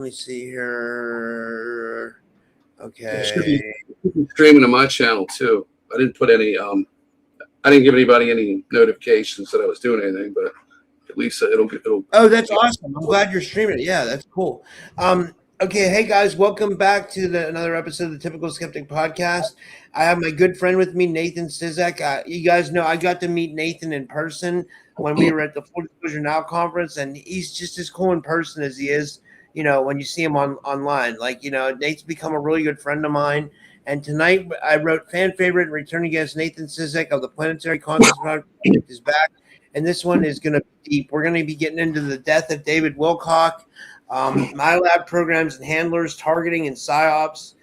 Let me see here. Okay. Streaming to my channel too. I didn't put any. I didn't give anybody any notifications that I was doing anything, but at least it'll. Oh, that's awesome! I'm glad you're streaming it. Yeah, that's cool. Okay, hey guys, welcome back to another episode of the Typical Skeptic Podcast. I have my good friend with me, Nathan Sizek. You guys know I got to meet Nathan in person when we were at the Full Disclosure Now conference, and he's just as cool in person as he is, when you see him online. Nate's become a really good friend of mine. And tonight I wrote fan favorite and returning guest Nathan Sizek of the Planetary Consciousness Project is back. And this one is going to be deep. We're going to be getting into the death of David Wilcock, my lab programs and handlers, targeting and psyops,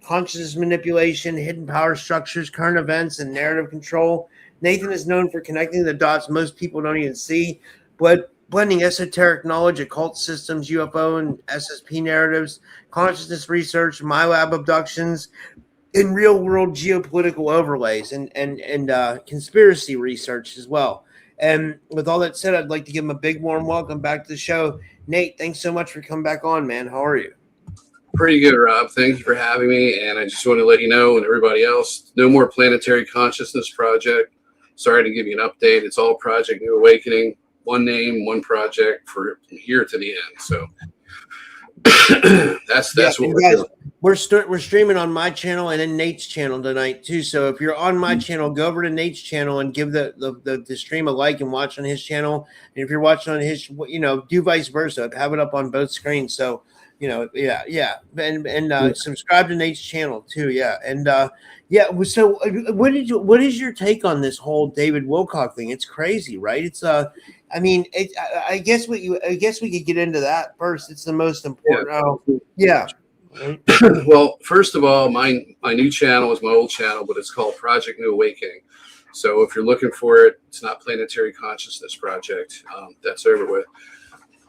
consciousness manipulation, hidden power structures, current events, and narrative control. Nathan is known for connecting the dots most people don't even see, but blending esoteric knowledge, occult systems, UFO and SSP narratives, consciousness research, my lab abductions, in real world geopolitical overlays and conspiracy research as well. And with all that said, I'd like to give him a big warm welcome back to the show. Nate, thanks so much for coming back on, man. How are you? Pretty good, Rob. Thank you for having me. And I just want to let you know and everybody else, no more Planetary Consciousness Project. Sorry to give you an update. It's all Project New Awakening. One name, one project from here to the end. So that's what we're doing. We're streaming on my channel and then Nate's channel tonight too. So if you're on my channel, go over to Nate's channel and give the stream a like and watch on his channel. And if you're watching on his, do vice versa. Have it up on both screens. So and subscribe to Nate's channel too. Yeah, and So what is your take on this whole David Wilcock thing? It's crazy, right? It's I guess we could get into that first. It's the most important. Well, first of all, my new channel is my old channel, but it's called Project New Awakening. So if you're looking for it, it's not Planetary Consciousness Project. That's over with.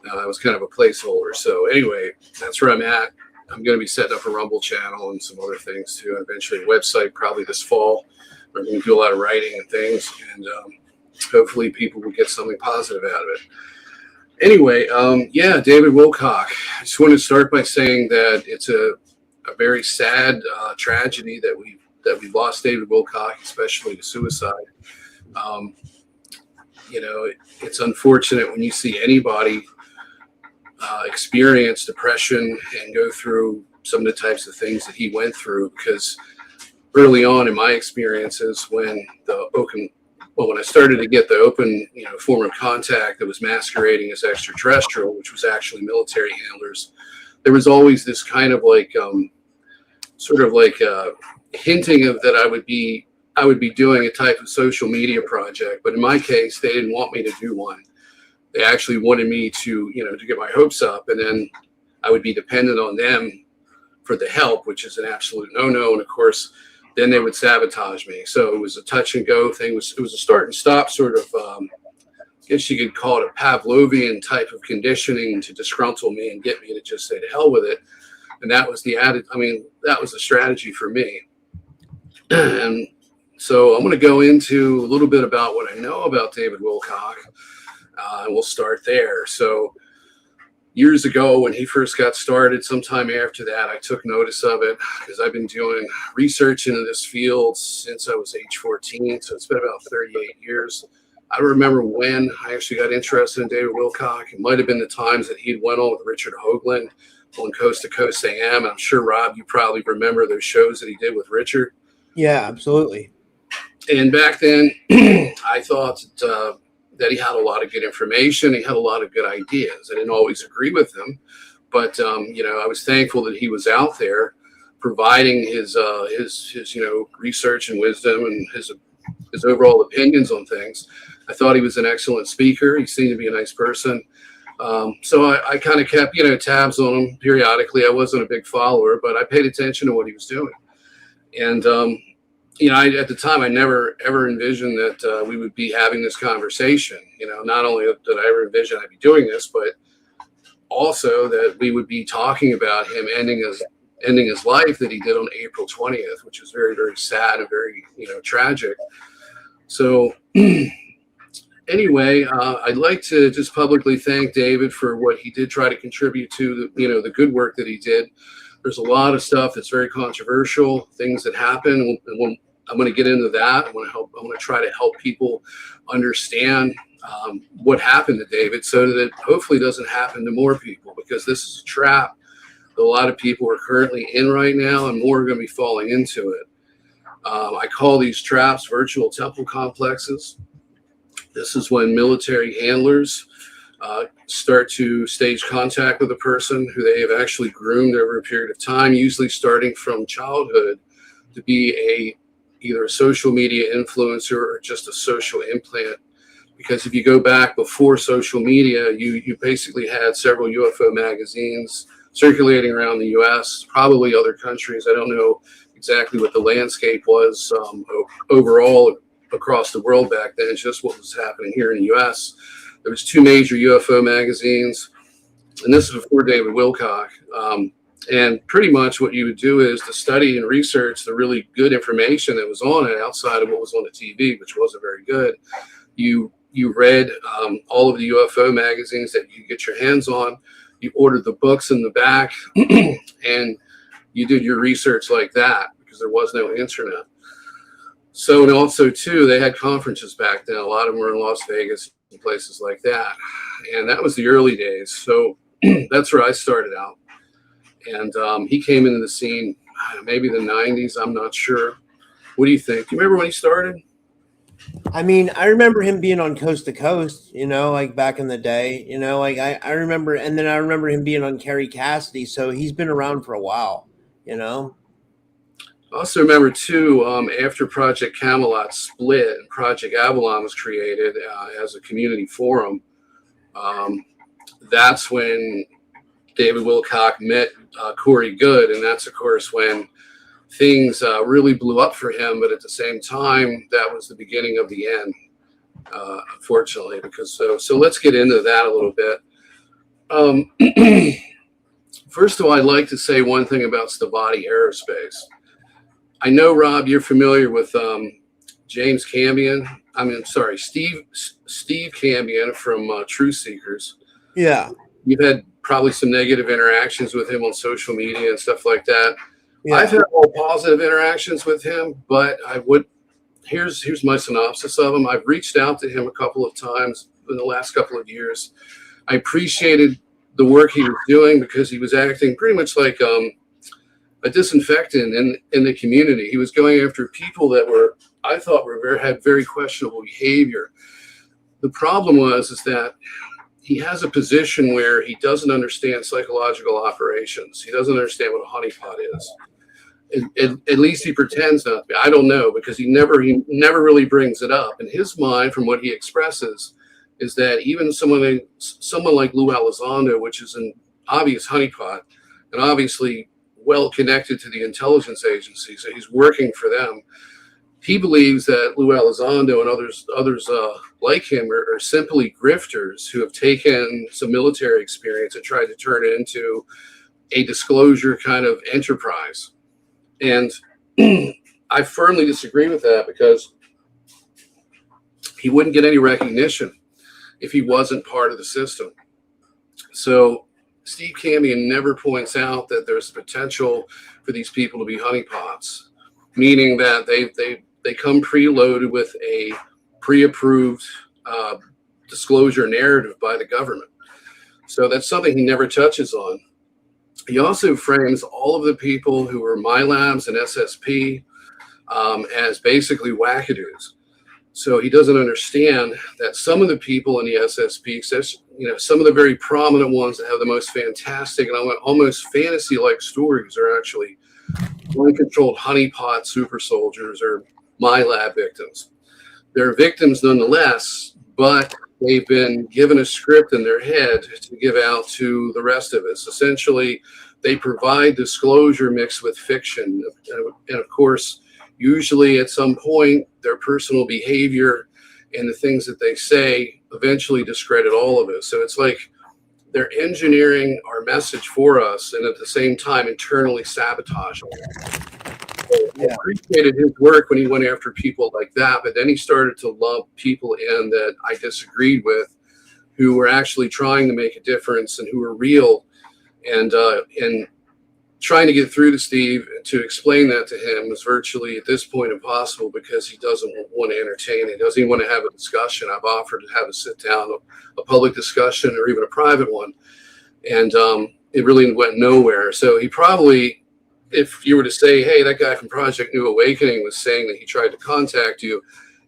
It was kind of a placeholder. So anyway, that's where I'm at. I'm going to be setting up a Rumble channel and some other things too. And eventually a website probably this fall. We're going to do a lot of writing and things. And hopefully people will get something positive out of it. Anyway, David Wilcock. I just want to start by saying that it's a very sad tragedy that we lost David Wilcock, especially to suicide. It's unfortunate when you see anybody experience depression and go through some of the types of things that he went through, because early on in my experiences when I started to get the open form of contact that was masquerading as extraterrestrial, which was actually military handlers, there was always this kind of hinting of that I would be doing a type of social media project. But in my case, they didn't want me to do one. They actually wanted me to get my hopes up, and then I would be dependent on them for the help, which is an absolute no-no. And of course, then they would sabotage me. So it was a touch and go thing. It was a start and stop sort of, I guess you could call it a Pavlovian type of conditioning to disgruntle me and get me to just say to hell with it. And that was that was a strategy for me. And so I'm going to go into a little bit about what I know about David Wilcock. And we'll start there. So years ago when he first got started, sometime after that, I took notice of it because I've been doing research into this field since I was age 14. So it's been about 38 years. I don't remember when I actually got interested in David Wilcock. It might have been the times that he'd went on with Richard Hoagland on Coast to Coast AM. I'm sure, Rob, you probably remember those shows that he did with Richard. Yeah, absolutely. And back then, I thought that he had a lot of good information. He had a lot of good ideas. I didn't always agree with him, but I was thankful that he was out there providing his research and wisdom and his overall opinions on things. I thought he was an excellent speaker. He seemed to be a nice person. So I kind of kept tabs on him periodically. I wasn't a big follower, but I paid attention to what he was doing. And at the time, I never ever envisioned that we would be having this conversation. Not only did I ever envision I'd be doing this, but also that we would be talking about him ending his life that he did on April 20th, which was very, very sad and very tragic. So anyway, I'd like to just publicly thank David for what he did try to contribute to the good work that he did. There's a lot of stuff that's very controversial, things that happen. And I'm going to get into that. I want to try to help people understand what happened to David so that it hopefully doesn't happen to more people, because this is a trap that a lot of people are currently in right now, and more are going to be falling into it. I call these traps virtual temple complexes. This is when military handlers start to stage contact with a person who they have actually groomed over a period of time, usually starting from childhood, to be either a social media influencer or just a social implant. Because if you go back before social media, you basically had several UFO magazines circulating around the U.S., probably other countries. I don't know exactly what the landscape was overall across the world back then. It's just what was happening here in the U.S. There was 2 major UFO magazines, and this is before David Wilcock. And pretty much what you would do is to study and research the really good information that was on it outside of what was on the TV, which wasn't very good. You read all of the UFO magazines that you get your hands on. You ordered the books in the back, and you did your research like that, because there was no internet. So, and also too, they had conferences back then. A lot of them were in Las Vegas and places like that. And that was the early days. So that's where I started out. And he came into the scene, maybe the 90s. I'm not sure. What do you think? Do you remember when he started? I mean, I remember him being on Coast to Coast, like back in the day, like I remember, and then I remember him being on Carrie Cassidy. So he's been around for a while, I also remember too, after Project Camelot split and Project Avalon was created as a community forum, that's when David Wilcock met Corey Good. And that's, of course, when things really blew up for him. But at the same time, that was the beginning of the end, unfortunately. Because so let's get into that a little bit. First of all, I'd like to say one thing about Stavati Aerospace. I know, Rob, you're familiar with Steve Cambion from Truth Seekers. Yeah. You've had probably some negative interactions with him on social media and stuff like that. Yeah. I've had all positive interactions with him, but here's my synopsis of him. I've reached out to him a couple of times in the last couple of years. I appreciated the work he was doing because he was acting pretty much like a disinfectant in the community. He was going after people that I thought had very questionable behavior. The problem is that he has a position where he doesn't understand psychological operations. He doesn't understand what a honeypot is. At least he pretends not to be. I don't know, because he never really brings it up. In his mind, from what he expresses, is that even someone like Lou Elizondo, which is an obvious honeypot and obviously well connected to the intelligence agency, so he's working for them. He believes that Lou Elizondo and others like him are simply grifters who have taken some military experience and tried to turn it into a disclosure kind of enterprise. And I firmly disagree with that, because he wouldn't get any recognition if he wasn't part of the system. So Steve Cambion never points out that there's potential for these people to be honeypots, meaning that they come preloaded with a pre-approved disclosure narrative by the government. So that's something he never touches on. He also frames all of the people who were MyLabs and SSP as basically wackadoos. So he doesn't understand that some of the people in the SSP, some of the very prominent ones that have the most fantastic and almost fantasy-like stories are actually uncontrolled honeypot super soldiers or MyLab victims. They're victims nonetheless, but they've been given a script in their head to give out to the rest of us. Essentially, they provide disclosure mixed with fiction. And of course, usually at some point, their personal behavior and the things that they say eventually discredit all of us. So it's like they're engineering our message for us and at the same time internally sabotaging it. So Yeah. appreciated his work when he went after people like that, but then he started to lump people in that I disagreed with, who were actually trying to make a difference and who were real, and trying to get through to Steve to explain that to him was virtually at this point impossible, because he doesn't want to entertain it. He doesn't even want to have a discussion. I've offered to have a sit down, a public discussion, or even a private one, and it really went nowhere. So he probably, if you were to say, hey, that guy from Project New Awakening was saying that he tried to contact you,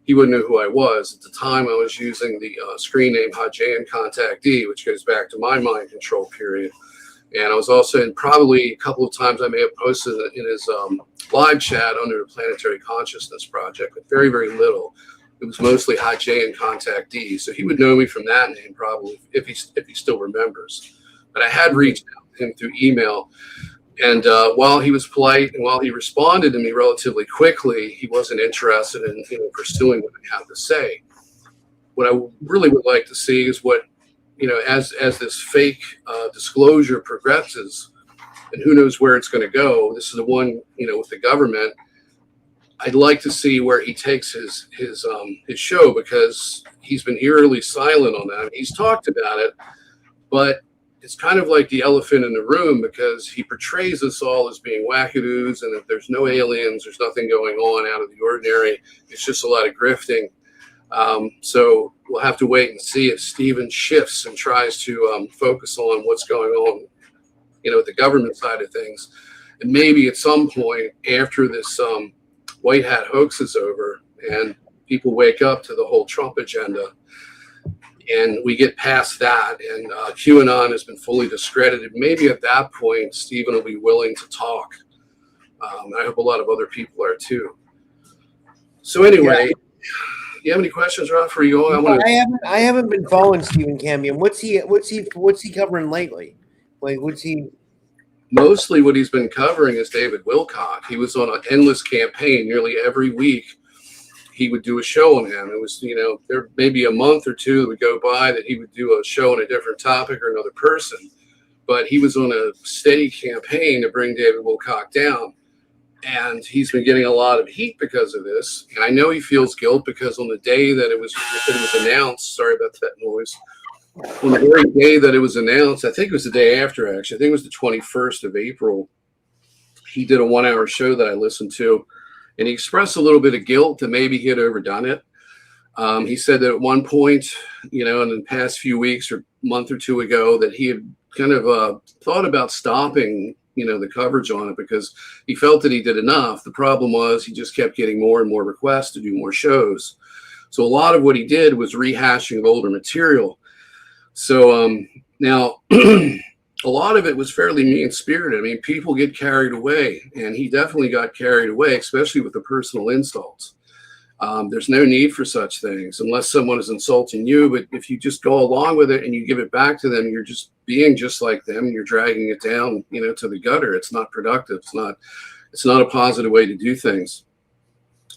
he wouldn't know who I was. At the time, I was using the screen name Hajan Contactee, which goes back to my mind control period. And I was also in, probably a couple of times I may have posted in his live chat under the Planetary Consciousness Project, but very, very little. It was mostly Hajan Contactee. So he would know me from that name probably, if he still remembers. But I had reached out to him through email. And while he was polite and while he responded to me relatively quickly, he wasn't interested in pursuing what I had to say. What I really would like to see is what, as this fake disclosure progresses, and who knows where it's going to go. This is the one, with the government. I'd like to see where he takes his show, because he's been eerily silent on that. He's talked about it, but it's kind of like the elephant in the room, because he portrays us all as being wackadoos, and if there's no aliens, there's nothing going on out of the ordinary. It's just a lot of grifting. So we'll have to wait and see if Stephen shifts and tries to focus on what's going on, with the government side of things. And maybe at some point after this white hat hoax is over and people wake up to the whole Trump agenda, and we get past that, and QAnon has been fully discredited, maybe at that point Stephen will be willing to talk. I hope a lot of other people are too. So anyway, you have any questions, Rob, for you? I haven't been following Stephen Cambion. What's he covering lately? Like, Mostly what he's been covering is David Wilcock. He was on an endless campaign. Nearly every week he would do a show on him. It was, there maybe a month or two that would go by that he would do a show on a different topic or another person. But he was on a steady campaign to bring David Wilcock down. And he's been getting a lot of heat because of this. And I know he feels guilt, because on the day that it was announced, sorry about that noise, on the very day that it was announced, I think it was the day after, actually, I think it was the 21st of April, he did a 1-hour show that I listened to. And he expressed a little bit of guilt that maybe he had overdone it. He said that at one point, in the past few weeks or month or two ago, that he had kind of thought about stopping, the coverage on it, because he felt that he did enough. The problem was he just kept getting more and more requests to do more shows. So a lot of what he did was rehashing of older material. So now a lot of it was fairly mean-spirited. I mean, people get carried away, and he definitely got carried away, especially with the personal insults. There's no need for such things unless someone is insulting you. But if you just go along with it and you give it back to them, you're just being just like them. You're dragging it down, to the gutter. It's not productive. It's not a positive way to do things.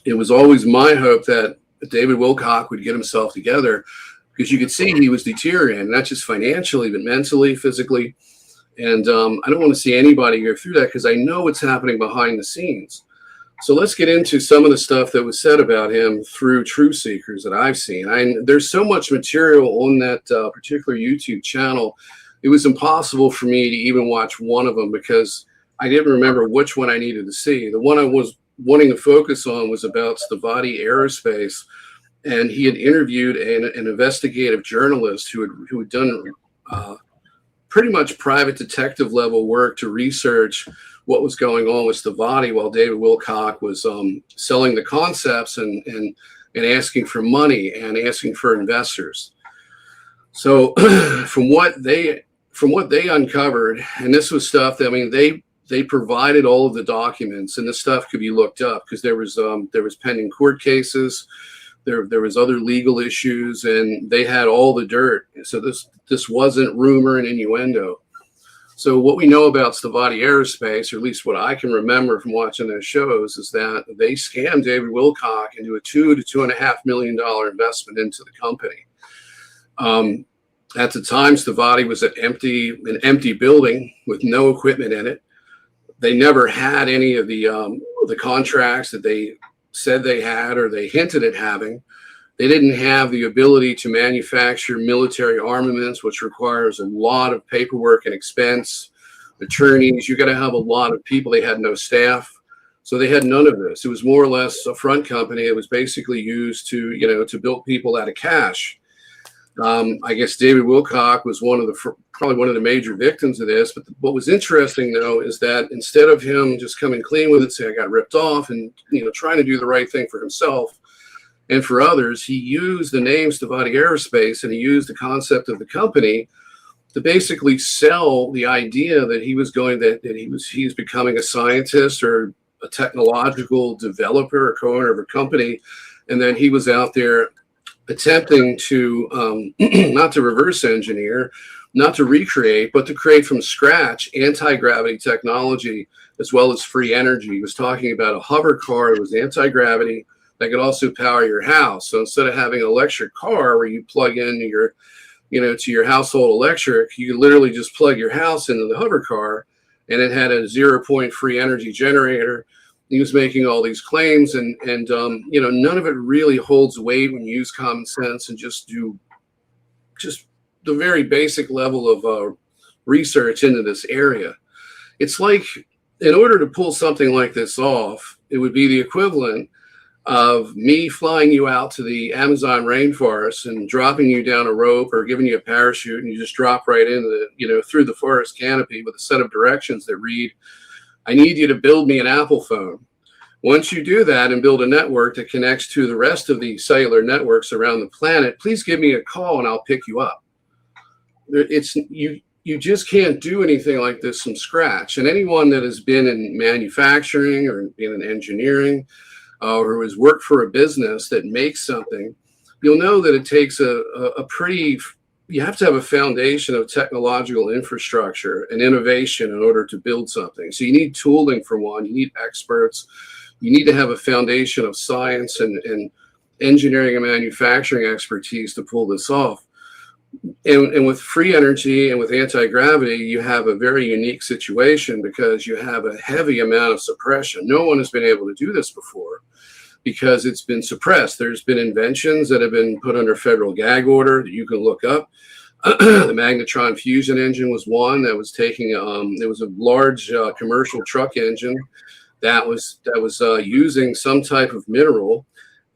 It was always my hope that David Wilcock would get himself together, because you could see he was deteriorating, not just financially, but mentally, physically. And I don't want to see anybody go through that, because I know what's happening behind the scenes. So let's get into some of the stuff that was said about him through Truth Seekers that I've seen. There's so much material on that particular YouTube channel. It was impossible for me to even watch one of them, because I didn't remember which one I needed to see. The one I was wanting to focus on was about Stavati Aerospace, and he had interviewed an investigative journalist who had done pretty much private detective level work to research what was going on with Stavati while David Wilcock was selling the concepts and asking for money and asking for investors. So from what they uncovered, and this was stuff that, they provided all of the documents, and this stuff could be looked up, because there was pending court cases, there was other legal issues, and they had all the dirt. So this wasn't rumor and innuendo. So what we know about Stavati Aerospace, or at least what I can remember from watching those shows, is that they scammed David Wilcock into a $2 to $2.5 million investment into the company. At the time, Stavati was an empty building with no equipment in it. They never had any of the contracts that they said they had or they hinted at having. They didn't have the ability to manufacture military armaments, which requires a lot of paperwork and expense. Attorneys, you got to have a lot of people. They had no staff. So they had none of this. It was more or less a front company. It was basically used to build people out of cash. I guess David Wilcock was probably one of the major victims of this. But what was interesting, though, is that instead of him just coming clean with it, say I got ripped off, and trying to do the right thing for himself and for others, he used the name Stavati Aerospace, and he used the concept of the company to basically sell the idea that he was becoming a scientist or a technological developer or co-owner of a company, and then he was out there attempting to not to reverse engineer, not to recreate, but to create from scratch anti-gravity technology as well as free energy. He was talking about a hover car that was anti-gravity that could also power your house. So instead of having an electric car where you plug in to your household electric, you could literally just plug your house into the hover car, and it had a 0-point free energy generator. He was making all these claims, and none of it really holds weight when you use common sense and just do the very basic level of research into this area. It's like, in order to pull something like this off, it would be the equivalent of me flying you out to the Amazon rainforest and dropping you down a rope or giving you a parachute, and you just drop right into through the forest canopy with a set of directions that read, I need you to build me an Apple phone. Once you do that and build a network that connects to the rest of the cellular networks around the planet, please give me a call and I'll pick you up. You just can't do anything like this from scratch. And anyone that has been in manufacturing or been in engineering, or who has worked for a business that makes something, you'll know that it takes you have to have a foundation of technological infrastructure and innovation in order to build something. So you need tooling for one, you need experts, you need to have a foundation of science and engineering and manufacturing expertise to pull this off. And with free energy and with anti-gravity, you have a very unique situation because you have a heavy amount of suppression. No one has been able to do this before because it's been suppressed. There's been inventions that have been put under federal gag order that you can look up. The magnetron fusion engine was one that was taking, it was a large commercial truck engine that was using some type of mineral.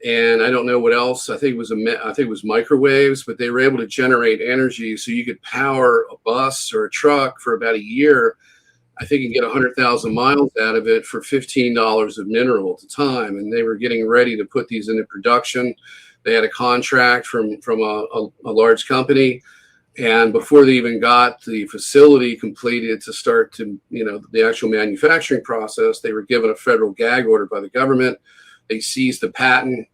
And I don't know what else. I think it was microwaves, but they were able to generate energy so you could power a bus or a truck for about a year. I think you can get 100,000 miles out of it for $15 of mineral at the time. And they were getting ready to put these into production. They had a contract from a large company. And before they even got the facility completed to start to, the actual manufacturing process, they were given a federal gag order by the government. They seized the patent.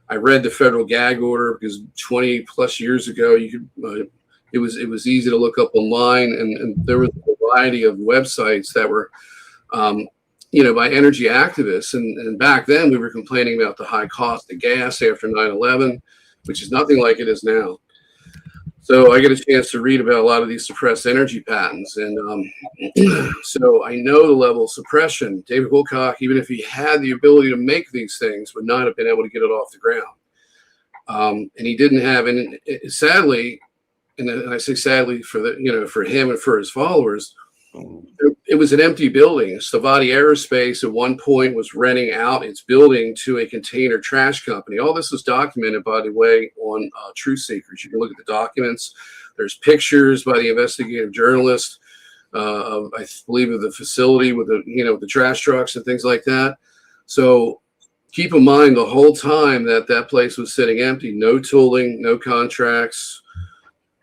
I read the federal gag order because 20 plus years ago, it was easy to look up online, and there was a variety of websites that were, by energy activists. And back then, we were complaining about the high cost of gas after 9/11, which is nothing like it is now. So I get a chance to read about a lot of these suppressed energy patents. And so I know the level of suppression. David Wilcock, even if he had the ability to make these things, would not have been able to get it off the ground. And he didn't have, and sadly, and I say sadly for him and for his followers, it was an empty building. Stavati Aerospace at one point was renting out its building to a container trash company. All this is documented, by the way, on Truth Seekers. You can look at the documents. There's pictures by the investigative journalist of, I believe, of the facility with the trash trucks and things like that. So keep in mind the whole time that place was sitting empty. No tooling, no contracts,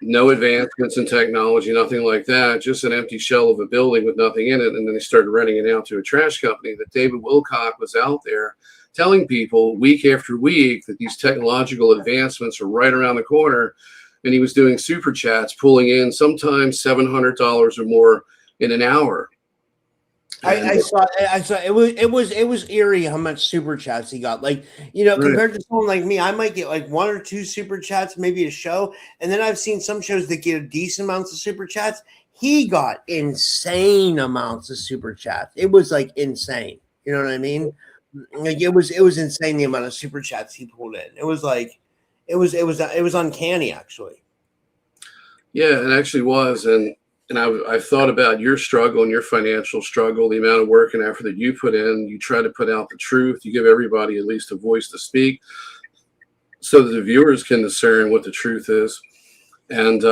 no advancements in technology, nothing like that, just an empty shell of a building with nothing in it. And then they started renting it out to a trash company. That David Wilcock was out there telling people week after week that these technological advancements are right around the corner. And he was doing super chats, pulling in sometimes $700 or more in an hour. I saw it was eerie how much super chats he got. Like, compared to someone like me, I might get like 1 or 2 super chats, maybe a show. And then I've seen some shows that get decent amounts of super chats. he got insane amounts of super chats. It was like insane. You know what I mean? Like it was insane the amount of super chats he pulled in. It was like it was uncanny actually. Yeah, it actually was. And I've thought about your struggle and your financial struggle, the amount of work and effort that you put in. You try to put out the truth. You give everybody at least a voice to speak so that the viewers can discern what the truth is. And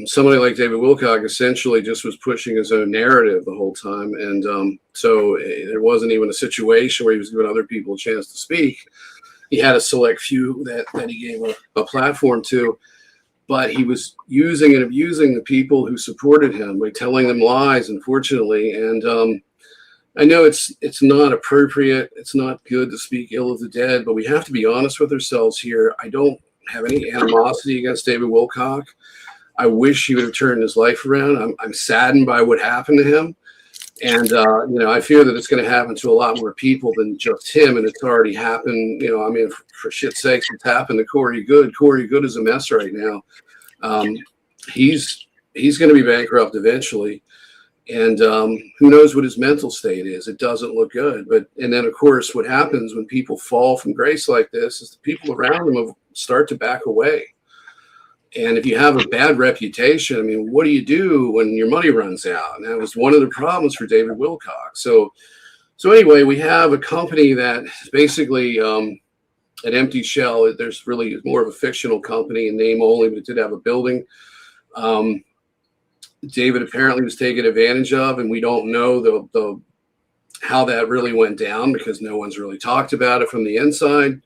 somebody like David Wilcock essentially just was pushing his own narrative the whole time. And so there wasn't even a situation where he was giving other people a chance to speak. He had a select few that he gave a platform to. But he was using and abusing the people who supported him by telling them lies, unfortunately. And I know it's not appropriate. It's not good to speak ill of the dead, but we have to be honest with ourselves here. I don't have any animosity against David Wilcock. I wish he would have turned his life around. I'm saddened by what happened to him. And, I fear that it's going to happen to a lot more people than just him. And it's already happened. For shit's sakes, it's happened to Corey Good. Corey Good is a mess right now. He's going to be bankrupt eventually. And who knows what his mental state is. It doesn't look good. And then, of course, what happens when people fall from grace like this is the people around them start to back away. And if you have a bad reputation, I mean, what do you do when your money runs out? And that was one of the problems for David Wilcock. So anyway, we have a company that is basically an empty shell. There's really more of a fictional company in name only, but it did have a building. David apparently was taken advantage of, and we don't know the how that really went down because no one's really talked about it from the inside.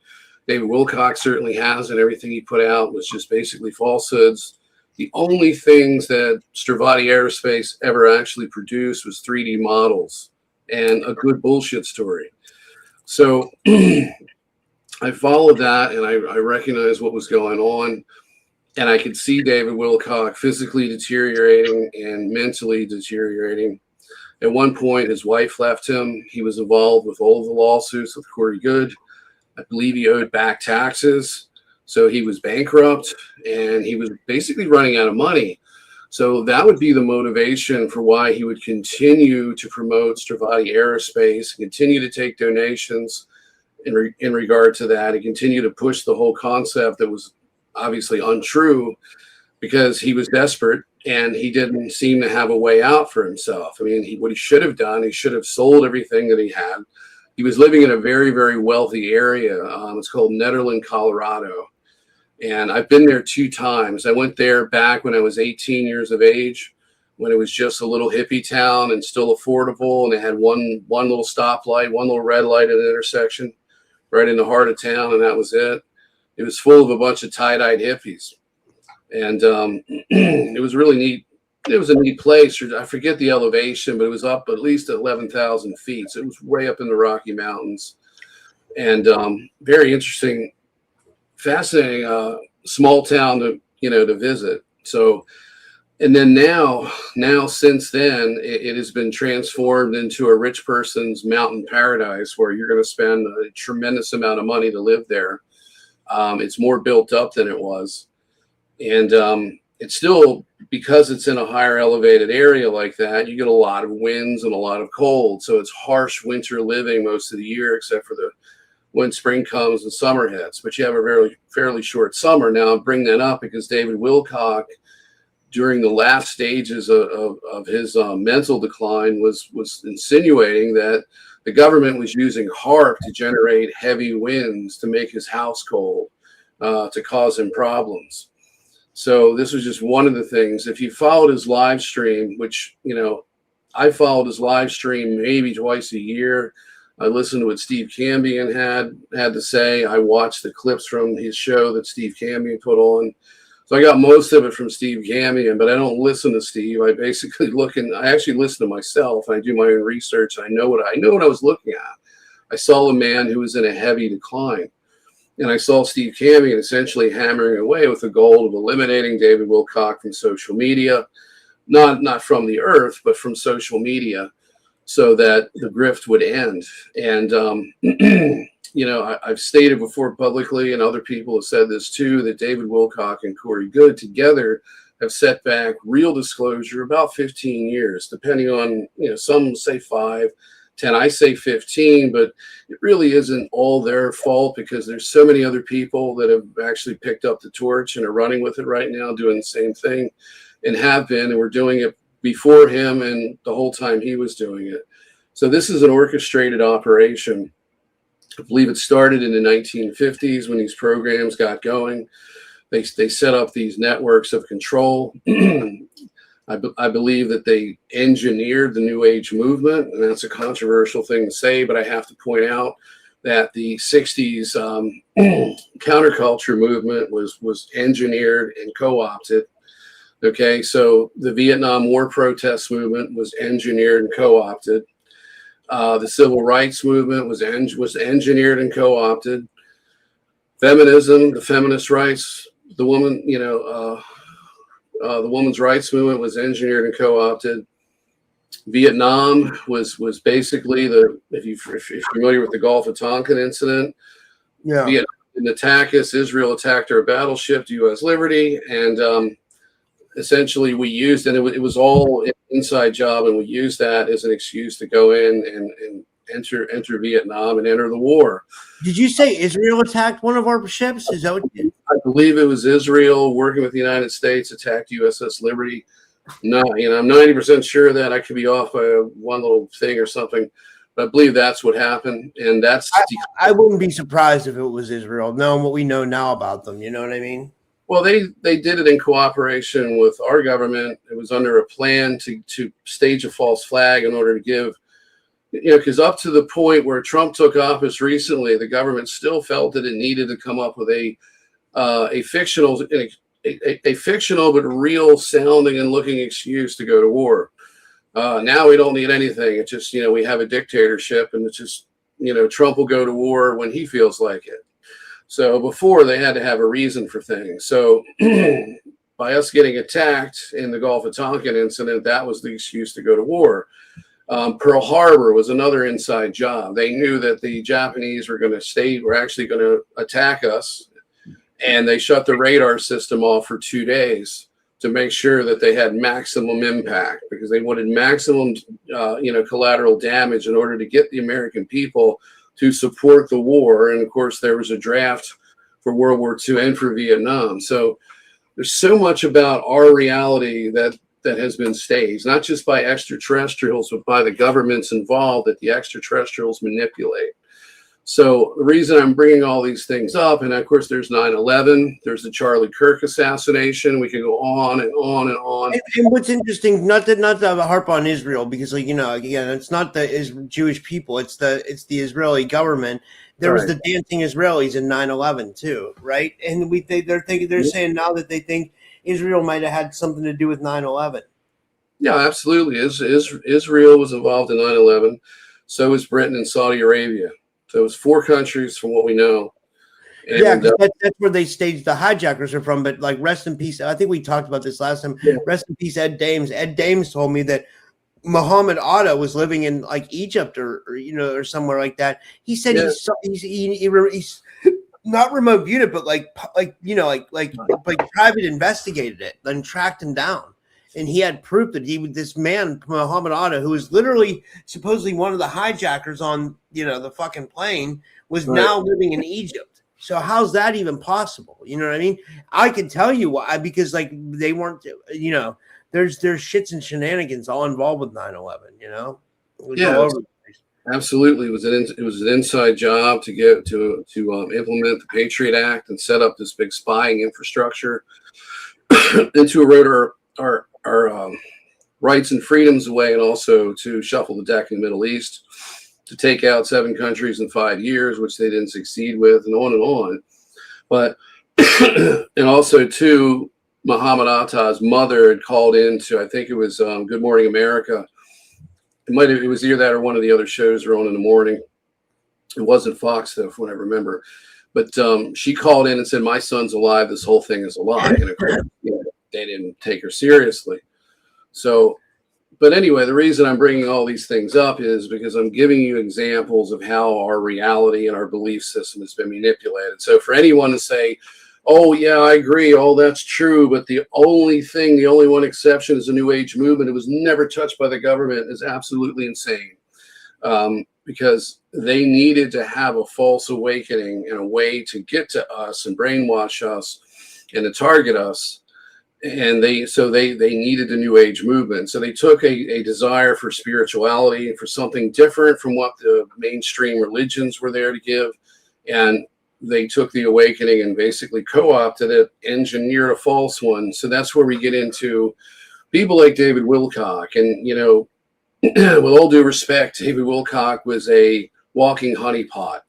David Wilcock certainly has, and everything he put out was just basically falsehoods. The only things that Stravati Aerospace ever actually produced was 3D models and a good bullshit story. So I followed that, and I recognized what was going on, and I could see David Wilcock physically deteriorating and mentally deteriorating. At one point, his wife left him. He was involved with all of the lawsuits with Corey Good. I believe he owed back taxes, so he was bankrupt, and he was basically running out of money. So that would be the motivation for why he would continue to promote Stravati Aerospace, continue to take donations in regard to that, and continue to push the whole concept that was obviously untrue because he was desperate and he didn't seem to have a way out for himself. I mean, what he should have done, he should have sold everything that he had. He was living in a very, very wealthy area. It's called Nederland, Colorado. And I've been there 2 times. I went there back when I was 18 years of age, when it was just a little hippie town and still affordable. And they had one little stoplight, one little red light at an intersection right in the heart of town. And that was it. It was full of a bunch of tie-dyed hippies. And it was really neat. It was a neat place. I forget the elevation, but it was up at least 11,000 feet. So it was way up in the Rocky Mountains. And very interesting, fascinating small town to visit. So, and then now since then, it has been transformed into a rich person's mountain paradise where you're going to spend a tremendous amount of money to live there. It's more built up than it was. And it's still, because it's in a higher elevated area like that, you get a lot of winds and a lot of cold. So it's harsh winter living most of the year, except for when spring comes and summer hits. But you have a fairly short summer. Now, I bring that up because David Wilcock, during the last stages of his mental decline, was insinuating that the government was using HARP to generate heavy winds to make his house cold, to cause him problems. So this was just one of the things. If you followed his live stream, which, I followed his live stream maybe twice a year. I listened to what Steve Cambion had to say. I watched the clips from his show that Steve Cambion put on. So I got most of it from Steve Cambion, but I don't listen to Steve. I basically I actually listen to myself. I do my own research. I know what I was looking at. I saw a man who was in a heavy decline. And I saw Steve Cambion essentially hammering away with the goal of eliminating David Wilcock from social media, not from the earth, but from social media, so that the grift would end. And, I've stated before publicly, and other people have said this too, that David Wilcock and Corey Good together have set back real disclosure about 15 years, depending on, some say 5, 10, I say 15, but it really isn't all their fault because there's so many other people that have actually picked up the torch and are running with it right now, doing the same thing and have been, and were doing it before him and the whole time he was doing it. So this is an orchestrated operation. I believe it started in the 1950s when these programs got going. They set up these networks of control. I believe that they engineered the New Age movement, and that's a controversial thing to say, but I have to point out that the 60s counterculture movement was engineered and co-opted. Okay, so the Vietnam War protest movement was engineered and co-opted. The civil rights movement was engineered and co-opted. Feminism, the feminist rights, the women's rights movement was engineered and co-opted. Vietnam was basically if you're familiar with the Gulf of Tonkin incident, Vietnam didn't attack us. Israel attacked our battleship, U.S. Liberty, and essentially we used, and it was all an inside job, and we used that as an excuse to go in and enter Vietnam and enter the war. Did you say Israel attacked one of our ships? Is that what you did? I believe it was Israel working with the United States attacked USS Liberty. No, I'm 90% sure of that. I could be off by one little thing or something, but I believe that's what happened. And I wouldn't be surprised if it was Israel, knowing what we know now about them. You know what I mean? Well, they did it in cooperation with our government. It was under a plan to stage a false flag in order to give, because up to the point where Trump took office recently, the government still felt that it needed to come up with a fictional but real sounding and looking excuse to go to war. Now we don't need anything. It's just, we have a dictatorship, and it's just, Trump will go to war when he feels like it. So before, they had to have a reason for things. So by us getting attacked in the Gulf of Tonkin incident, that was the excuse to go to war. Pearl Harbor was another inside job. They knew that the Japanese were actually going to attack us, and they shut the radar system off for 2 days to make sure that they had maximum impact, because they wanted maximum, collateral damage in order to get the American people to support the war. And of course, there was a draft for World War II and for Vietnam. So there's so much about our reality that has been staged, not just by extraterrestrials, but by the governments involved that the extraterrestrials manipulate. So the reason I'm bringing all these things up, and of course there's 9/11, there's the Charlie Kirk assassination. We can go on and on and on. And what's interesting, not to harp on Israel, because again, it's not the Jewish people, it's the Israeli government. There was the dancing Israelis in 9/11 too, right? And they're saying now that they think Israel might have had something to do with 9/11. Yeah, absolutely. Israel was involved in 9/11. So was Britain and Saudi Arabia. So it was 4 countries from what we know. And, that's where they staged the hijackers are from. But rest in peace. I think we talked about this last time. Yeah. Rest in peace, Ed Dames. Ed Dames told me that Muhammad Atta was living in Egypt or somewhere like that. He said he's not remote viewed it, but private investigated it, then tracked him down. And he had proof that this man, Muhammad Atta, who was literally supposedly one of the hijackers on, the fucking plane, was now living in Egypt. So how's that even possible? You know what I mean? I can tell you why, because they weren't, there's shits and shenanigans all involved with 9/11, Yeah, absolutely. It was an inside job to get to implement the Patriot Act and set up this big spying infrastructure and to erode our rights and freedoms away, and also to shuffle the deck in the Middle East, to take out 7 countries in 5 years, which they didn't succeed with, and on and on. But and also too, Muhammad Atta's mother had called into, I think it was Good Morning America. It was either that or one of the other shows were on in the morning. It wasn't Fox though, from what I remember. But she called in and said, "My son's alive. This whole thing is a lie." And of course, they didn't take her seriously. So, but anyway, the reason I'm bringing all these things up is because I'm giving you examples of how our reality and our belief system has been manipulated. So for anyone to say, oh yeah, I agree, all that's true, but the only one exception is the New Age movement. It was never touched by the government. Is absolutely insane, because they needed to have a false awakening and a way to get to us and brainwash us and to target us. And they needed a New Age movement. So they took a desire for spirituality, for something different from what the mainstream religions were there to give, and they took the awakening and basically co-opted it, engineered a false one. So that's where we get into people like David Wilcock. And, with all due respect, David Wilcock was a walking honeypot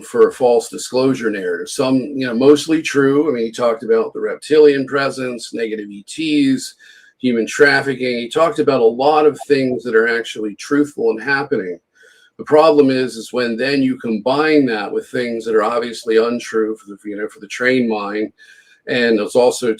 for a false disclosure narrative. Some, mostly true. I mean, he talked about the reptilian presence, negative ETs, human trafficking. He talked about a lot of things that are actually truthful and happening. The problem is when then you combine that with things that are obviously untrue for the trained mind, and it's also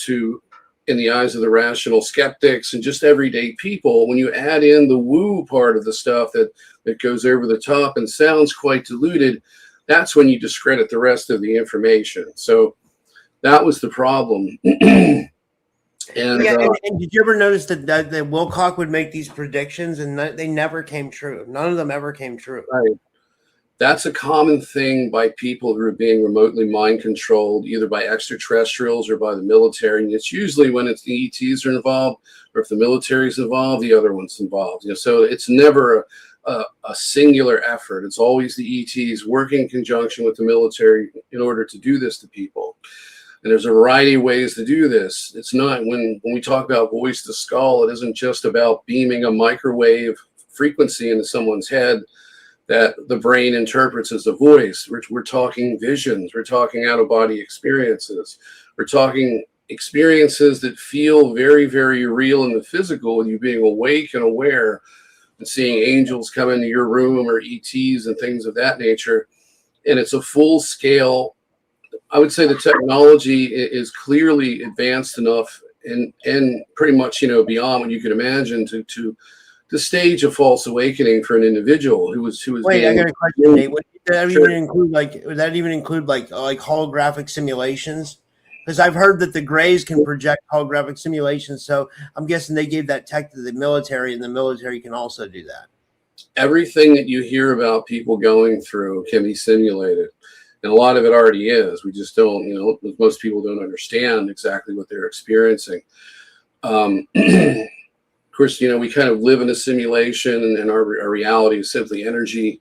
in the eyes of the rational skeptics and just everyday people, when you add in the woo part of the stuff that goes over the top and sounds quite diluted, that's when you discredit the rest of the information. So that was the problem. And did you ever notice that Wilcock would make these predictions and they never came true? None of them ever came true. Right. That's a common thing by people who are being remotely mind controlled, either by extraterrestrials or by the military. And it's usually when it's the ETs are involved, or if the military is involved, the other one's involved. So it's never a singular effort. It's always the ETs working in conjunction with the military in order to do this to people. And there's a variety of ways to do this. It's not, when we talk about voice to skull, it isn't just about beaming a microwave frequency into someone's head that the brain interprets as a voice. We're talking visions. We're talking out-of-body experiences. We're talking experiences that feel very, very real in the physical, and you being awake and aware and seeing angels come into your room or ETs and things of that nature. And it's a full-scale. I would say the technology is clearly advanced enough and pretty much, beyond what you can imagine to stage a false awakening for an individual who was. Wait, I got a question, Nate. Would that even include like holographic simulations? Because I've heard that the Greys can project holographic simulations. So I'm guessing they gave that tech to the military, and the military can also do that. Everything that you hear about people going through can be simulated. And a lot of it already is. We just don't, most people don't understand exactly what they're experiencing. Of course, we kind of live in a simulation, and our reality is simply energy.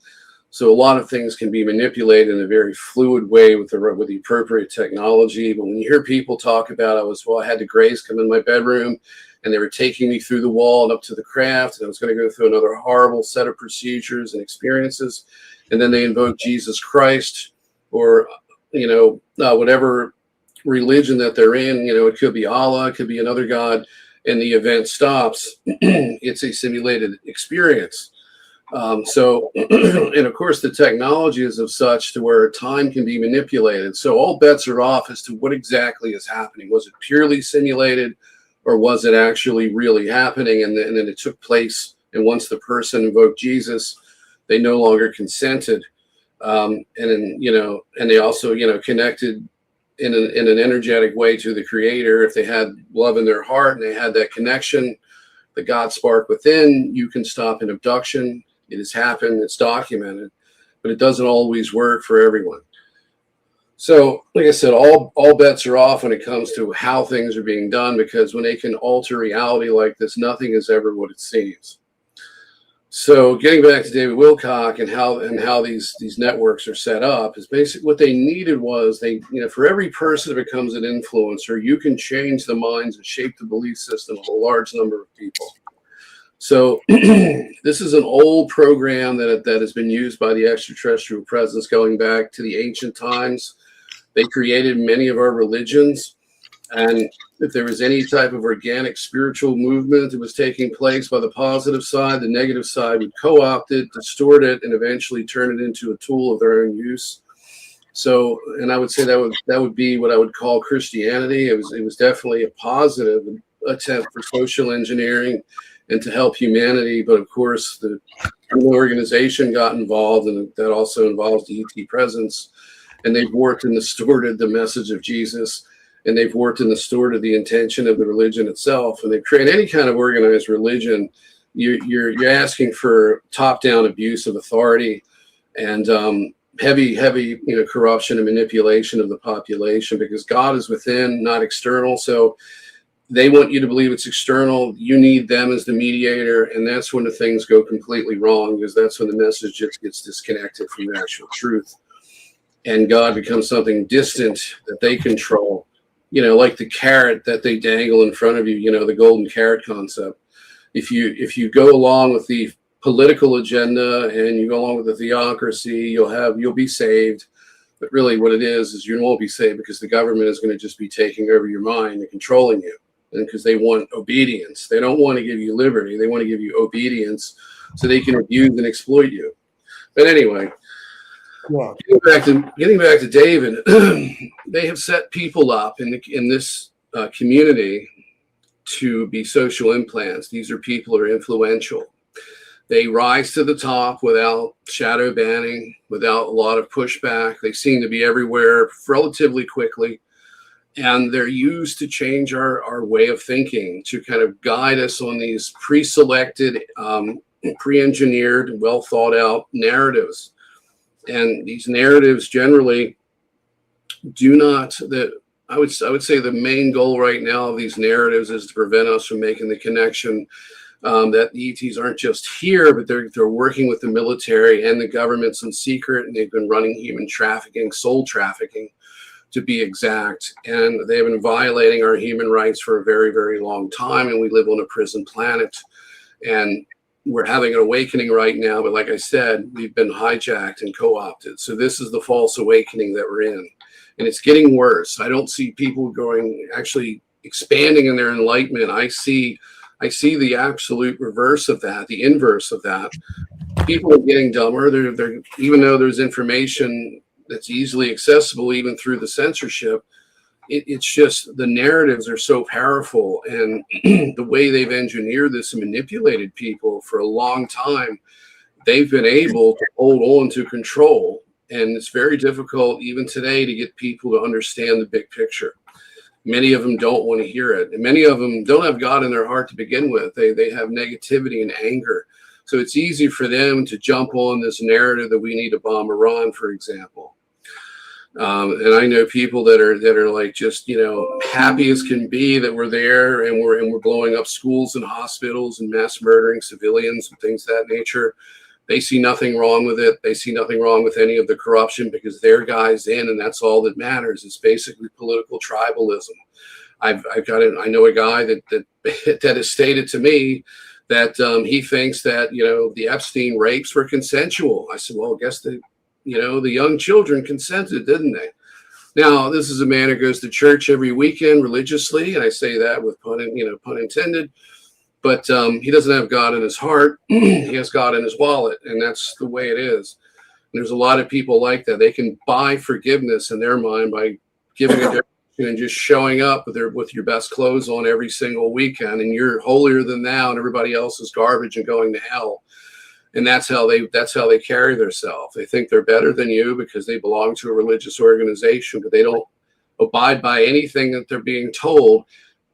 So a lot of things can be manipulated in a very fluid way with the appropriate technology. But when you hear people talk about, I had the Greys come in my bedroom, and they were taking me through the wall and up to the craft, and I was going to go through another horrible set of procedures and experiences. And then they invoke Jesus Christ, or whatever religion that they're in. It could be Allah, it could be another god, and the event stops. It's a simulated experience. And of course the technology is of such to where time can be manipulated. So all bets are off as to what exactly is happening. Was it purely simulated, or was it actually really happening? And then it took place, and once the person invoked Jesus, they no longer consented. And they also, connected in an energetic way to the Creator. If they had love in their heart and they had that connection, the God spark within, you can stop an abduction. It has happened. It's documented, but it doesn't always work for everyone. So, like I said, all bets are off when it comes to how things are being done, because when they can alter reality like this, nothing is ever what it seems. So getting back to David Wilcock and how these networks are set up, is basically what they needed was for every person that becomes an influencer, you can change the minds and shape the belief system of a large number of people. So this is an old program that has been used by the extraterrestrial presence going back to the ancient times. They created many of our religions. And if there was any type of organic spiritual movement that was taking place by the positive side, the negative side would co-opt it, distort it, and eventually turn it into a tool of their own use. So, and I would say that would be what I would call Christianity. It was definitely a positive attempt for social engineering and to help humanity. But of course, the organization got involved, and that also involves the ET presence. and they've warped and distorted the message of Jesus, and they've warped and distorted the intention of the religion itself. And they've created any kind of organized religion. You're asking for top-down abuse of authority and heavy, corruption and manipulation of the population, because God is within, not external. So they want you to believe it's external. You need them as the mediator, and that's when the things go completely wrong, because that's when the message just gets disconnected from the actual truth, and God becomes something distant that they control. Like the carrot that they dangle in front of you. The golden carrot concept. If you go along with the political agenda and you go along with the theocracy, you'll be saved. But really, what it is you won't be saved, because the government is going to just be taking over your mind and controlling you. And because they want obedience. They don't want to give you liberty. They want to give you obedience so they can abuse and exploit you. But anyway, getting back to David, they have set people up in this community to be social implants. These are people who are influential. They rise to the top without shadow banning, without a lot of pushback. They seem to be everywhere relatively quickly. And they're used to change our way of thinking, to kind of guide us on these pre-selected, pre-engineered, well thought out narratives. And these narratives generally do not, I would say the main goal right now of these narratives is to prevent us from making the connection that the ETs aren't just here, but they're working with the military and the governments in secret, and they've been running human trafficking, soul trafficking, to be exact. And they've been violating our human rights for a very, very long time, and we live on a prison planet. And we're having an awakening right now, but like I said, we've been hijacked and co-opted. So this is the false awakening that we're in. And it's getting worse. I don't see people actually expanding in their enlightenment. I see the absolute reverse of that, the inverse of that. People are getting dumber. They're even though there's information that's easily accessible, even through the censorship, it's just the narratives are so powerful, and the way they've engineered this and manipulated people for a long time, they've been able to hold on to control. And it's very difficult even today to get people to understand the big picture. Many of them don't want to hear it. And many of them don't have God in their heart to begin with. They have negativity and anger. So it's easy for them to jump on this narrative that we need to bomb Iran, for example. And I know people that are like just, happy as can be that we're there and we're blowing up schools and hospitals and mass murdering civilians and things of that nature. They see nothing wrong with it. They see nothing wrong with any of the corruption, because their guy's in, and that's all that matters. It's basically political tribalism. I know a guy that has stated to me that he thinks that the Epstein rapes were consensual. I said, well, I guess the young children consented, didn't they? Now, this is a man who goes to church every weekend religiously, and I say that with pun intended. But he doesn't have God in his heart. He has God in his wallet, and that's the way it is. And there's a lot of people like that. They can buy forgiveness in their mind by giving a donation and just showing up with your best clothes on every single weekend, and you're holier than thou, and everybody else is garbage and going to hell. And that's how they carry themselves. They think they're better than you because they belong to a religious organization, but they don't abide by anything that they're being told.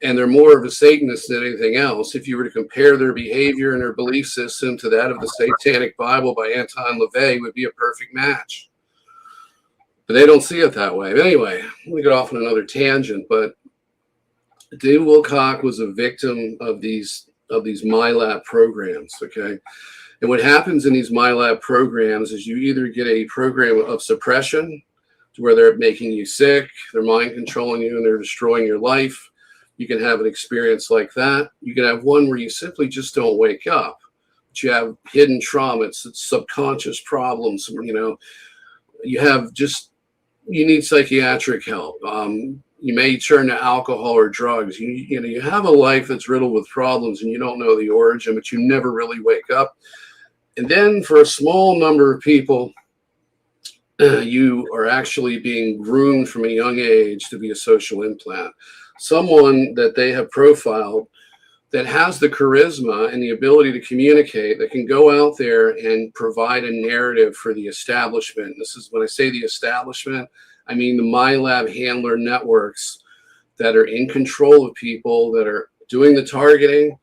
And they're more of a Satanist than anything else. If you were to compare their behavior and their belief system to that of the Satanic Bible by Anton LaVey, would be a perfect match. But they don't see it that way. But anyway, I'm going to get off on another tangent. But David Wilcock was a victim of these MyLab programs, okay? And what happens in these MyLab programs is you either get a program of suppression, to where they're making you sick, they're mind controlling you, and they're destroying your life. You can have an experience like that. You can have one where you simply just don't wake up, but you have hidden trauma, it's subconscious problems. You need psychiatric help. You may turn to alcohol or drugs. You have a life that's riddled with problems, and you don't know the origin, but you never really wake up. And then for a small number of people, you are actually being groomed from a young age to be a social implant. Someone that they have profiled that has the charisma and the ability to communicate, that can go out there and provide a narrative for the establishment. This is when I say the establishment, I mean the MyLab handler networks that are in control of people, that are doing the targeting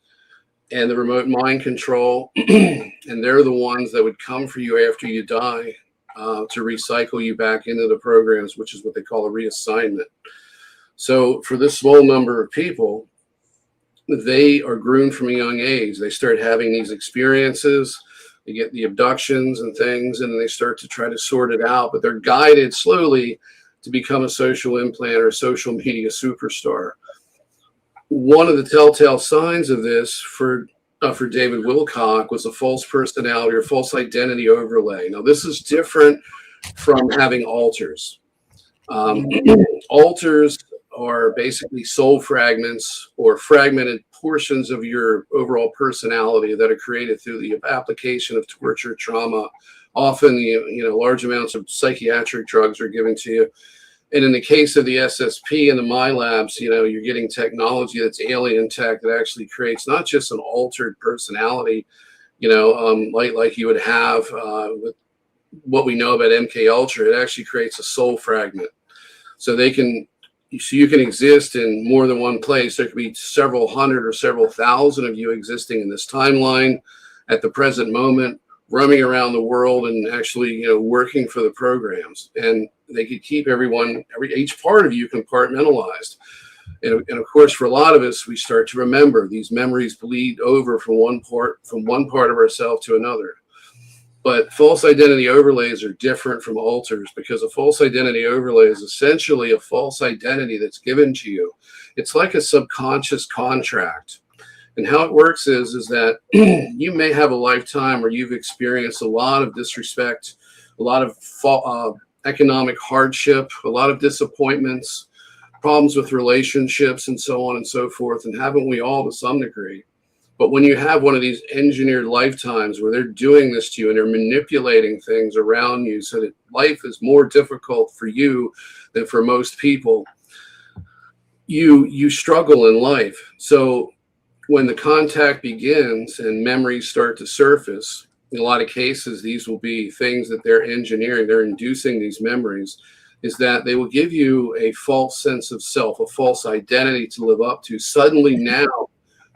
and the remote mind control. And they're the ones that would come for you after you die to recycle you back into the programs, which is what they call a reassignment. So for this small number of people, they are groomed from a young age. They start having these experiences, they get the abductions and things, and then they start to try to sort it out, but they're guided slowly to become a social implant or a social media superstar. One of the telltale signs of this for David Wilcock was a false personality or false identity overlay. Now, this is different from having alters. Alters are basically soul fragments or fragmented portions of your overall personality that are created through the application of torture, trauma. Often, large amounts of psychiatric drugs are given to you. And in the case of the SSP and the MyLabs, you're getting technology that's alien tech that actually creates not just an altered personality, like you would have with what we know about MK Ultra. It actually creates a soul fragment. So you can exist in more than one place. There could be several hundred or several thousand of you existing in this timeline at the present moment, roaming around the world and actually, working for the programs. And they could keep each part of you compartmentalized. And of course, for a lot of us, we start to remember these memories bleed over from one part of ourselves to another. But false identity overlays are different from alters, because a false identity overlay is essentially a false identity that's given to you. It's like a subconscious contract. And how it works is that you may have a lifetime where you've experienced a lot of disrespect, a lot of economic hardship, a lot of disappointments, problems with relationships, and so on and so forth. And haven't we all to some degree? But when you have one of these engineered lifetimes where they're doing this to you and they're manipulating things around you so that life is more difficult for you than for most people, you struggle in life. So when the contact begins and memories start to surface, in a lot of cases, these will be things that they're engineering, they're inducing these memories, is that they will give you a false sense of self, a false identity to live up to. Suddenly now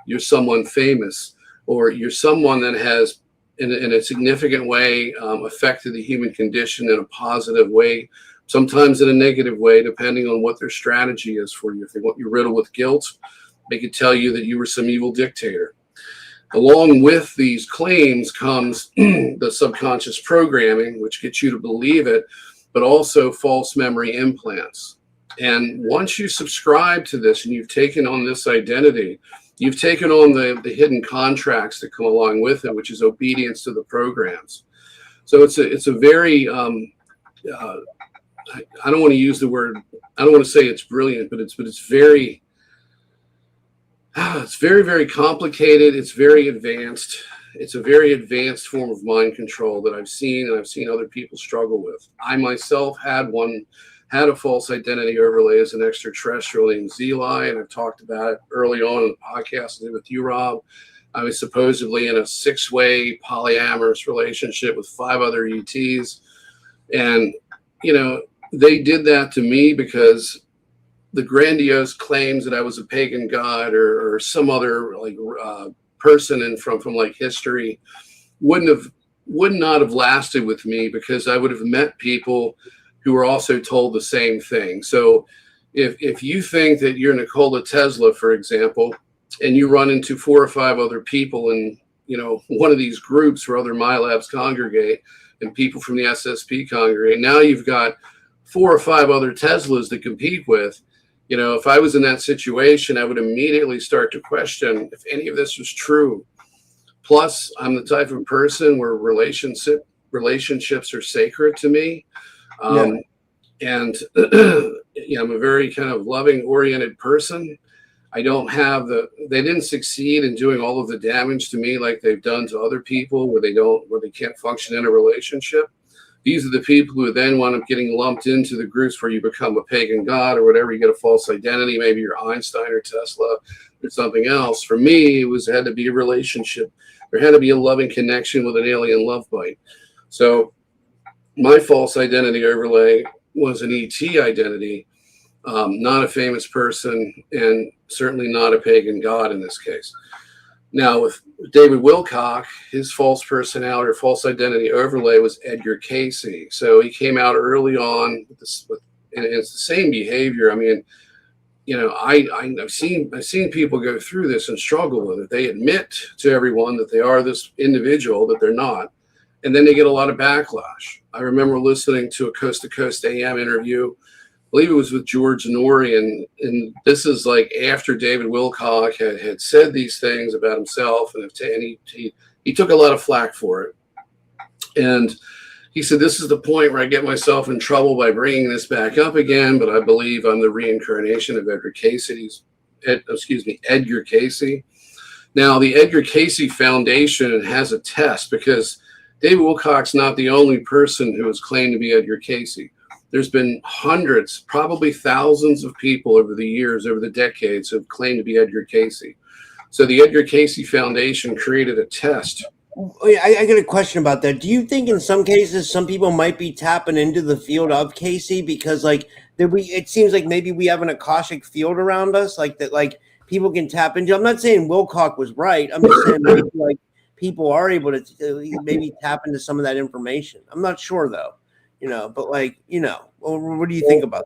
you're someone famous, or you're someone that has, in a significant way, affected the human condition in a positive way, sometimes in a negative way, depending on what their strategy is for you. If they want you riddled with guilt, they could tell you that you were some evil dictator. Along with these claims comes the subconscious programming, which gets you to believe it, but also false memory implants. And once you subscribe to this and you've taken on this identity, you've taken on the hidden contracts that come along with it, which is obedience to the programs. So it's a very, I don't want to use the word, I don't want to say it's brilliant, but it's very, it's very, very complicated. It's very advanced. It's a very advanced form of mind control that I've seen, and I've seen other people struggle with. I myself had a false identity overlay as an extraterrestrial named Zeli, and I've talked about it early on in the podcast with you, Rob. I was supposedly in a 6-way polyamorous relationship with 5 other ETs. And, they did that to me because the grandiose claims that I was a pagan god or some other person from history would not have lasted with me, because I would have met people who were also told the same thing. So if you think that you're Nikola Tesla, for example, and you run into 4 or 5 other people in one of these groups where other MyLabs congregate and people from the SSP congregate, now you've got 4 or 5 other Teslas to compete with. If I was in that situation, I would immediately start to question if any of this was true. Plus, I'm the type of person where relationships are sacred to me. And I'm a very kind of loving oriented person. I don't have they didn't succeed in doing all of the damage to me like they've done to other people where they can't function in a relationship. These are the people who then wind up getting lumped into the groups where you become a pagan god or whatever. You get a false identity. Maybe you're Einstein or Tesla or something else. For me, it had to be a relationship. There had to be a loving connection with an alien love bite. So my false identity overlay was an ET identity, not a famous person, and certainly not a pagan god in this case. Now, with David Wilcock, his false personality or false identity overlay was Edgar Casey. So he came out early on with this, and it's the same behavior. I mean, you know, I've seen people go through this and struggle with it. They admit to everyone that they are this individual that they're not, and then they get a lot of backlash. I remember listening to a Coast to Coast AM interview. I believe it was with George Norrie, and this is like after David Wilcock had said these things about himself, and he took a lot of flack for it. And he said, this is the point where I get myself in trouble by bringing this back up again, but I believe I'm the reincarnation of Edgar Casey. Now, the Edgar Casey Foundation has a test, because David Wilcock's not the only person who has claimed to be Edgar Casey. There's been hundreds, probably thousands of people over the years, over the decades, who have claimed to be Edgar Casey. So the Edgar Casey Foundation created a test. I got a question about that. Do you think in some cases some people might be tapping into the field of Casey because it seems like maybe we have an Akashic field around us, like that, like people can tap into? I'm not saying Wilcock was right. I'm just saying maybe, like people are able to maybe tap into some of that information. I'm not sure though, but what do you think about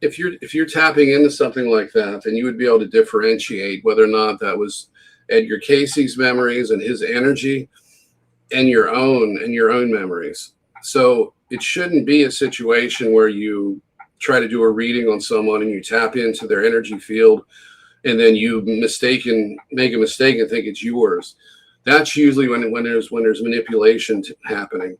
that? If you're tapping into something like that, then you would be able to differentiate whether or not that was Edgar Casey's memories and his energy and your own memories. So it shouldn't be a situation where you try to do a reading on someone and you tap into their energy field and then you make a mistake and think it's yours. That's usually when there's manipulation happening.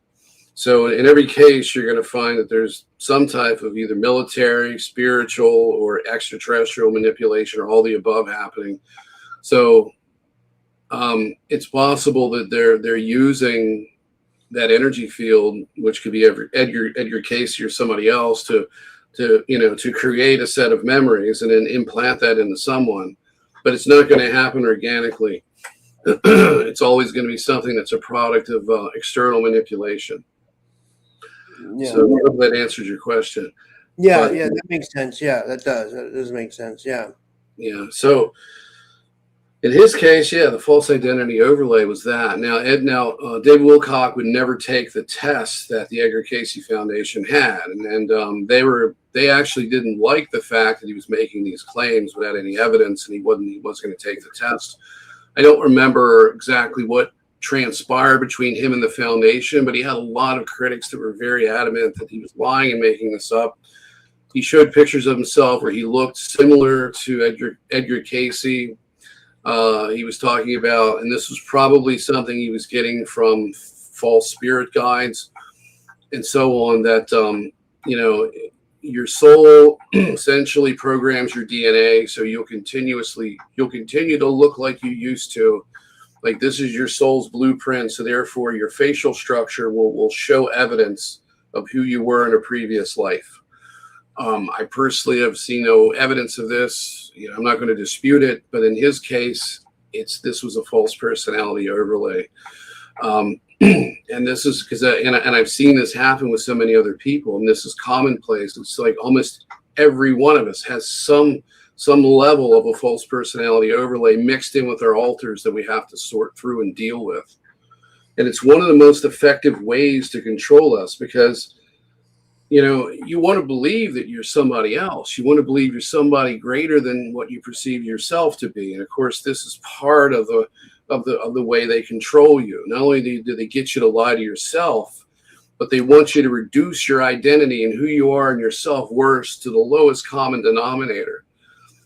So in every case, you're going to find that there's some type of either military, spiritual, or extraterrestrial manipulation, or all the above happening. So it's possible that they're using that energy field, which could be Edgar Casey or somebody else, to create a set of memories and then implant that into someone. But it's not going to happen organically. It's always going to be something that's a product of external manipulation. Yeah. So I hope that answers your question. Yeah, that makes sense. Yeah, that does. That does make sense. Yeah. Yeah. So in his case, the false identity overlay was that. Now, David Wilcock would never take the test that the Edgar Casey Foundation had, and they actually didn't like the fact that he was making these claims without any evidence, and he wasn't going to take the test. I don't remember exactly what transpired between him and the foundation, but he had a lot of critics that were very adamant that he was lying and making this up. He showed pictures of himself where he looked similar to Edgar Casey. He was talking about, and this was probably something he was getting from false spirit guides and so on, that your soul essentially programs your DNA, so you'll continue to look like you used to. Like, this is your soul's blueprint, so therefore your facial structure will show evidence of who you were in a previous life. I personally have seen no evidence of this. I'm not going to dispute it, but in his case, this was a false personality overlay. And this is because, and I've seen this happen with so many other people, and this is commonplace. It's like almost every one of us has some level of a false personality overlay mixed in with our alters that we have to sort through and deal with. And it's one of the most effective ways to control us, because you want to believe that you're somebody else. You want to believe you're somebody greater than what you perceive yourself to be. And of course, this is part of the way they control you. Not only do they get you to lie to yourself, but they want you to reduce your identity and who you are and your self-worth to the lowest common denominator.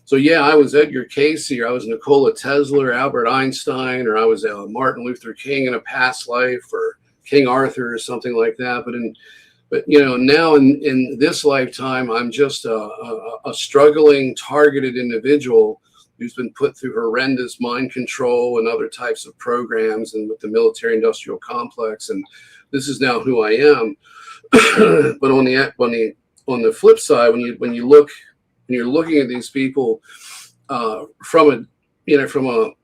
So I was Edgar Casey, or I was Nikola Tesla, or Albert Einstein, or I was Martin Luther King in a past life, or King Arthur, or something like that. But now in this lifetime, I'm just a struggling, targeted individual who's been put through horrendous mind control and other types of programs, and with the military-industrial complex. And this is now who I am. But on the flip side, when you're looking at these people from from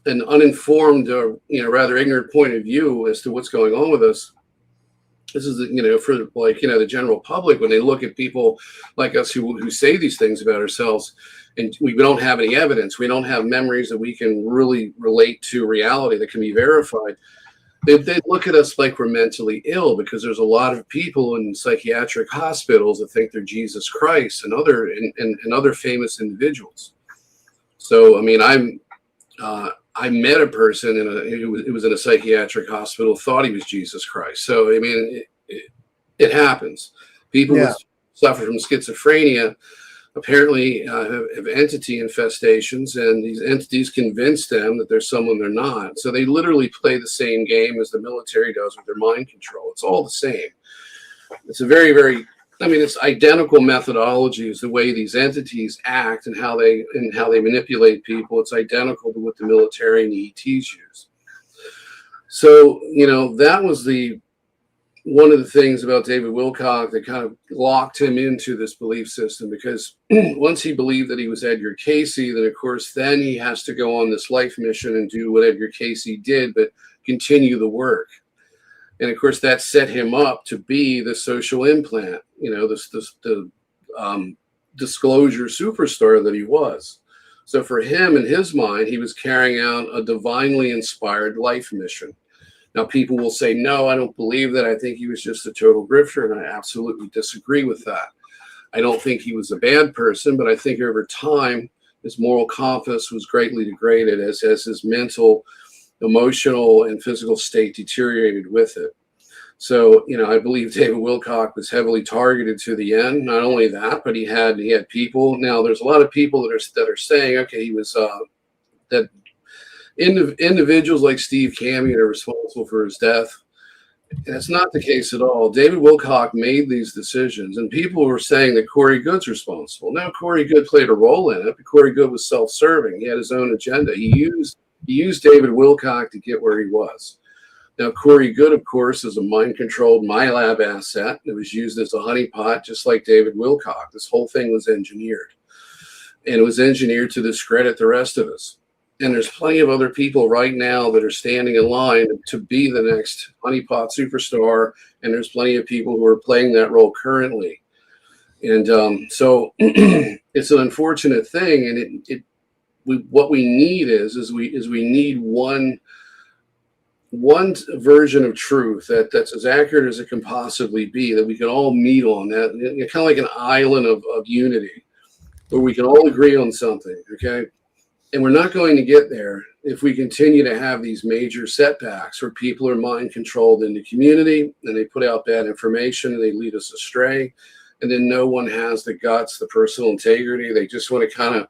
an uninformed or, rather ignorant point of view as to what's going on with us. This is, for the general public, when they look at people like us who say these things about ourselves, and we don't have any evidence, we don't have memories that we can really relate to reality that can be verified. They look at us like we're mentally ill, because there's a lot of people in psychiatric hospitals that think they're Jesus Christ and other famous individuals. So, I mean, I met a person it was in a psychiatric hospital, thought he was Jesus Christ. So, I mean, it happens. People who suffer from schizophrenia apparently have entity infestations, and these entities convince them that there's someone they're not. So they literally play the same game as the military does with their mind control. It's all the same. It's a very, very, it's identical methodologies, the way these entities act and how they manipulate people. It's identical to what the military and the ETs use. So, that was one of the things about David Wilcock that kind of locked him into this belief system, because once he believed that he was Edgar Cayce, then of course, then he has to go on this life mission and do what Edgar Cayce did, but continue the work. And of course, that set him up to be the social implant, the disclosure superstar that he was. So for him, in his mind, he was carrying out a divinely inspired life mission. Now, people will say, no, I don't believe that. I think he was just a total grifter, and I absolutely disagree with that. I don't think he was a bad person, but I think over time, his moral compass was greatly degraded as his mental, emotional, and physical state deteriorated with it. So, I believe David Wilcock was heavily targeted to the end. Not only that, but he had people. Now, there's a lot of people that are saying, okay, he was that individuals like Steve Camion are responsible for his death. And that's not the case at all. David Wilcock made these decisions, and people were saying that Corey Good's responsible. Now, Corey Good played a role in it, but Corey Good was self-serving. He had his own agenda. He used David Wilcock to get where he was. Now, Corey Good, of course, is a mind-controlled MyLab asset that was used as a honeypot, just like David Wilcock. This whole thing was engineered, and it was engineered to discredit the rest of us. And there's plenty of other people right now that are standing in line to be the next honeypot superstar, and there's plenty of people who are playing that role currently. And so it's an unfortunate thing, and what we need is we need one version of truth that's as accurate as it can possibly be, that we can all meet on, that kind of like an island of unity where we can all agree on something, okay? And we're not going to get there if we continue to have these major setbacks where people are mind controlled in the community, and they put out bad information and they lead us astray. And then no one has the guts, the personal integrity. They just want to kind of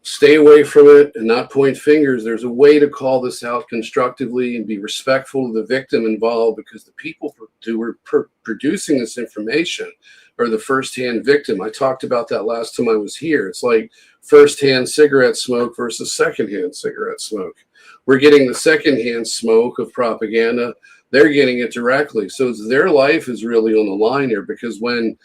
stay away from it and not point fingers. There's a way to call this out constructively and be respectful of the victim involved, because the people who are producing this information are the first-hand victim. I talked about that last time I was here. It's like first-hand cigarette smoke versus second-hand cigarette smoke. We're getting the second-hand smoke of propaganda. They're getting it directly. So their life is really on the line here, because when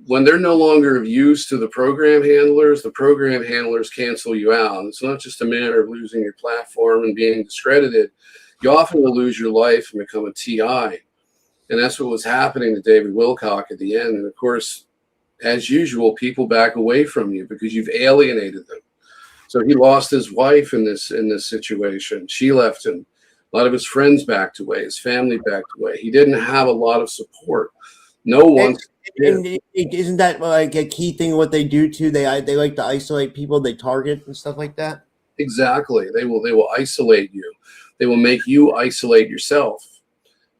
they're no longer of use to the program handlers cancel you out. It's not just a matter of losing your platform and being discredited. You often will lose your life and become a TI. And that's what was happening to David Wilcock at the end. And of course, as usual, people back away from you because you've alienated them. So he lost his wife in this situation. She left him. A lot of his friends backed away. His family backed away. He didn't have a lot of support. No one. And isn't that like a key thing? What they do too? They like to isolate people. They target and stuff like that. Exactly. They will isolate you. They will make you isolate yourself.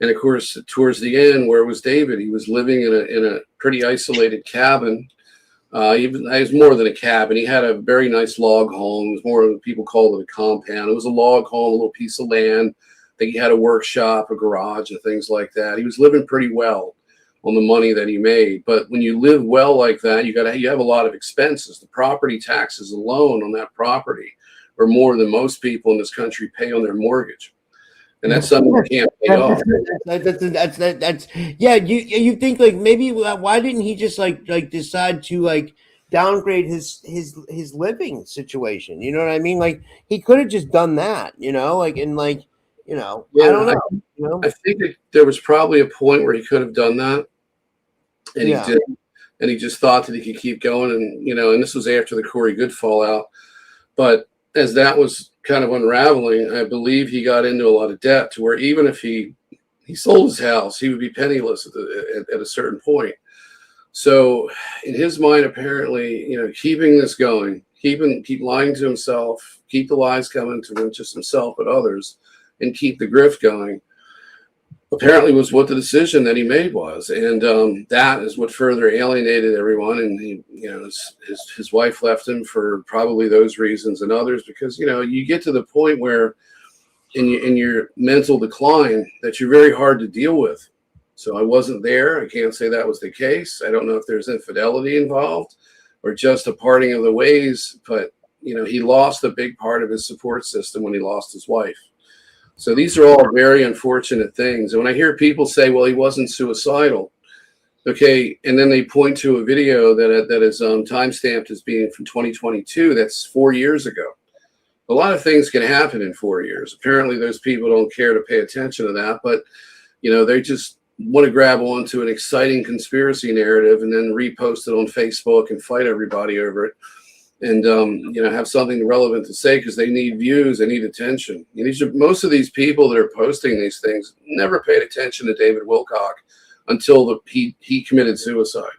And of course, towards the end, where was David? He was living in a pretty isolated cabin. It was more than a cabin. He had a very nice log home. It was more of people call it a compound. It was a log home, a little piece of land. I think he had a workshop, a garage, and things like that. He was living pretty well on the money that he made. But when you live well like that, you have a lot of expenses. The property taxes alone on that property are more than most people in this country pay on their mortgage. And that's something you can't pay off. That's yeah. You think like maybe why didn't he just like decide to like downgrade his living situation. You know what I mean? Like he could have just done that, you know, like and like, you know, I don't know. You know? I think there was probably a point where he could have done that, and he did, and he just thought that he could keep going, and you know, and this was after the Corey Good fallout. But as that was kind of unraveling, I believe he got into a lot of debt to where even if he sold his house, he would be penniless at a certain point. So in his mind, apparently, you know, keeping this going, keep lying to himself, keep the lies coming to not just himself but others, and keep the grift going, apparently was what the decision that he made was. And that is what further alienated everyone. And he, you know, his wife left him for probably those reasons and others, because, you know, you get to the point where in your mental decline that you're very hard to deal with. So I wasn't there. I can't say that was the case. I don't know if there's infidelity involved or just a parting of the ways, but, you know, he lost a big part of his support system when he lost his wife. So these are all very unfortunate things. And when I hear people say, well, he wasn't suicidal, okay, and then they point to a video that is timestamped as being from 2022, that's 4 years ago. A lot of things can happen in 4 years. Apparently those people don't care to pay attention to that, but, you know, they just want to grab onto an exciting conspiracy narrative and then repost it on Facebook and fight everybody over it. And, you know, have something relevant to say because they need views, they need attention. And most of these people that are posting these things never paid attention to David Wilcock until he committed suicide.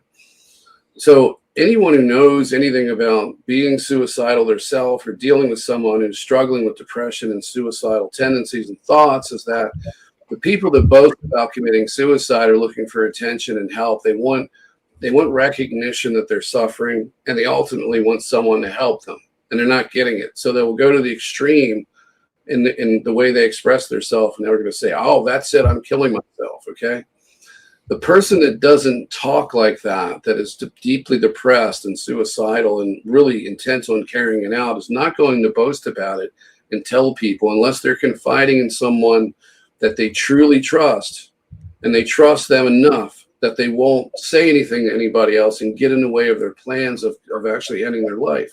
So anyone who knows anything about being suicidal themselves or dealing with someone who's struggling with depression and suicidal tendencies and thoughts is that the people that boast about committing suicide are looking for attention and help. They want recognition that they're suffering, and they ultimately want someone to help them, and they're not getting it. So they will go to the extreme in the way they express themselves, and they're going to say, oh, that's it, I'm killing myself, okay? The person that doesn't talk like that is deeply depressed and suicidal and really intent on carrying it out, is not going to boast about it and tell people unless they're confiding in someone that they truly trust, and they trust them enough that they won't say anything to anybody else and get in the way of their plans of actually ending their life.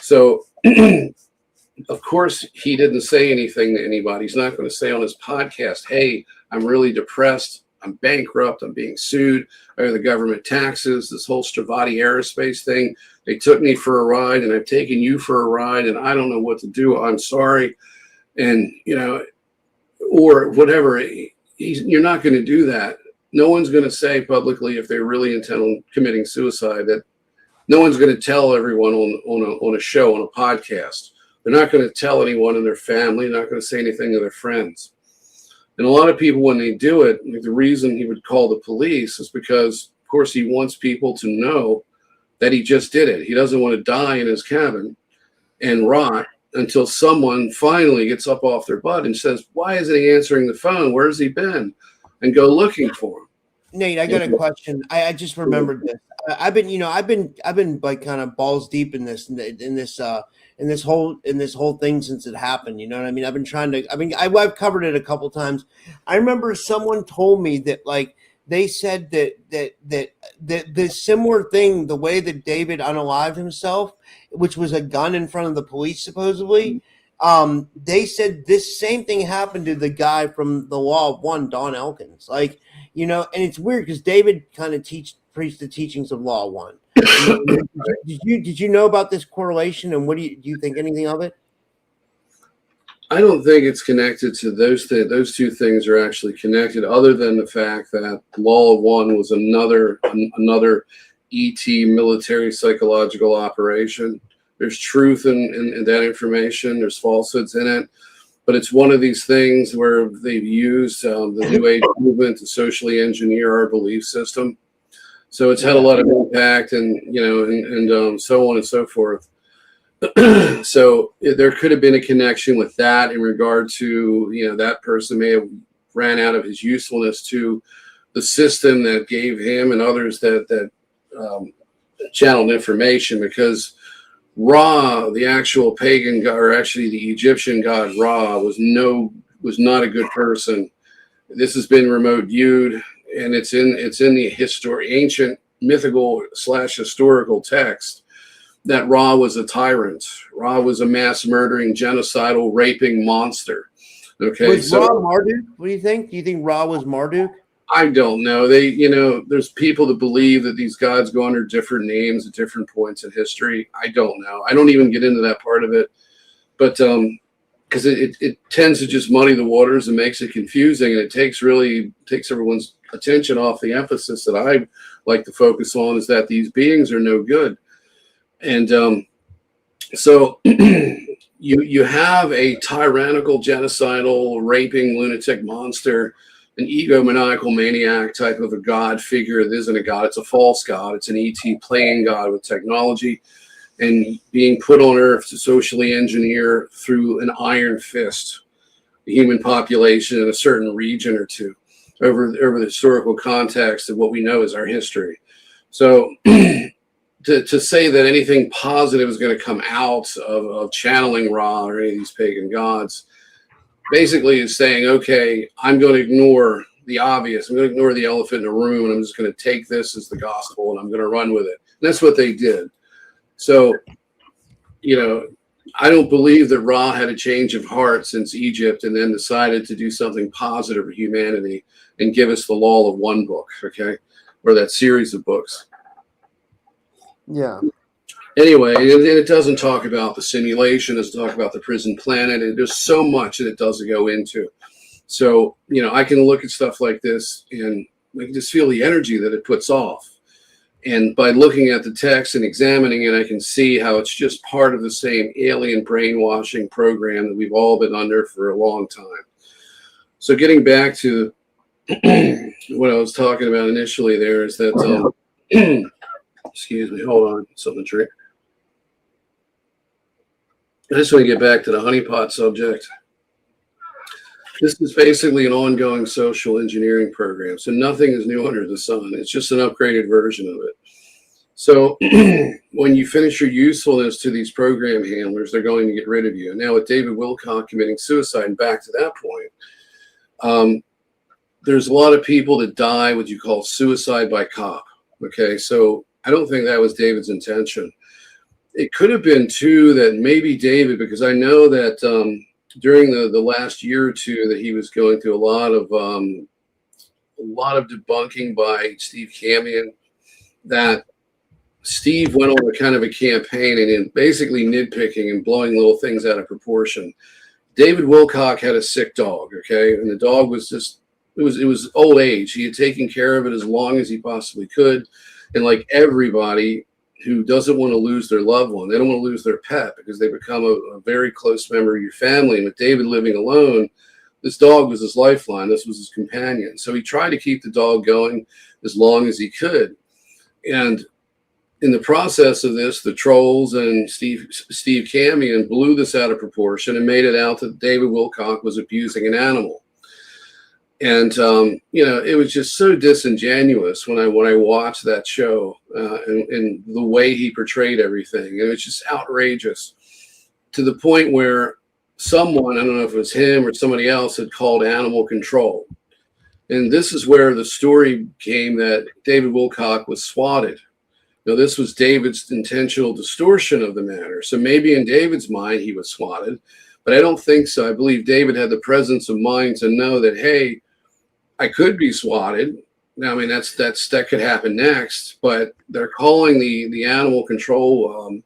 So, of course, he didn't say anything to anybody. He's not going to say on his podcast, hey, I'm really depressed. I'm bankrupt. I'm being sued. I owe the government taxes. This whole Stravati Aerospace thing. They took me for a ride, and I've taken you for a ride, and I don't know what to do. I'm sorry. And, you know, or whatever. You're not going to do that. No one's going to say publicly, if they're really intent on committing suicide, that no one's going to tell everyone on a show, on a podcast. They're not going to tell anyone in their family, not going to say anything to their friends. And a lot of people, when they do it, the reason he would call the police is because, of course, he wants people to know that he just did it. He doesn't want to die in his cabin and rot until someone finally gets up off their butt and says, why isn't he answering the phone? Where's he been? And go looking for him. Nate, I got a question. I just remembered this. I've been like kind of balls deep in this whole thing since it happened. You know what I mean? I've covered it a couple times. I remember someone told me that like they said that the similar thing, the way that David unalived himself, which was a gun in front of the police supposedly. They said this same thing happened to the guy from The Law of One, Don Elkins. Like, you know, and it's weird because David kind of preached the teachings of Law of One. Did you know about this correlation, and what do you think anything of it? I don't think it's connected to those things. Those two things are actually connected, other than the fact that Law of One was another ET military psychological operation. There's truth in that information. There's falsehoods in it. But it's one of these things where they've used the New Age movement to socially engineer our belief system. So it's had a lot of impact, and you know, and so on and so forth. So there could have been a connection with that in regard to, you know, that person may have ran out of his usefulness to the system that gave him and others that channeled information, because Ra, the actual pagan god, or actually the Egyptian god Ra, was not a good person. This has been remote viewed, and it's in the ancient mythical / historical text that Ra was a tyrant. Ra was a mass murdering, genocidal, raping monster. Okay, was Ra Marduk? What do you think? Do you think Ra was Marduk? I don't know. There's people that believe that these gods go under different names at different points in history. I don't know. I don't even get into that part of it, but because it tends to just muddy the waters and makes it confusing, and it takes everyone's attention off the emphasis that I like to focus on, is that these beings are no good. And so you have a tyrannical, genocidal, raping, lunatic monster, an egomaniacal maniac type of a god figure that isn't a god. It's a false god. It's an ET playing god with technology and being put on Earth to socially engineer through an iron fist the human population in a certain region or two over the historical context of what we know as our history. So to say that anything positive is going to come out of channeling Ra or any of these pagan gods basically is saying, okay, I'm going to ignore the obvious. I'm going to ignore the elephant in the room, and I'm just going to take this as the gospel, and I'm going to run with it. And that's what they did. So, I don't believe that Ra had a change of heart since Egypt and then decided to do something positive for humanity and give us the Law of One book, okay, or that series of books. Yeah. Anyway, it doesn't talk about the simulation. It doesn't talk about the prison planet. There's so much that it doesn't go into. So, I can look at stuff like this and I can just feel the energy that it puts off. And by looking at the text and examining it, I can see how it's just part of the same alien brainwashing program that we've all been under for a long time. So getting back to what I was talking about initially there is that, excuse me, hold on, something to drink. I just want to get back to the honeypot subject. This is basically an ongoing social engineering program. So nothing is new under the sun. It's just an upgraded version of it. So when you finish your usefulness to these program handlers, they're going to get rid of you. And now with David Wilcock committing suicide, and back to that point, there's a lot of people that die what you call suicide by cop. Okay, so I don't think that was David's intention. It could have been too that maybe David, because I know that during the last year or two that he was going through a lot of debunking by Steve Camion, that Steve went on a kind of a campaign and basically nitpicking and blowing little things out of proportion. David Wilcock had a sick dog, okay, and the dog was just it was old age. He had taken care of it as long as he possibly could, and like everybody who doesn't want to lose their loved one, they don't want to lose their pet because they become a very close member of your family. And with David living alone, this dog was his lifeline. This was his companion. So he tried to keep the dog going as long as he could. And in the process of this, the trolls and Steve Camion blew this out of proportion and made it out that David Wilcock was abusing an animal. And it was just so disingenuous when I watched that show and the way he portrayed everything. And it was just outrageous to the point where someone, I don't know if it was him or somebody else, had called animal control. And this is where the story came that David Wilcock was swatted. Now, this was David's intentional distortion of the matter. So maybe in David's mind, he was swatted, but I don't think so. I believe David had the presence of mind to know that, hey, I could be swatted. Now, I mean, that could happen next, but they're calling the animal control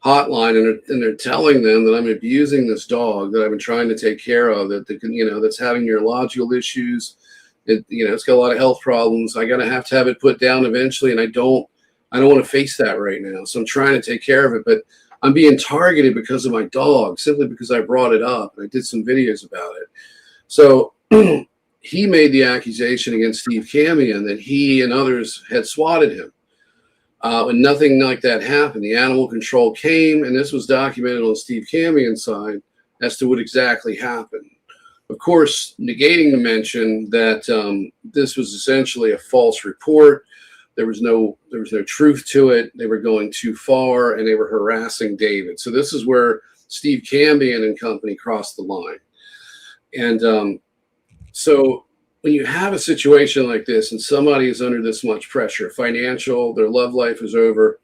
hotline and they're telling them that I'm abusing this dog that I've been trying to take care of, that's having neurological issues. It's got a lot of health problems. I gotta have to have it put down eventually, and I don't want to face that right now. So I'm trying to take care of it, but I'm being targeted because of my dog, simply because I brought it up and I did some videos about it. So he made the accusation against Steve Camion that he and others had swatted him. And nothing like that happened. The animal control came, and this was documented on Steve Camion's side as to what exactly happened. Of course, negating the mention that this was essentially a false report. There was no truth to it. They were going too far, and they were harassing David. So this is where Steve Camion and company crossed the line. And so when you have a situation like this and somebody is under this much pressure, financial, their love life is over,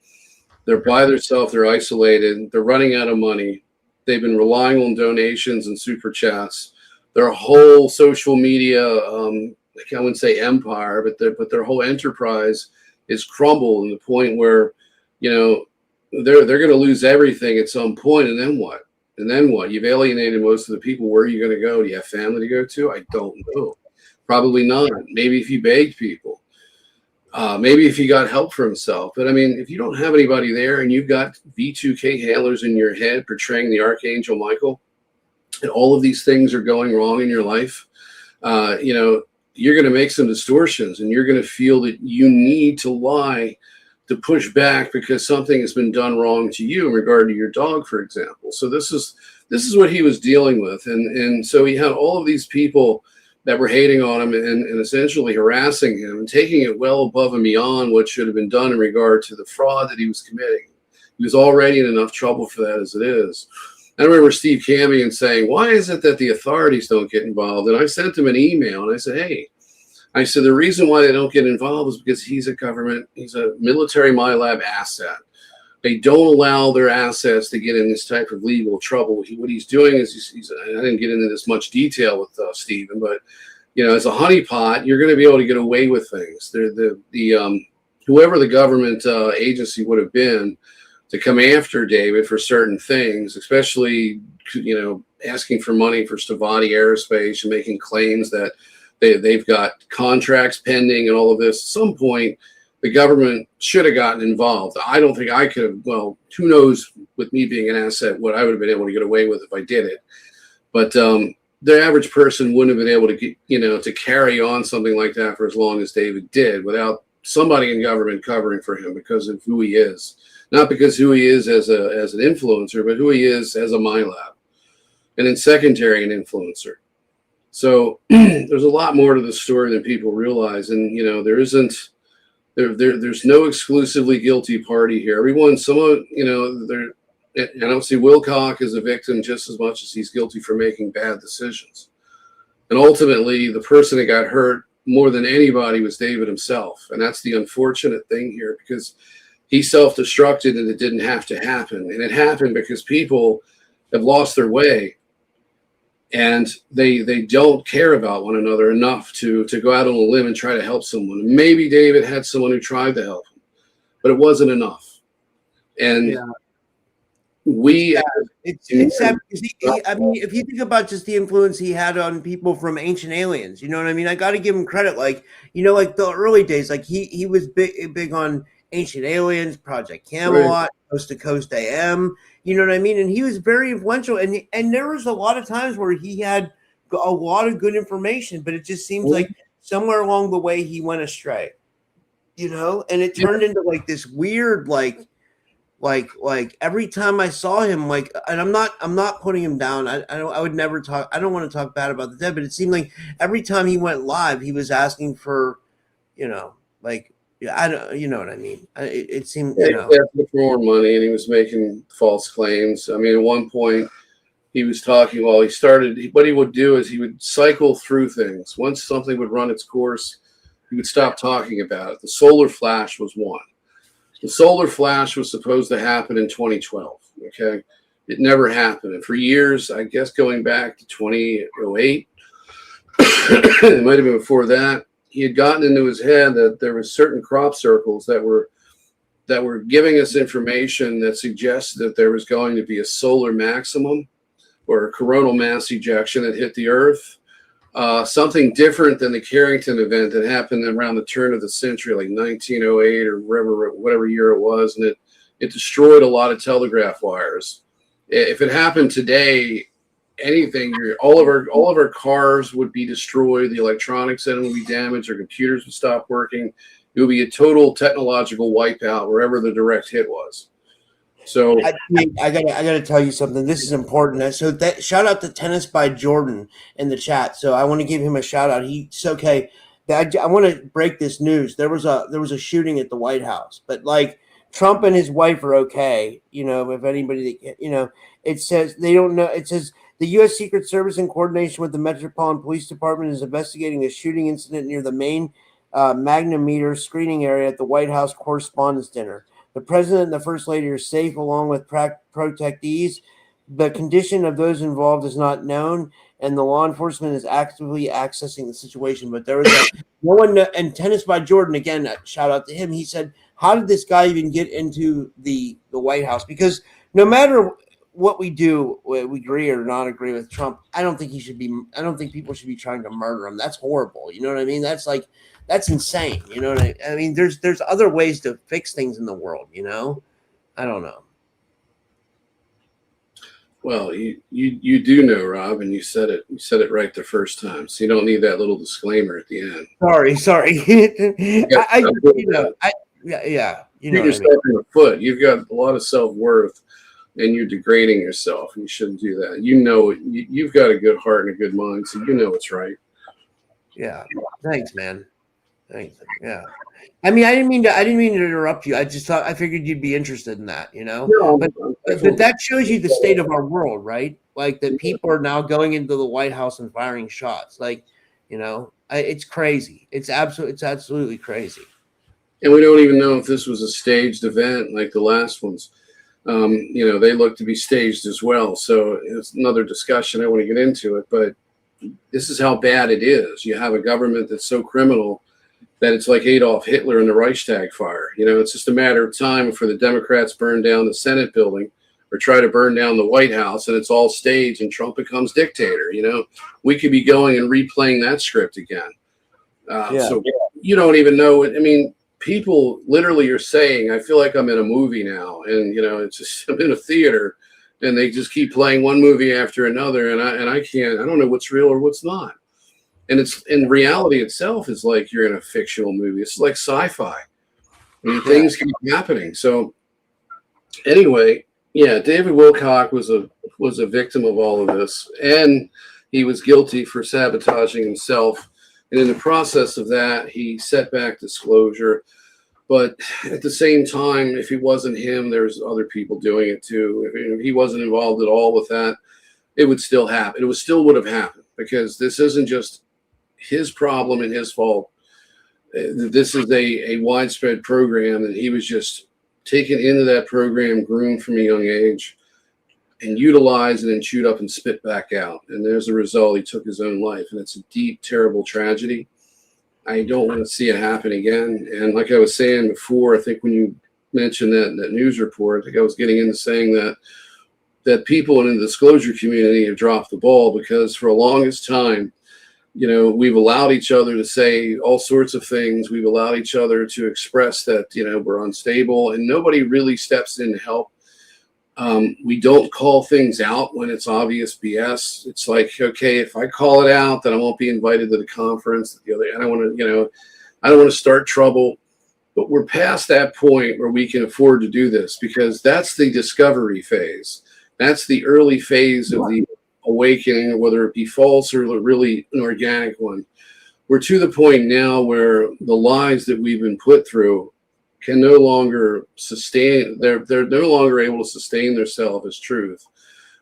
they're by themselves, they're isolated, they're running out of money, they've been relying on donations and super chats, their whole social media, I wouldn't say empire, but their whole enterprise is crumbled to the point where, they're going to lose everything at some point, and then what? And then what? You've alienated most of the people. Where are you going to go? Do you have family to go to? I don't know. Probably not. Maybe if you begged people. Maybe if he got help for himself. But I mean, if you don't have anybody there and you've got V2K handlers in your head portraying the Archangel Michael, and all of these things are going wrong in your life, you're going to make some distortions, and you're going to feel that you need to lie to push back because something has been done wrong to you in regard to your dog, for example. So this is what he was dealing with. And so he had all of these people that were hating on him and essentially harassing him and taking it well above and beyond what should have been done in regard to the fraud that he was committing. He was already in enough trouble for that as it is. I remember Steve Cambion saying, why is it that the authorities don't get involved? And I sent him an email and I said, hey, the reason why they don't get involved is because he's a military MyLab asset. They don't allow their assets to get in this type of legal trouble. What he's doing is I didn't get into this much detail with Stephen, but as a honeypot, you're going to be able to get away with things. Whoever the government agency would have been to come after David for certain things, especially asking for money for Stavati Aerospace and making claims that they've got contracts pending and all of this. At some point, the government should have gotten involved. I don't think I could have. Well, who knows, with me being an asset, what I would have been able to get away with if I did it. But the average person wouldn't have been able to get, to carry on something like that for as long as David did without somebody in government covering for him because of who he is. Not because who he is as an influencer, but who he is as a MyLab. And then secondary, an influencer. So there's a lot more to the story than people realize. And, there's no exclusively guilty party here. I don't see Wilcock as a victim just as much as he's guilty for making bad decisions. And ultimately, the person that got hurt more than anybody was David himself. And that's the unfortunate thing here, because he self-destructed and it didn't have to happen. And it happened because people have lost their way and they don't care about one another enough to go out on a limb and try to help someone. Maybe David had someone who tried to help him, but it wasn't enough. And it's sad because if you think about just the influence he had on people from Ancient Aliens, you know what I mean? I got to give him credit. Like the early days, like he was big on Ancient Aliens, Project Camelot, right. Coast to Coast AM, you know what I mean? And he was very influential. And there was a lot of times where he had a lot of good information, but it just seems like somewhere along the way he went astray, and it turned into like this weird, like every time I saw him, and I'm not putting him down. I would never talk. I don't want to talk bad about the dead, but it seemed like every time he went live, he was asking for, I don't, you know what I mean? It seemed, he asked for more money and he was making false claims. I mean, at one point he was talking, what he would do is he would cycle through things. Once something would run its course, he would stop talking about it. The solar flash was one. The solar flash was supposed to happen in 2012. Okay. It never happened. And for years, I guess going back to 2008, it might've been before that, he had gotten into his head that there were certain crop circles that were giving us information that suggests that there was going to be a solar maximum or a coronal mass ejection that hit the Earth. Something different than the Carrington event that happened around the turn of the century, like 1908 or whatever year it was, and it destroyed a lot of telegraph wires. If it happened today, all of our cars would be destroyed, the electronics in them would be damaged, our computers would stop working. It would be a total technological wipeout wherever the direct hit was. So I gotta tell you something. This is important. So that shout out to Tennis by Jordan in the chat. So I want to give him a shout out. I want to break this news. There was a shooting at the White House, but Trump and his wife are okay. If anybody, it says they don't know. It says The U.S. Secret Service, in coordination with the Metropolitan Police Department, is investigating a shooting incident near the main magnetometer screening area at the White House Correspondents' Dinner. The president and the first lady are safe along with protectees. The condition of those involved is not known, and the law enforcement is actively accessing the situation. But there was no one, and Tennis by Jordan, again, shout out to him. He said, how did this guy even get into the White House? Because no matter what we do, we agree or not agree with Trump, I don't think people should be trying to murder him. That's horrible. You know what I mean? That's insane. You know what I mean? There's other ways to fix things in the world, you know? I don't know. Well, you do know, Rob, and you said it right the first time. So you don't need that little disclaimer at the end. Sorry. Yeah. You know shoot yourself in the foot. You've got a lot of self-worth, and you're degrading yourself, and you shouldn't do that. You know, you've got a good heart and a good mind, so you know it's right. Yeah. Thanks, man. Thanks. Yeah. I mean, I didn't mean to interrupt you. I figured you'd be interested in that, you know. No, but that shows you the state of our world, right? Like that people are now going into the White House and firing shots. Like, you know, it's crazy. It's absolutely crazy. And we don't even know if this was a staged event like the last ones. You know, they look to be staged as well. So it's another discussion. I want to get into it, but this is how bad it is. You have a government that's so criminal that it's like Adolf Hitler in the Reichstag fire. You know, it's just a matter of time before the Democrats burn down the Senate building or try to burn down the White House, and it's all staged and Trump becomes dictator. You know, we could be going and replaying that script again. So you don't even know it. I mean, people literally are saying, I feel like I'm in a movie now, and you know, it's just I'm in a theater, and they just keep playing one movie after another, and I don't know what's real or what's not. And it's in reality itself is like you're in a fictional movie. It's like sci-fi. I mean, things keep happening. So anyway, yeah, David Wilcock was a victim of all of this, and he was guilty for sabotaging himself. And in the process of that, he set back disclosure. But at the same time, if it wasn't him, there's other people doing it too. If he wasn't involved at all with that, it would still happen. It still would have happened, because this isn't just his problem and his fault. This is a widespread program, and he was just taken into that program, groomed from a young age, and utilized and then chewed up and spit back out. And there's a result. He took his own life, and it's a deep, terrible tragedy. I don't want to see it happen again. And like I was saying before, I think when you mentioned that news report, I think I was getting into saying that people in the disclosure community have dropped the ball, because for the longest time, you know, we've allowed each other to say all sorts of things. We've allowed each other to express that, you know, we're unstable, and nobody really steps in to help. We don't call things out when it's obvious BS. It's like, okay, if I call it out, then I won't be invited to the conference. I don't want to start trouble. But we're past that point where we can afford to do this, because that's the discovery phase. That's the early phase of the awakening, whether it be false or really an organic one. We're to the point now where the lies that we've been put through can no longer sustain. They're no longer able to sustain themselves as truth.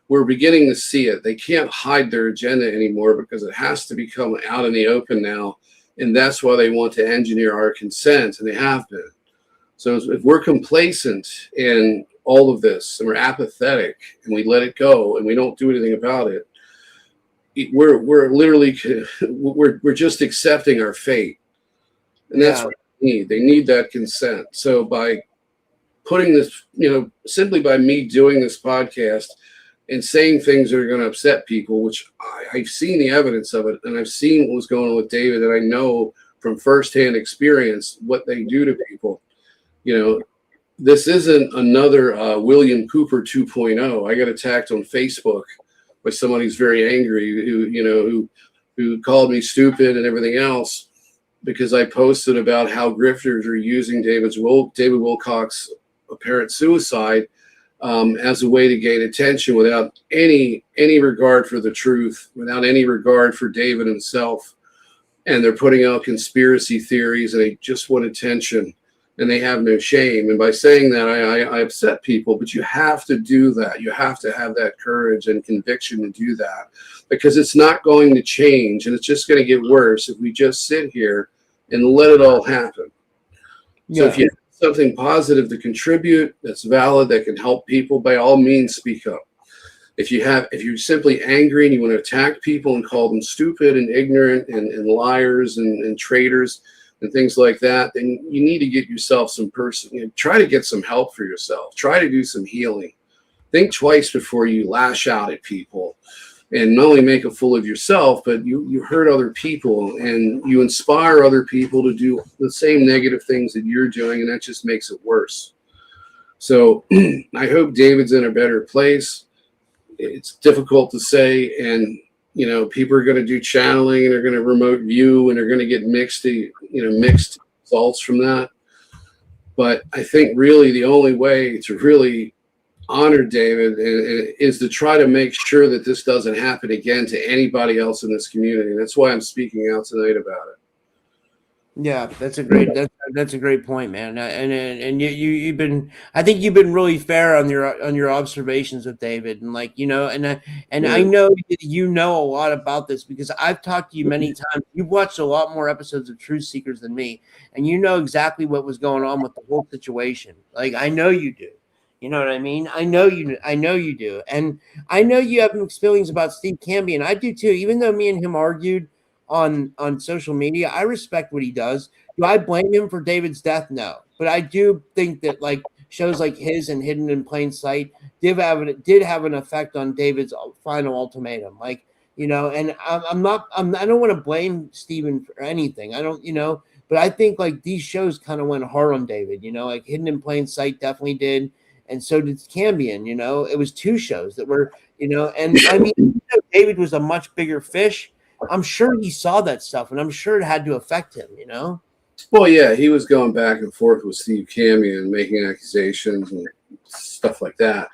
We're beginning to see it. They can't hide their agenda anymore, because it has to become out in the open now. And that's why they want to engineer our consent, and they have been. So if we're complacent in all of this, and we're apathetic, and we let it go, and we don't do anything about it, we're literally we're just accepting our fate, and that's what they need. They need that consent. So by putting this, you know, simply by me doing this podcast and saying things that are going to upset people, which I've seen the evidence of it, and I've seen what was going on with David, and I know from firsthand experience what they do to people. You know, this isn't another William Cooper 2.0. I got attacked on Facebook by somebody who's very angry, who called me stupid and everything else, because I posted about how grifters are using David Wilcock's apparent suicide as a way to gain attention, without any regard for the truth, without any regard for David himself. And they're putting out conspiracy theories, and they just want attention. and they have no shame. And by saying that, I upset people, but you have to do that. You have to have that courage and conviction to do that, because it's not going to change, and it's just going to get worse if we just sit here and let it all happen. So if you have something positive to contribute, that's valid, that can help people, by all means, speak up. If you're simply angry and you want to attack people and call them stupid and ignorant and liars and traitors and things like that, then you need to get yourself try to get some help for yourself. Try to do some healing. Think twice before you lash out at people, and not only make a fool of yourself, but you hurt other people, and you inspire other people to do the same negative things that you're doing, and that just makes it worse. So I hope David's in a better place. It's difficult to say, and people are going to do channeling, and they're going to remote view, and they're going to get mixed results from that. But I think really the only way to really honor David is to try to make sure that this doesn't happen again to anybody else in this community. And that's why I'm speaking out tonight about it. Yeah, that's a great point, man. And you've been, I think you've been really fair on your observations of David, and I know you know a lot about this, because I've talked to you many times. You've watched a lot more episodes of Truth Seekers than me, and you know exactly what was going on with the whole situation. Like, I know you do. You know what I mean? I know you do, and I know you have mixed feelings about Steve Cambion. I do too. Even though me and him argued on social media, I respect what he does. Do I blame him for David's death? No, but I do think that like shows like his and Hidden in Plain Sight did have an effect on David's final ultimatum. Like, and I don't want to blame Steven for anything. I don't, but I think like these shows kind of went hard on David. Like Hidden in Plain Sight definitely did. And so did Cambion, it was two shows that were, and I mean, David was a much bigger fish. I'm sure he saw that stuff, and I'm sure it had to affect him, Well, yeah, he was going back and forth with Steve Cambion, making accusations and stuff like that.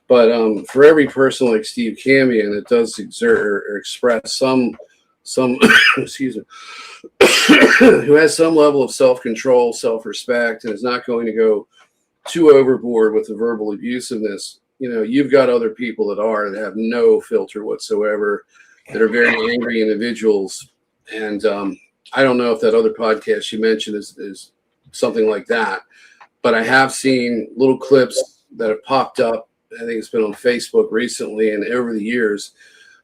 But for every person like Steve Cambion that does exert or express some excuse me, who has some level of self-control, self-respect, and is not going to go too overboard with the verbal abusiveness, you've got other people that have no filter whatsoever, that are very angry individuals. And I don't know if that other podcast you mentioned is something like that, but I have seen little clips that have popped up. I think it's been on Facebook recently and over the years,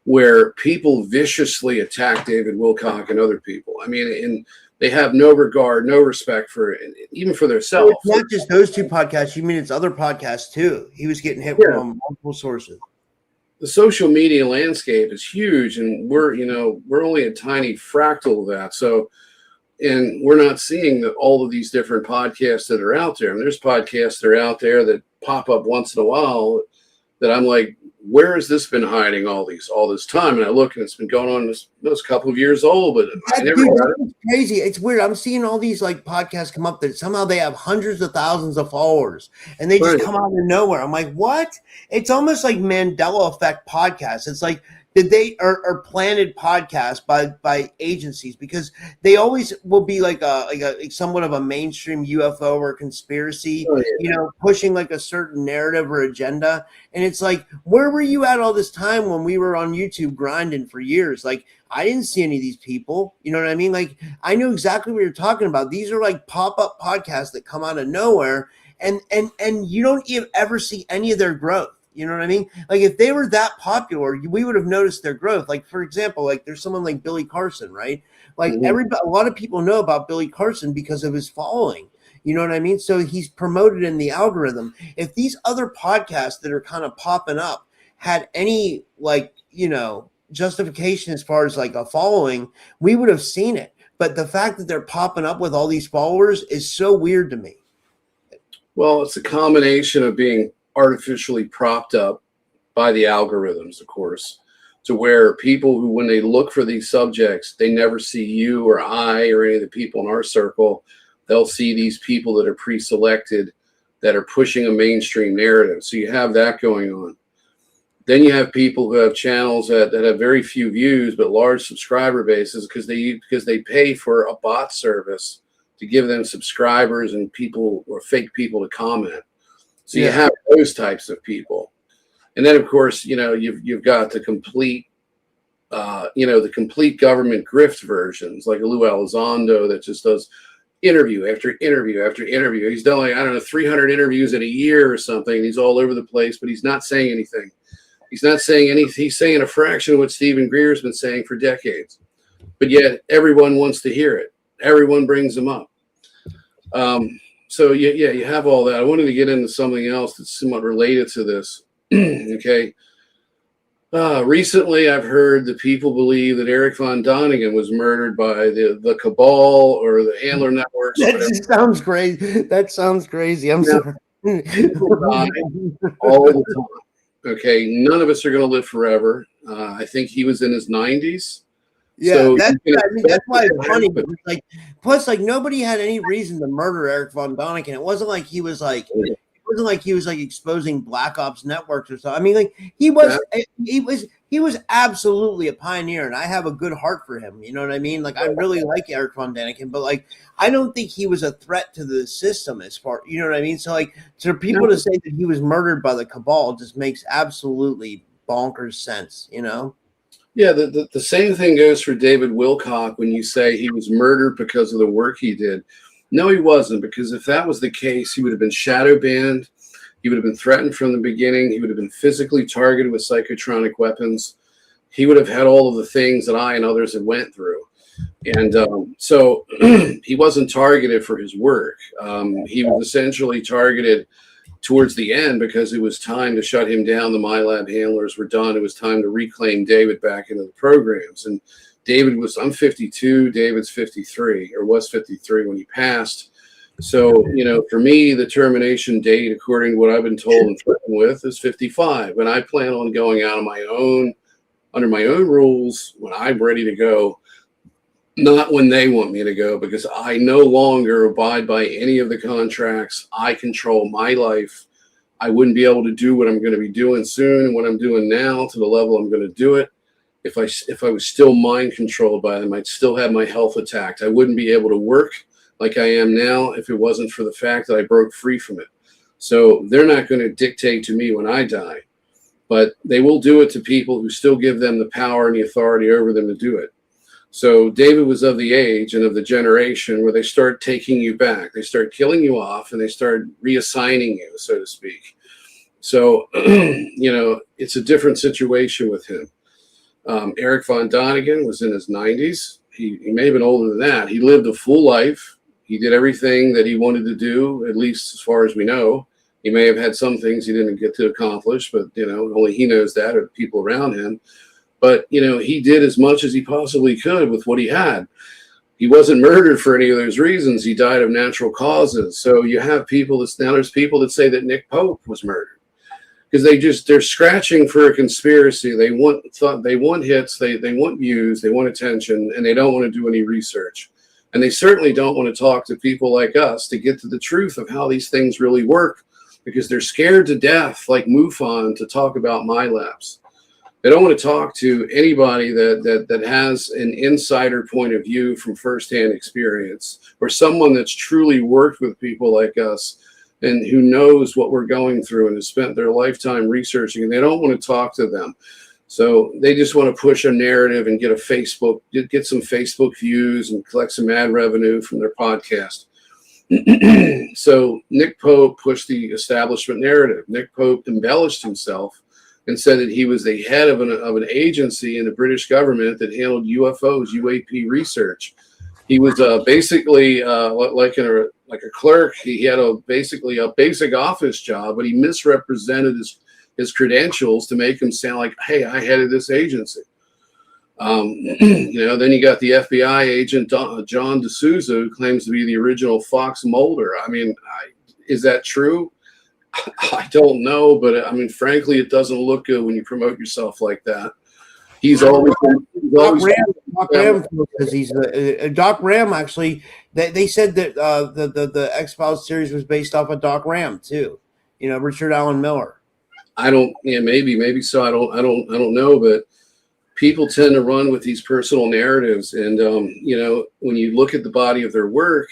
where people viciously attack David Wilcock and other people. I mean, and they have no regard, no respect for even for themselves. It's not just those two podcasts. You mean it's other podcasts too? He was getting hit from multiple sources. The social media landscape is huge, and we're only a tiny fractal of that. So, and we're not seeing all of these different podcasts that are out there. And there's podcasts that are out there that pop up once in a while that I'm like, where has this been hiding all this time? And I look, and it's been going on this couple of years old, but I never heard it. It's crazy. It's weird. I'm seeing all these like podcasts come up that somehow they have hundreds of thousands of followers, and they just come out of nowhere. I'm like, what? It's almost like Mandela effect podcasts. It's like, did they are planted podcasts by agencies, because they always will be like somewhat of a mainstream UFO or conspiracy, pushing like a certain narrative or agenda. And it's like, where were you at all this time when we were on YouTube grinding for years? Like, I didn't see any of these people. You know what I mean? Like, I knew exactly what you're talking about. These are like pop-up podcasts that come out of nowhere, and you don't ever see any of their growth. You know what I mean? Like, if they were that popular, we would have noticed their growth. Like, for example, like there's someone like Billy Carson, right? Like a lot of people know about Billy Carson because of his following. You know what I mean? So he's promoted in the algorithm. If these other podcasts that are kind of popping up had any justification as far as like a following, we would have seen it. But the fact that they're popping up with all these followers is so weird to me. Well, it's a combination of being artificially propped up by the algorithms, of course, to where people who, when they look for these subjects, they never see you or I or any of the people in our circle. They'll see these people that are pre-selected, that are pushing a mainstream narrative. So you have that going on. Then you have people who have channels that have very few views but large subscriber bases because they pay for a bot service to give them subscribers and people or fake people to comment. So you have those types of people. And then, of course, you've got the complete, the complete government grift versions, like Lou Elizondo that just does interview after interview after interview. He's done 300 interviews in a year or something. And he's all over the place, but he's not saying anything. He's not saying anything. He's saying a fraction of what Stephen Greer's been saying for decades. But yet everyone wants to hear it. Everyone brings them up. So you have all that. I wanted to get into something else that's somewhat related to this. Okay. Recently, I've heard that people believe that Eric von Däniken was murdered by the cabal or the Handler networks. That sounds crazy. That sounds crazy. I'm sorry. People die all the time. Okay. None of us are going to live forever. I think he was in his 90s. Yeah, so that's why it's funny. But plus, nobody had any reason to murder Eric von Däniken. It wasn't like he was exposing Black Ops networks or something. I mean, he was absolutely a pioneer, and I have a good heart for him. You know what I mean? I really like Eric von Däniken, but I don't think he was a threat to the system as far. You know what I mean? So for people to say that he was murdered by the cabal just makes absolutely bonkers sense. Yeah, the same thing goes for David Wilcock when you say he was murdered because of the work he did. No, he wasn't, because if that was the case, he would have been shadow banned. He would have been threatened from the beginning. He would have been physically targeted with psychotronic weapons. He would have had all of the things that I and others had went through. And so he wasn't targeted for his work. He was essentially targeted towards the end because it was time to shut him down. The MyLab handlers were done. It was time to reclaim David back into the programs. And I'm 52, David's 53, or was 53 when he passed. So, for me, the termination date, according to what I've been told and threatened with, is 55. And I plan on going out on my own, under my own rules, when I'm ready to go, not when they want me to go, because I no longer abide by any of the contracts. I control my life. I wouldn't be able to do what I'm going to be doing soon and what I'm doing now to the level I'm going to do it. If I was still mind controlled by them, I'd still have my health attacked. I wouldn't be able to work like I am now if it wasn't for the fact that I broke free from it. So they're not going to dictate to me when I die, but they will do it to people who still give them the power and the authority over them to do it. So David was of the age and of the generation where they start taking you back. They start killing you off and they start reassigning you, so to speak. So, it's a different situation with him. Eric von Däniken was in his 90s. He may have been older than that. He lived a full life. He did everything that he wanted to do, at least as far as we know. He may have had some things he didn't get to accomplish, but, only he knows that, or the people around him. But, he did as much as he possibly could with what he had. He wasn't murdered for any of those reasons. He died of natural causes. So you have there's people that say that Nick Pope was murdered because they're scratching for a conspiracy. They want hits, they want views, they want attention, and they don't want to do any research. And they certainly don't want to talk to people like us to get to the truth of how these things really work, because they're scared to death, like MUFON, to talk about MyLabs. They don't want to talk to anybody that has an insider point of view from firsthand experience, or someone that's truly worked with people like us and who knows what we're going through and has spent their lifetime researching, and they don't want to talk to them. So they just want to push a narrative and get some Facebook views and collect some ad revenue from their podcast. So Nick Pope pushed the establishment narrative. Nick Pope embellished himself and said that he was the head of an agency in the British government that handled UFOs, UAP research. He was basically like a clerk. He had basically a basic office job, but he misrepresented his credentials to make him sound like, hey, I headed this agency. Then you got the FBI agent, John D'Souza, who claims to be the original Fox Mulder. I mean, is that true? I don't know, but frankly, it doesn't look good when you promote yourself like that. Doc Ram actually. They said that the X-Files series was based off of Doc Ram too. Richard Allen Miller. Maybe so. I don't know, but people tend to run with these personal narratives, and when you look at the body of their work,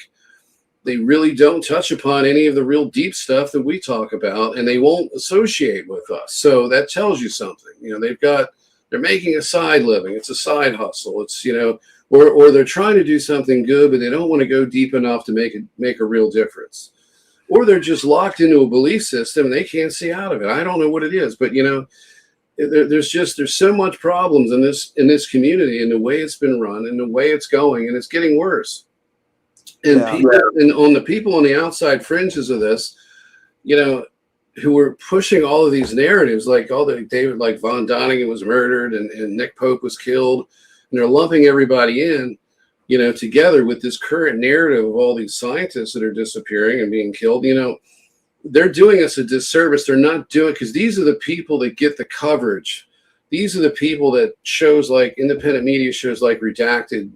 they really don't touch upon any of the real deep stuff that we talk about, and they won't associate with us. So that tells you something. They're making a side living. It's a side hustle. It's, or they're trying to do something good, but they don't want to go deep enough to make a real difference. Or they're just locked into a belief system and they can't see out of it. I don't know what it is, but there's so much problems in this community and the way it's been run and the way it's going, and it's getting worse. And on the people on the outside fringes of this, who were pushing all of these narratives, like David, like Von Donegan was murdered and Nick Pope was killed, and they're lumping everybody in, together with this current narrative of all these scientists that are disappearing and being killed. They're doing us a disservice. They're not doing, because these are the people that get the coverage. These are the people that shows like independent media shows like Redacted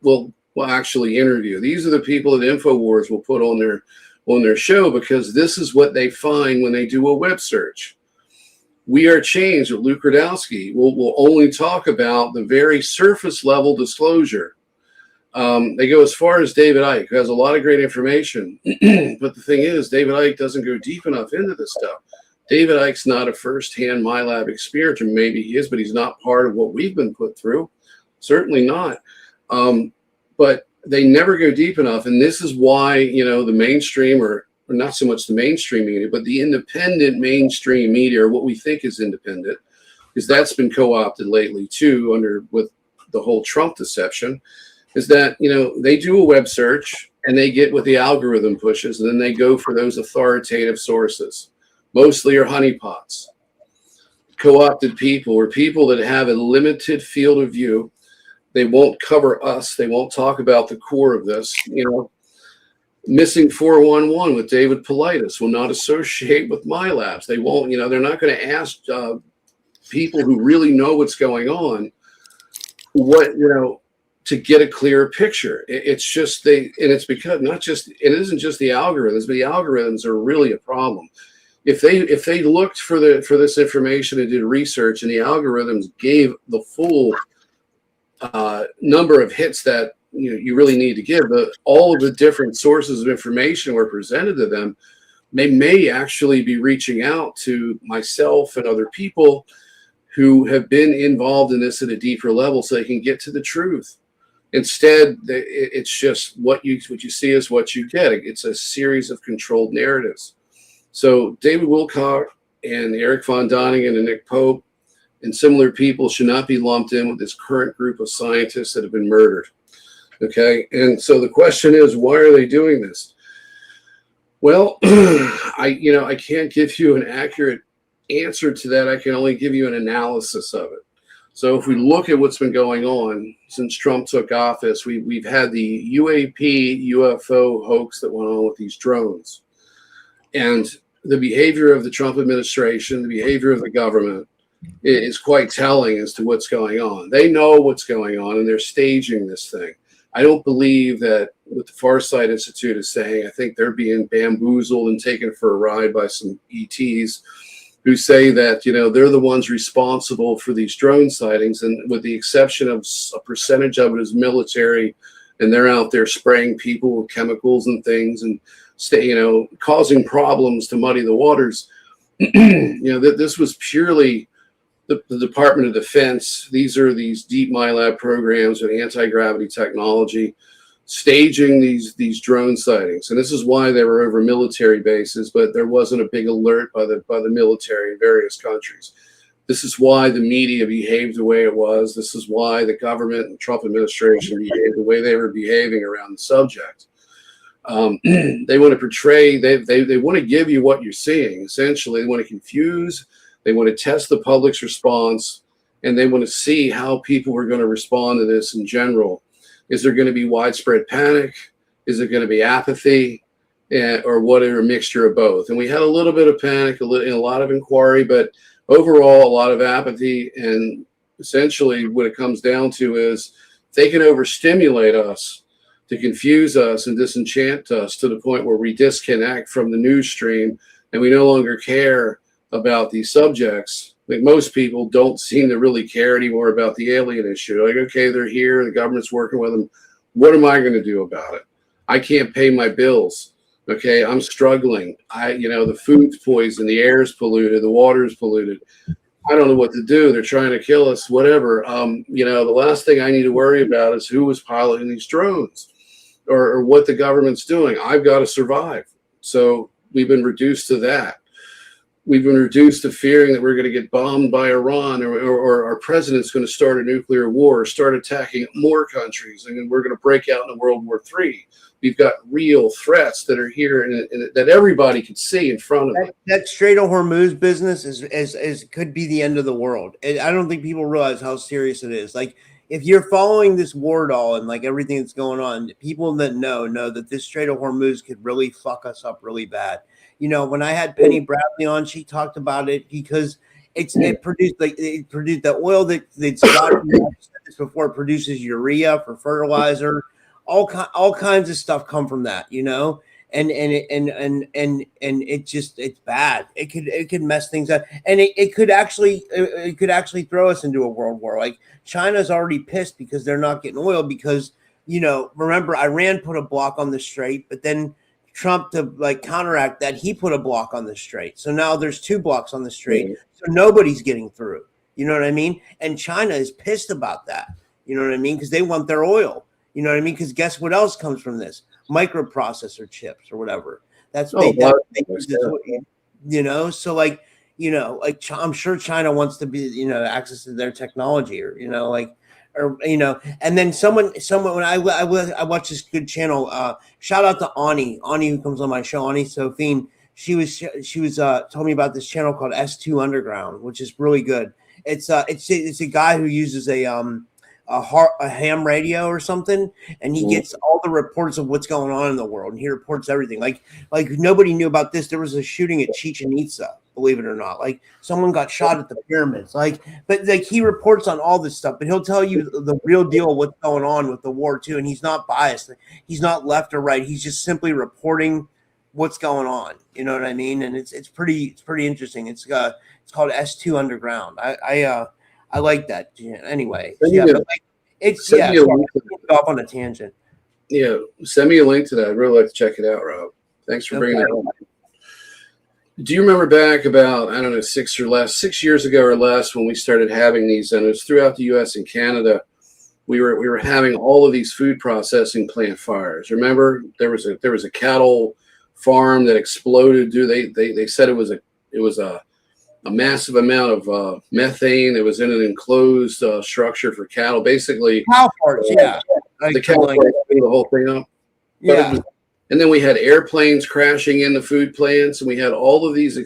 will actually interview. These are the people that InfoWars will put on their show, because this is what they find when they do a web search. We Are Changed with Luke Radowski will only talk about the very surface level disclosure. They go as far as David Icke, who has a lot of great information. But the thing is, David Icke doesn't go deep enough into this stuff. David Icke's not a first-hand MyLab experience, or maybe he is, but he's not part of what we've been put through. Certainly not. But they never go deep enough. And this is why, the mainstream, or not so much the mainstream media, but the independent mainstream media, or what we think is independent, because that's been co-opted lately too, with the whole Trump deception, is that, they do a web search and they get what the algorithm pushes, and then they go for those authoritative sources. Mostly are honeypots, co-opted people, or people that have a limited field of view. They won't cover us. They won't talk about the core of this. Missing 411 with David Politis will not associate with MyLabs. They won't, they're not going to ask people who really know what's going on to get a clearer picture. It's just it's because it isn't just the algorithms, but the algorithms are really a problem. If they looked for this information and did research, and the algorithms gave the full number of hits that you really need to give, but all of the different sources of information were presented to them, they may actually be reaching out to myself and other people who have been involved in this at a deeper level, so they can get to the truth. Instead, it's just what you see is what you get. It's a series of controlled narratives. So David Wilcock and Eric Von Donegan and Nick Pope and similar people should not be lumped in with this current group of scientists that have been murdered. Okay. And so the question is, why are they doing this? Well, I can't give you an accurate answer to that. I can only give you an analysis of it. So if we look at what's been going on since Trump took office, we've had the UAP UFO hoax that went on with these drones. And the behavior of the Trump administration, the behavior of the government is quite telling as to what's going on. They know what's going on, and they're staging this thing. I don't believe that what the Farsight Institute is saying. I think they're being bamboozled and taken for a ride by some ETs who say that, they're the ones responsible for these drone sightings. And with the exception of a percentage of it is military, and they're out there spraying people with chemicals and things and causing problems to muddy the waters. That this was purely the Department of Defense. These are these deep MyLab programs with anti-gravity technology staging these drone sightings. And this is why they were over military bases, but there wasn't a big alert by the military in various countries. This is why the media behaved the way it was. This is why the government and Trump administration behaved the way they were behaving around the subject. They want to portray, they want to give you what you're seeing. Essentially, they want to confuse, they want to test the public's response, and they want to see how people are going to respond to this in general. Is there going to be widespread panic? Is there going to be apathy? Or what, or a mixture of both? And we had a little bit of panic, a lot of inquiry, but overall, a lot of apathy. And essentially what it comes down to is they can overstimulate us to confuse us and disenchant us to the point where we disconnect from the news stream and we no longer care about these subjects. Like, most people don't seem to really care anymore about the alien issue. Like, okay, they're here, the government's working with them. What am I going to do about it? I can't pay my bills. Okay, I'm struggling. The food's poisoned, the air's polluted, the water's polluted. I don't know what to do. They're trying to kill us, whatever. The last thing I need to worry about is who is piloting these drones or what the government's doing. I've got to survive. So we've been reduced to that. We've been reduced to fearing that we're going to get bombed by Iran or our president's going to start a nuclear war or start attacking more countries, and we're going to break out into World War III. We've got real threats that are here and that everybody can see in front of them. That Strait of Hormuz business is could be the end of the world. I don't think people realize how serious it is. Like, if you're following this war at all and like everything that's going on, people that know that this Strait of Hormuz could really fuck us up really bad. When I had Penny Bradley on, she talked about it because it produced the oil that's got, I've said this before, it produces urea for fertilizer. All kinds of stuff come from that, and it's bad. It could mess things up, and it could actually throw us into a world war. Like, China's already pissed because they're not getting oil because remember, Iran put a block on the strait, but then Trump, to like counteract that, he put a block on the strait. So now there's 2 blocks on the strait, so nobody's getting through. You know what I mean? And China is pissed about that. You know what I mean? Because they want their oil. You know what I mean? Because guess what else comes from this? Microprocessor chips or whatever. So like I'm sure China wants to be, access to their technology and then someone when I watch this good channel, shout out to Ani who comes on my show, Ani Sophine. She was telling me about this channel called S2 Underground, which is really good. It's a guy who uses a ham radio or something, and he gets all the reports of what's going on in the world, and he reports everything. Like nobody knew about this. There was a shooting at Chichen Itza, believe it or not. Like, someone got shot at the pyramids. But he reports on all this stuff, but he'll tell you the real deal, what's going on with the war too. And he's not biased. He's not left or right. He's just simply reporting what's going on. You know what I mean? And it's pretty interesting. It's called S2 Underground. I like that. Anyway, off on a tangent. Yeah, send me a link to that. I'd really like to check it out, Rob. Thanks for bringing that on. Do you remember back about, I don't know, 6 years ago or less, when we started having these, and it was throughout the U.S. and Canada, we were having all of these food processing plant fires. Remember, there was a cattle farm that exploded. They said it was a massive amount of methane. It was in an enclosed structure for cattle, basically. Cow parts, yeah. The cattle blew the whole thing up. Yeah. And then we had airplanes crashing into food plants, and we had all of these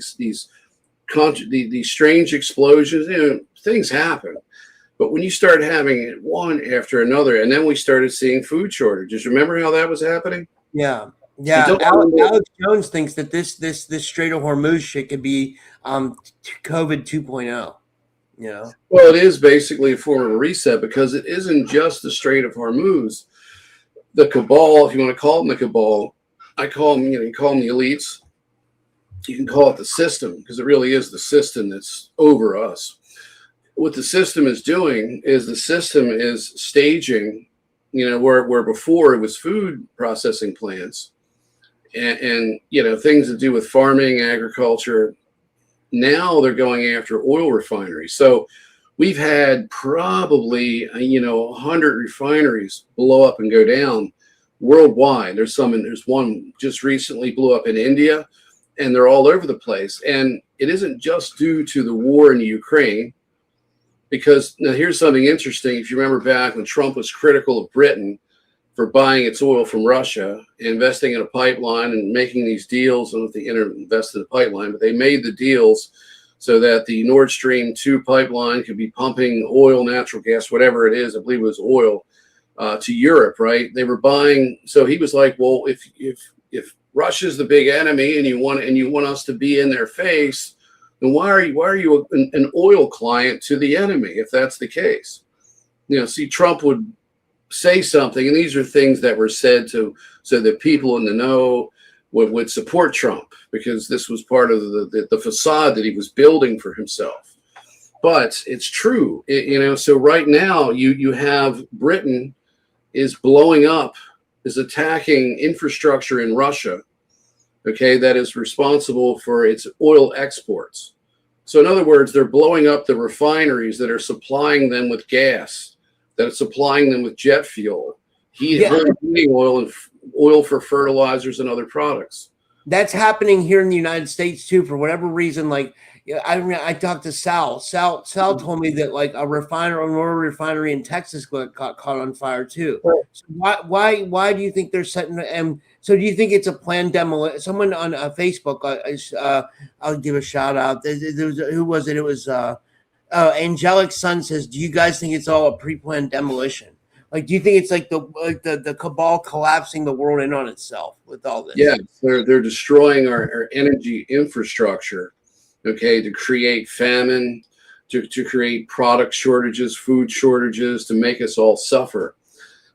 strange explosions. Things happen. But when you start having it one after another, and then we started seeing food shortages. Remember how that was happening? Yeah. Yeah, Alex Jones thinks that this Strait of Hormuz shit could be COVID 2.0. Well, it is basically a form of a reset, because it isn't just the Strait of Hormuz. The cabal, if you want to call them the cabal, I call them, you call them the elites. You can call it the system, because it really is the system that's over us. What the system is doing is the system is staging, where before it was food processing plants and things to do with farming, agriculture. Now they're going after oil refineries. So we've had probably 100 refineries blow up and go down worldwide. There's one just recently blew up in India, and they're all over the place. And it isn't just due to the war in Ukraine, because now here's something interesting. If you remember back when Trump was critical of Britain for buying its oil from Russia, investing in a pipeline and making these deals, I don't know if they invested in a pipeline, but they made the deals so that the Nord Stream 2 pipeline could be pumping oil, natural gas, whatever it is, I believe it was oil, to Europe, right? They were buying. So he was like, well, if Russia's the big enemy and you want us to be in their face, then why are you an oil client to the enemy if that's the case? See, Trump would say something, and these are things that were said so that people in the know would support Trump, because this was part of the facade that he was building for himself. But it's true, so right now you have Britain is blowing up is attacking infrastructure in Russia, okay, that is responsible for its oil exports. So in other words, they're blowing up the refineries that are supplying them with gas, that are supplying them with jet fuel, heating oil, and oil for fertilizers and other products. That's happening here in the United States too, for whatever reason. Like, I talked to Sal. Sal told me that like an oil refinery in Texas got caught on fire too. So why do you think they're setting? And so do you think it's a planned demolition? Someone on Facebook, I'll give a shout out. Who was it? It was Angelic Sun says, "Do you guys think it's all a pre-planned demolition? Like, do you think it's like the cabal collapsing the world in on itself with all this?" Yeah, they're destroying our energy infrastructure, okay, to create famine, to create product shortages, food shortages, to make us all suffer,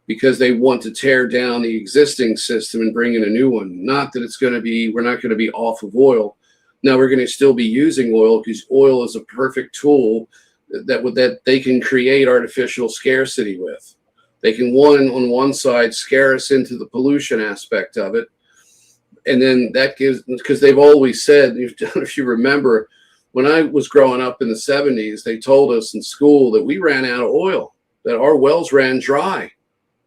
because they want to tear down the existing system and bring in a new one. Not that we're not going to be off of oil. Now we're going to still be using oil, because oil is a perfect tool that they can create artificial scarcity with. They can on one side scare us into the pollution aspect of it. And then that gives, because they've always said, if you remember, when I was growing up in the 70s, they told us in school that we ran out of oil, that our wells ran dry.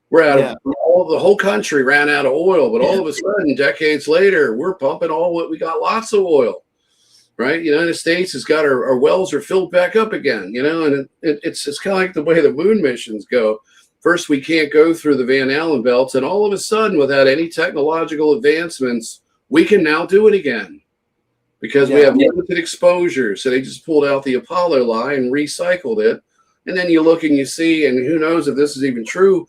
We're out of the whole country ran out of oil, but all of a sudden, decades later, we're pumping we got lots of oil, right? The United States has got our wells are filled back up again, and it's kind of like the way the moon missions go. First, we can't go through the Van Allen belts, and all of a sudden, without any technological advancements, we can now do it again, because we have limited exposure. So they just pulled out the Apollo line and recycled it. And then you look and you see, and who knows if this is even true,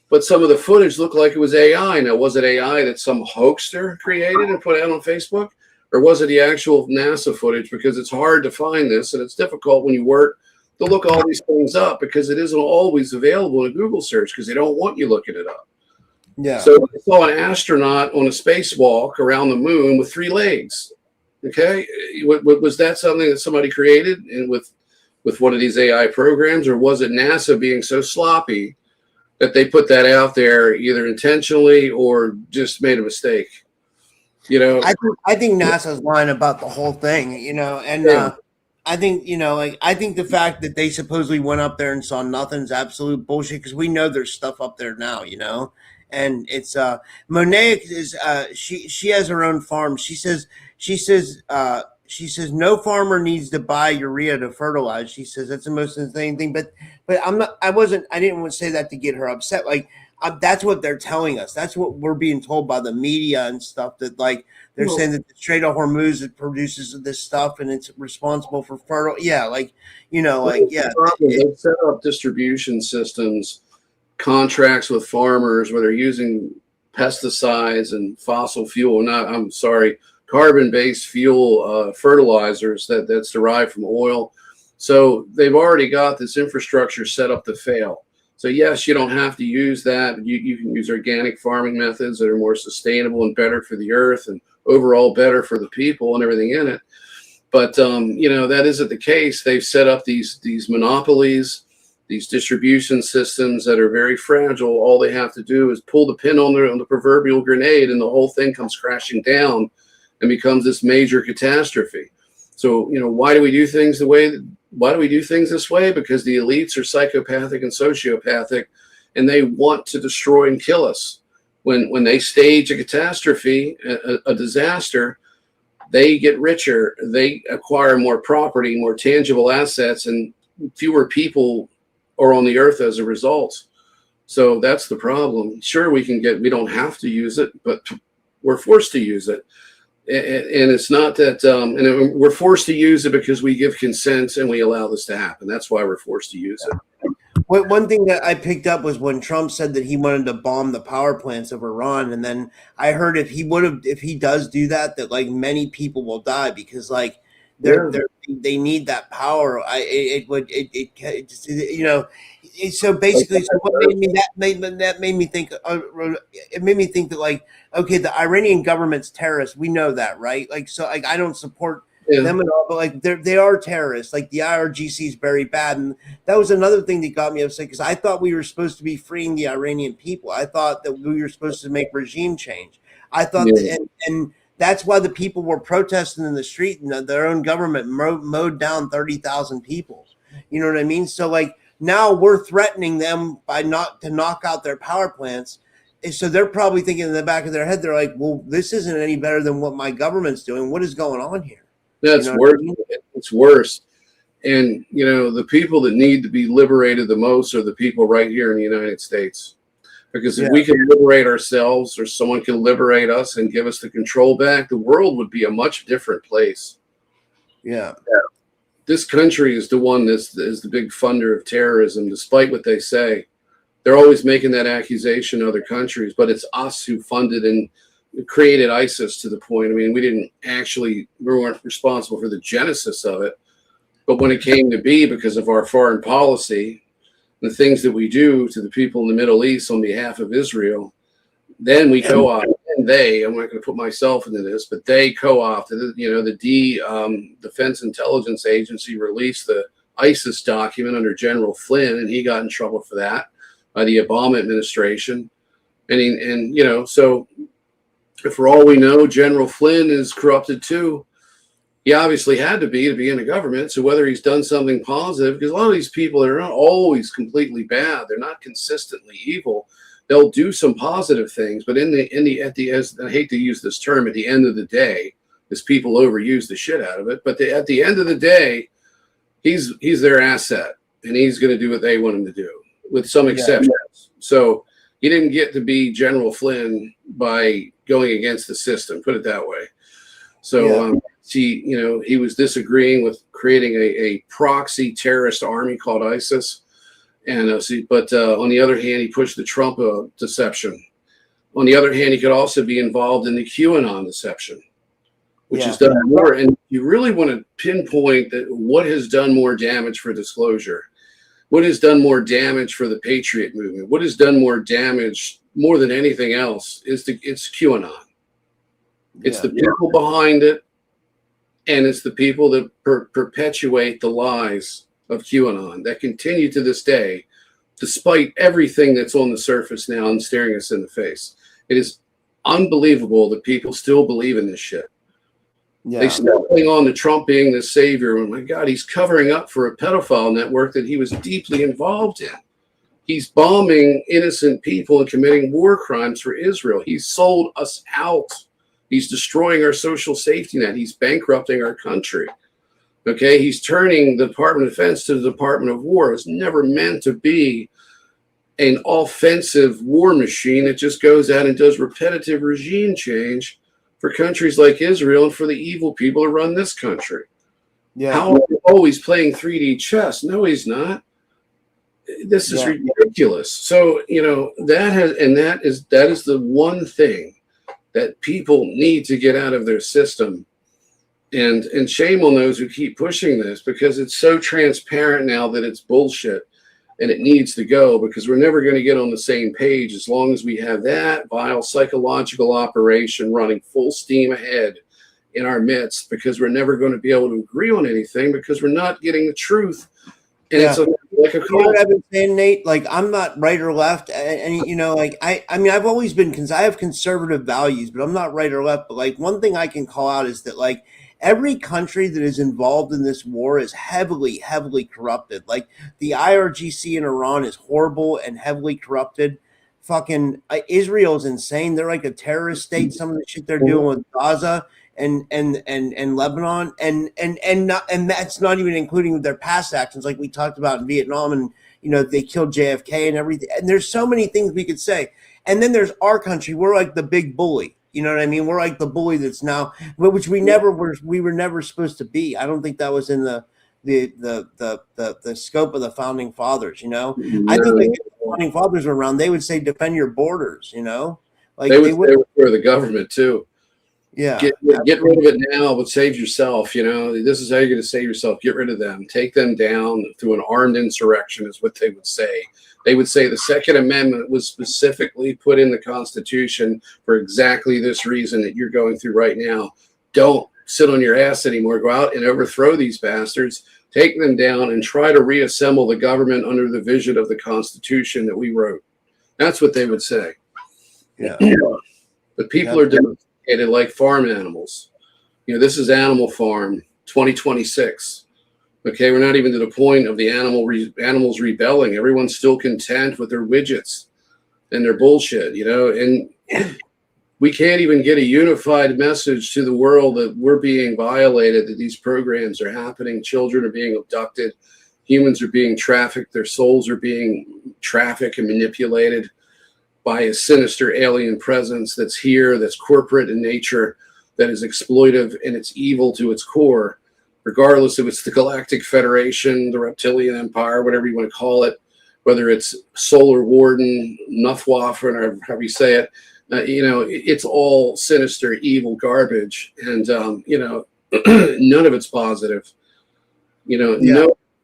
but some of the footage looked like it was AI. Now, was it AI that some hoaxer created and put out on Facebook? Or was it the actual NASA footage? Because it's hard to find this, and it's difficult when you work to look all these things up, because it isn't always available in a Google search, because they don't want you looking it up. Yeah. So I saw an astronaut on a spacewalk around the moon with 3 legs. Okay. Was that something that somebody created and with one of these AI programs, or was it NASA being so sloppy that they put that out there either intentionally or just made a mistake? I think NASA's lying about the whole thing, and I think, I think the fact that they supposedly went up there and saw nothing's absolute bullshit, because we know there's stuff up there now, and it's Monet is she has her own farm. She says no farmer needs to buy urea to fertilize. She says that's the most insane thing. But I didn't want to say that to get her upset. Like, that's what they're telling us. That's what we're being told by the media and stuff, that like they're saying that the Strait of Hormuz, it produces this stuff and it's responsible for fertile. Yeah. Like, They've set up distribution systems, contracts with farmers where they're using pesticides and fossil fuel, carbon-based fuel fertilizers that's derived from oil. So they've already got this infrastructure set up to fail. So yes, you don't have to use that. You can use organic farming methods that are more sustainable and better for the earth and overall better for the people and everything in it. But that isn't the case. They've set up these monopolies, these distribution systems that are very fragile. All they have to do is pull the pin on the proverbial grenade, and the whole thing comes crashing down and becomes this major catastrophe. So, why do we do things this way? Because the elites are psychopathic and sociopathic, and they want to destroy and kill us. When they stage a catastrophe, a disaster, they get richer, they acquire more property, more tangible assets, and fewer people are on the earth as a result. So that's the problem. Sure, we don't have to use it, but we're forced to use it. And it's not that, and we're forced to use it because we give consent and we allow this to happen. That's why we're forced to use it. One thing that I picked up was when Trump said that he wanted to bomb the power plants of Iran, and then I heard if he does do that, that like many people will die, because like they need that power. So basically, that made me think. It made me think that like, okay, the Iranian government's terrorists. We know that, right? Like, so like I don't support them and all, but like they are terrorists. Like the IRGC is very bad, and that was another thing that got me upset because I thought we were supposed to be freeing the Iranian people. I thought that we were supposed to make regime change. I thought that, and that's why the people were protesting in the street, and their own government mowed down 30,000 people. You know what I mean? So like now we're threatening them by not to knock out their power plants. So they're probably thinking in the back of their head, they're like, well, this isn't any better than what my government's doing. What is going on here? That's worse. I mean? It's worse. And, the people that need to be liberated the most are the people right here in the United States. Because if we can liberate ourselves or someone can liberate us and give us the control back, the world would be a much different place. Yeah. This country is the one that's is the big funder of terrorism, despite what they say. They're always making that accusation in other countries, but it's us who funded and created ISIS to the point. I mean, we weren't responsible for the genesis of it. But when it came to be, because of our foreign policy, the things that we do to the people in the Middle East on behalf of Israel, then we co-opt, and I'm not going to put myself into this, but they co-opted, the Defense Intelligence Agency released the ISIS document under General Flynn, and he got in trouble for that by the Obama administration. So for all we know, General Flynn is corrupted too. He obviously had to be in the government. So whether he's done something positive, because a lot of these people are not always completely bad. They're not consistently evil. They'll do some positive things, but I hate to use this term, at the end of the day, because people overuse the shit out of it. But at the end of the day, he's their asset, and he's going to do what they want him to do, with some exceptions. So he didn't get to be General Flynn by going against the system, put it that way. So he was disagreeing with creating a proxy terrorist army called ISIS. And on the other hand, he pushed the Trump deception. On the other hand, he could also be involved in the QAnon deception, which has done more. And you really want to pinpoint that what has done more damage for disclosure, what has done more damage for the Patriot movement, what has done more damage more than anything else it's QAnon. It's the people behind it, and it's the people that perpetuate the lies of QAnon that continue to this day, despite everything that's on the surface now and staring us in the face. It is unbelievable that people still believe in this shit. Yeah. They still cling on to Trump being the savior. Oh my God, he's covering up for a pedophile network that he was deeply involved in. He's bombing innocent people and committing war crimes for Israel. He's sold us out. He's destroying our social safety net. He's bankrupting our country. Okay, he's turning the Department of Defense to the Department of War. It's never meant to be an offensive war machine. It just goes out and does repetitive regime change for countries like Israel and for the evil people who run this country. Yeah. How are we always playing 3D chess? No, he's not. This is ridiculous. So, that is the one thing that people need to get out of their system. And shame on those who keep pushing this, because it's so transparent now that it's bullshit and it needs to go, because we're never going to get on the same page as long as we have that vile psychological operation running full steam ahead in our midst, because we're never going to be able to agree on anything because we're not getting the truth. And it's like a call. You know what I've been saying, Nate? Like, I'm not right or left. And I've always been, because I have conservative values, but I'm not right or left. But like, one thing I can call out is that like, every country that is involved in this war is heavily, heavily corrupted. Like the IRGC in Iran is horrible and heavily corrupted. Fucking Israel is insane. They're like a terrorist state. Some of the shit they're doing with Gaza and Lebanon, and that's not even including their past actions, like we talked about in Vietnam, and they killed JFK and everything. And there's so many things we could say. And then there's our country. We're like the big bully. You know what I mean? We're like the bully that's now, which we never were. We were never supposed to be. I don't think that was in the scope of the founding fathers. I think if the founding fathers were around, they would say defend your borders. Like they would for the government too. Yeah, get rid of it now, but save yourself. This is how you're going to save yourself. Get rid of them. Take them down through an armed insurrection, is what they would say. They would say the Second Amendment was specifically put in the Constitution for exactly this reason that you're going through right now. Don't sit on your ass anymore. Go out and overthrow these bastards, take them down, and try to reassemble the government under the vision of the Constitution that we wrote. That's what they would say. Yeah. But people are domesticated like farm animals. This is Animal Farm 2026. Okay, we're not even to the point of the animals rebelling. Everyone's still content with their widgets and their bullshit, and we can't even get a unified message to the world that we're being violated, that these programs are happening. Children are being abducted. Humans are being trafficked. Their souls are being trafficked and manipulated by a sinister alien presence that's here, that's corporate in nature, that is exploitive, and it's evil to its core, regardless if it's the Galactic Federation, the Reptilian Empire, whatever you want to call it, whether it's Solar Warden, Nuffwaffen, or however you say it. It's all sinister, evil garbage, and none of it's positive.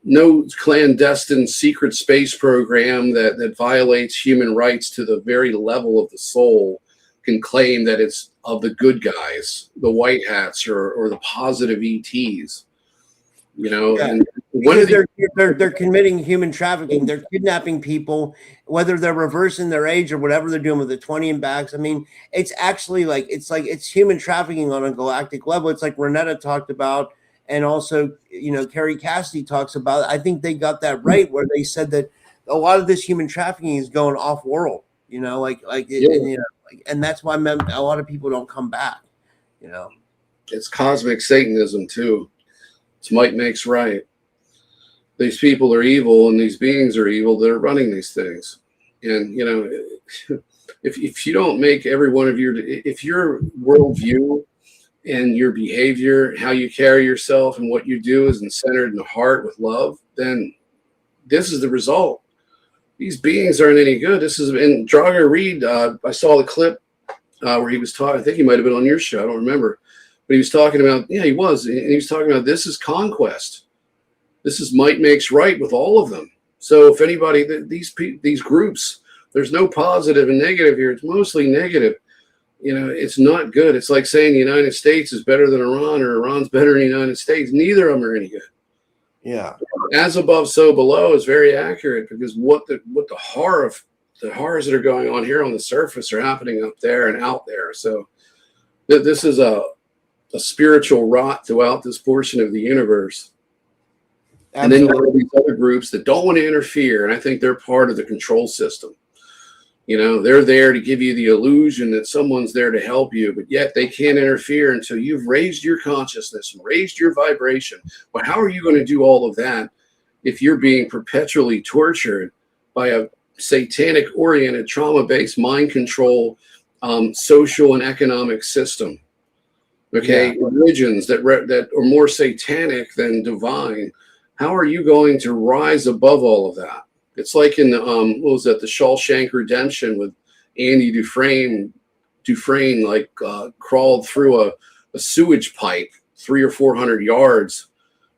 No clandestine secret space program that violates human rights to the very level of the soul can claim that it's of the good guys, the white hats, or the positive ETs. And they're committing human trafficking. They're kidnapping people, whether they're reversing their age or whatever they're doing with the 20 and backs. I mean, it's actually it's human trafficking on a galactic level. It's like Renetta talked about, and also Carrie Cassidy talks about. I think they got that right, where they said that a lot of this human trafficking is going off world. And that's why a lot of people don't come back. It's cosmic Satanism too. It's might makes right. These people are evil, and these beings are evil that are running these things. And if you don't make every one of if your worldview and your behavior, how you carry yourself, and what you do is centered in the heart with love, then this is the result. These beings aren't any good. This is in Draga Reed. I saw the clip where he was talking. I think he might have been on your show. I don't remember. But he was talking about, he was. And he was talking about this is conquest. This is might makes right with all of them. So if anybody, these groups, there's no positive and negative here. It's mostly negative. It's not good. It's like saying the United States is better than Iran, or Iran's better than the United States. Neither of them are any good. Yeah. As above, so below is very accurate, because what the horrors that are going on here on the surface are happening up there and out there. So this is a spiritual rot throughout this portion of the universe. Absolutely. And then you have these other groups that don't want to interfere, and I think they're part of the control system. They're there to give you the illusion that someone's there to help you, but yet they can't interfere until you've raised your consciousness and raised your vibration. Well, how are you going to do all of that if you're being perpetually tortured by a satanic-oriented, trauma-based mind control, social and economic system? Okay, yeah. Religions that are more satanic than divine. How are you going to rise above all of that? It's like in the what was that, the Shawshank Redemption, with Andy Dufresne crawled through a sewage pipe 300 or 400 yards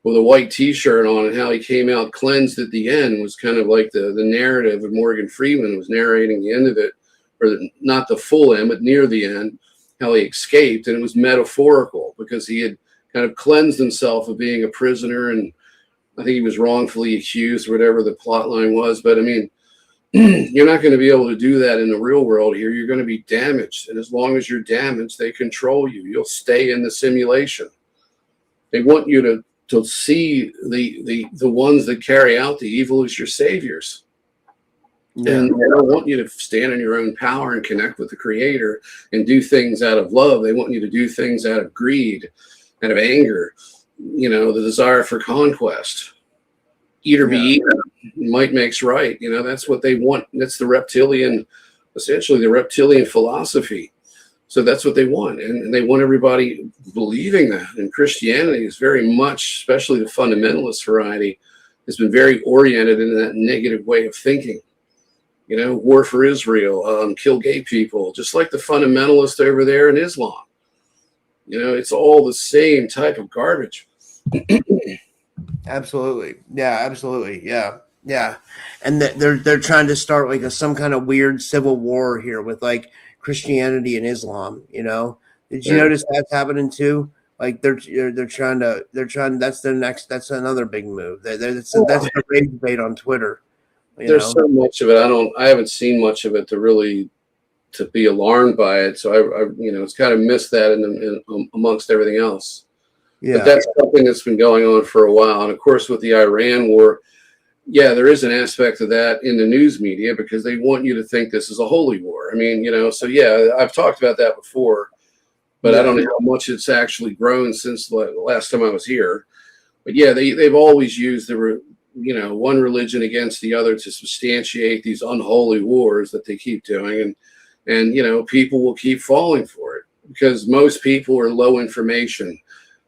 with a white T-shirt on, and how he came out cleansed at the end was kind of like the narrative of Morgan Freeman was narrating the end of it, or not the full end, but near the end, how he escaped, and it was metaphorical because he had kind of cleansed himself of being a prisoner, and I think he was wrongfully accused, or whatever the plot line was. But I mean, you're not going to be able to do that in the real world here. You're going to be damaged. And as long as you're damaged, they control you. You'll stay in the simulation. They want you to see the ones that carry out the evil as your saviors. Yeah. And they don't want you to stand in your own power and connect with the Creator and do things out of love. They want you to do things out of greed, out of anger, the desire for conquest. Eat or be eaten. Might makes right. That's what they want. That's essentially the reptilian philosophy. So that's what they want. And they want everybody believing that. And Christianity is very much, especially the fundamentalist variety, has been very oriented in that negative way of thinking. War for Israel, kill gay people, just like the fundamentalists over there in Islam. It's all the same type of garbage. Absolutely. Yeah, absolutely. Yeah. Yeah. And they're trying to start like some kind of weird civil war here with like Christianity and Islam, Did you notice that's happening too? Like they're trying. That's their next. That's another big move. That's the rage bait on Twitter. There's so much of it. I haven't seen much of it to be alarmed by it. So I it's kind of missed that in amongst everything else. Yeah. But that's something that's been going on for a while. And of course, with the Iran war, yeah, there is an aspect of that in the news media because they want you to think this is a holy war. I mean, so yeah, I've talked about that before, but I don't know how much it's actually grown since the last time I was here. But yeah, they've always used one religion against the other to substantiate these unholy wars that they keep doing. And people will keep falling for it because most people are low information.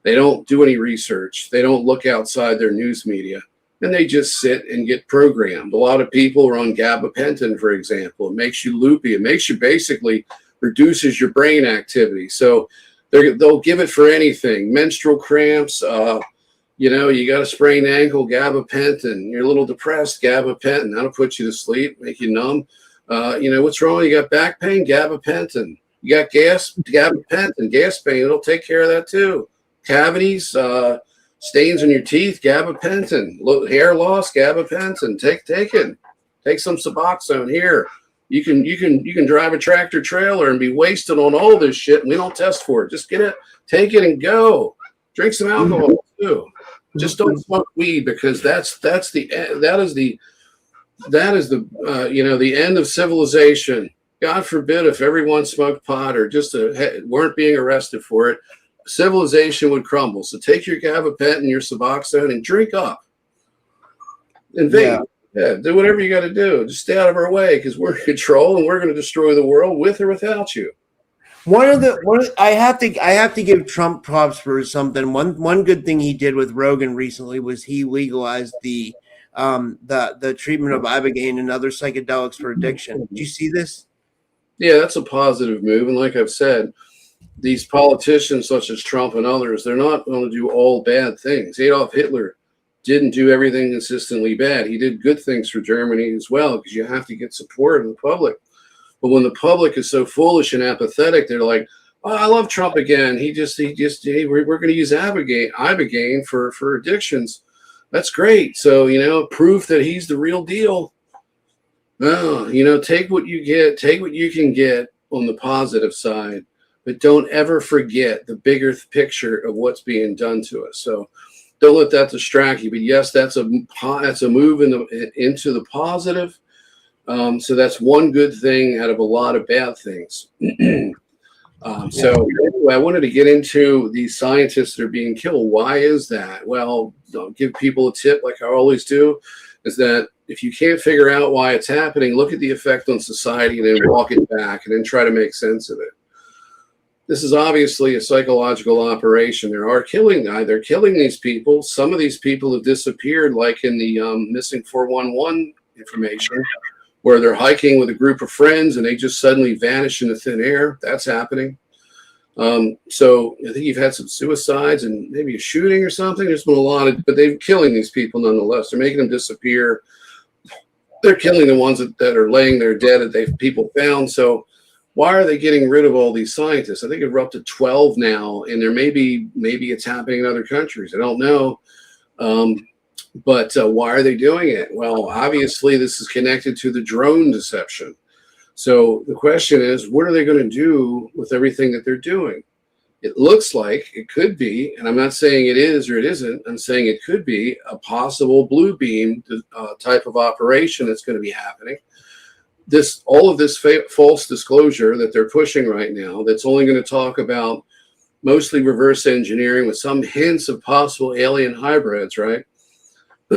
They don't do any research. They don't look outside their news media, and they just sit and get programmed. A lot of people are on gabapentin, for example. It makes you loopy. It makes you basically reduces your brain activity. So they'll give it for anything. Menstrual cramps, you got a sprained ankle, gabapentin. You're a little depressed, gabapentin. That'll put you to sleep, make you numb. What's wrong? You got back pain, gabapentin. You got gas, gabapentin. Gas pain, it'll take care of that too. Cavities, stains in your teeth, gabapentin. Hair loss, gabapentin. Take it. Take some Suboxone here. You can drive a tractor trailer and be wasted on all this shit, and we don't test for it. Just get it, take it, and go. Drink some alcohol too. Just don't smoke weed because that is the end of civilization. God forbid if everyone smoked pot or just weren't being arrested for it, civilization would crumble. So take your gabapentin, your Suboxone, and drink up. And vape. Yeah, do whatever you got to do. Just stay out of our way because we're in control and we're going to destroy the world with or without you. I have to give Trump props for something. One good thing he did with Rogan recently was he legalized the treatment of ibogaine and other psychedelics for addiction. Did you see this? Yeah, that's a positive move. And like I've said, these politicians such as Trump and others, they're not going to do all bad things. Adolf Hitler didn't do everything consistently bad. He did good things for Germany as well because you have to get support of the public. But when the public is so foolish and apathetic, they're like, "Oh, I love Trump again. We're going to use ibogaine for addictions. That's great. So proof that he's the real deal." No, take what you get, take what you can get on the positive side, but don't ever forget the bigger picture of what's being done to us. So don't let that distract you. But yes, that's a move into the positive. So that's one good thing out of a lot of bad things. So anyway, I wanted to get into these scientists that are being killed. Why is that? Well, I'll give people a tip like I always do, is that if you can't figure out why it's happening, look at the effect on society and then walk it back and then try to make sense of it. This is obviously a psychological operation. They're killing these people. Some of these people have disappeared, like in the missing 411 information, where they're hiking with a group of friends and they just suddenly vanish into thin air. That's happening. So I think you've had some suicides and maybe a shooting or something. There's been a lot but they're killing these people nonetheless. They're making them disappear. They're killing the ones that are laying there dead that people found. So why are they getting rid of all these scientists? I think we're up to 12 now, and there maybe it's happening in other countries. I don't know. But why are they doing it? Well, obviously, this is connected to the drone deception. So the question is, what are they going to do with everything that they're doing? It looks like it could be, and I'm not saying it is or it isn't, I'm saying it could be a possible blue beam type of operation that's going to be happening. All of this false disclosure that they're pushing right now, that's only going to talk about mostly reverse engineering with some hints of possible alien hybrids, right?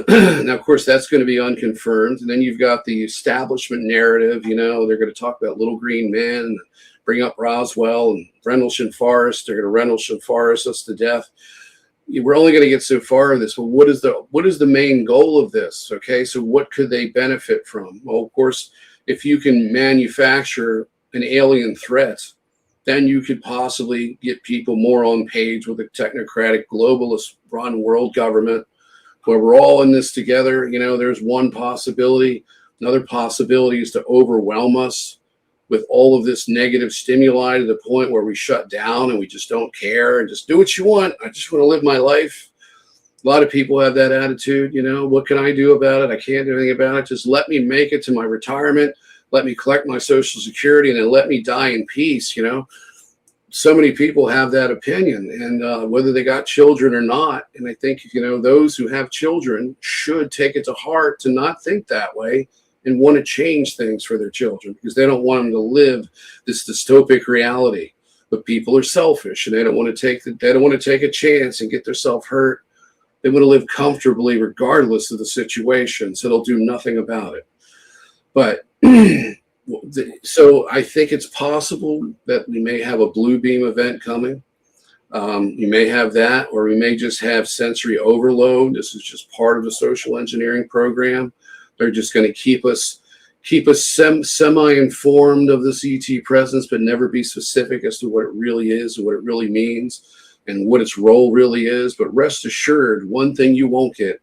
Now, of course, that's going to be unconfirmed. And then you've got the establishment narrative. They're going to talk about little green men, bring up Roswell and Rendlesham Forest. They're going to Rendlesham Forest us to death. We're only going to get so far of this. Well, what is the main goal of this? Okay, so what could they benefit from? Well, of course, if you can manufacture an alien threat, then you could possibly get people more on page with a technocratic, globalist-run world government where we're all in this together. There's one possibility. Another possibility is to overwhelm us with all of this negative stimuli to the point where we shut down and we just don't care and just do what you want. I just want to live my life. A lot of people have that attitude, what can I do about it? I can't do anything about it. Just let me make it to my retirement. Let me collect my Social Security and then let me die in peace. So many people have that opinion, and whether they got children or not. And I think, those who have children should take it to heart to not think that way and want to change things for their children, because they don't want them to live this dystopic reality. But people are selfish, and they don't want to take a chance and get themselves hurt. They want to live comfortably regardless of the situation, so they'll do nothing about it. But so I think it's possible that we may have a blue beam event coming. You may have that, or we may just have sensory overload. This is just part of the social engineering program. They're just going to keep us semi-informed of this ET presence, but never be specific as to what it really is and what it really means and what its role really is. But rest assured, one thing you won't get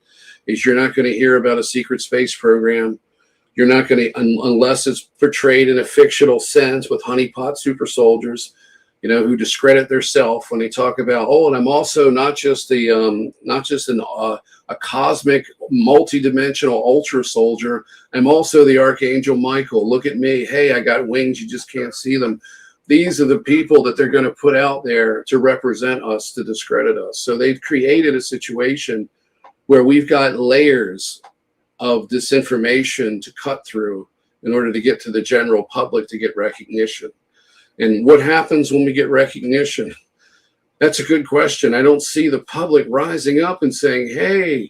is you're not going to hear about a secret space program. You're not going to, unless it's portrayed in a fictional sense with honeypot super soldiers, who discredit theirself when they talk about, and I'm also not just a cosmic, multi-dimensional ultra soldier. I'm also the Archangel Michael. Look at me. Hey, I got wings. You just can't see them. These are the people that they're going to put out there to represent us, to discredit us. So they've created a situation where we've got layers of disinformation to cut through in order to get to the general public to get recognition. And what happens when we get recognition? That's a good question. I don't see the public rising up and saying, hey,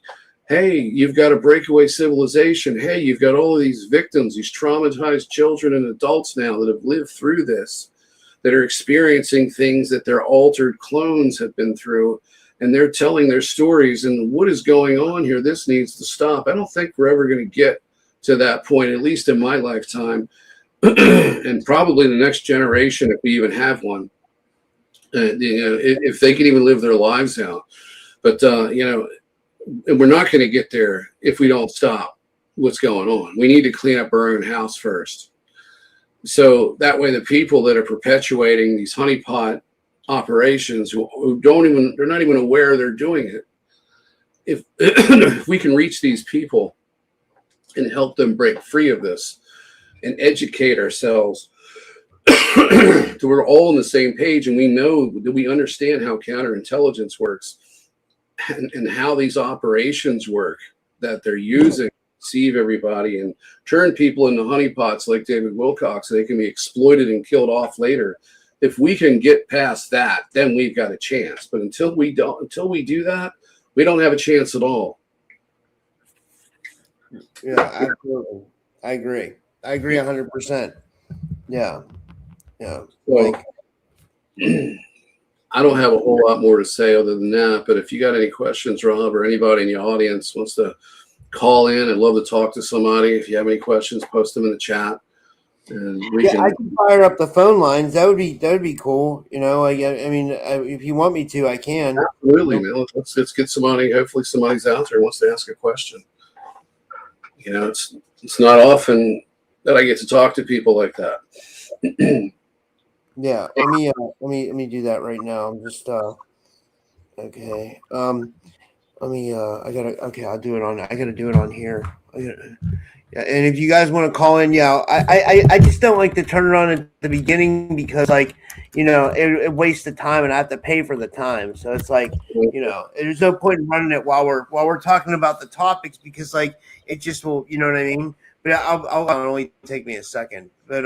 you've got a breakaway civilization. Hey, you've got all of these victims, these traumatized children and adults now that have lived through this, that are experiencing things that their altered clones have been through. And they're telling their stories, and what is going on here? This needs to stop. I don't think we're ever going to get to that point, at least in my lifetime, and probably the next generation, if we even have one, if they can even live their lives out. But, and we're not going to get there if we don't stop what's going on. We need to clean up our own house first. So that way the people that are perpetuating these honeypot operations they're not even aware they're doing it. If if we can reach these people and help them break free of this and educate ourselves so we're all on the same page, and we know that we understand how counterintelligence works and how these operations work that they're using to deceive everybody and turn people into honeypots like David Wilcock so they can be exploited and killed off later. If we can get past that, then we've got a chance. But until we do that, we don't have a chance at all. Yeah, absolutely. I agree 100%. Yeah. So, I don't have a whole lot more to say other than that. But if you got any questions, Rob, or anybody in the audience wants to call in, I'd love to talk to somebody. If you have any questions, post them in the chat. And I can fire up the phone lines. That would be cool. If you want me to, I can. Absolutely, man. Let's get somebody. Hopefully, somebody's out there who wants to ask a question. It's not often that I get to talk to people like that. Yeah. Let me do that right now. I'm just okay. I'll do it on. I gotta do it on here. Yeah, and if you guys want to call in, I just don't like to turn it on at the beginning because, it wastes the time and I have to pay for the time. So it's like, there's no point in running it while we're talking about the topics because, it just will, you know what I mean? But I'll only take me a second. But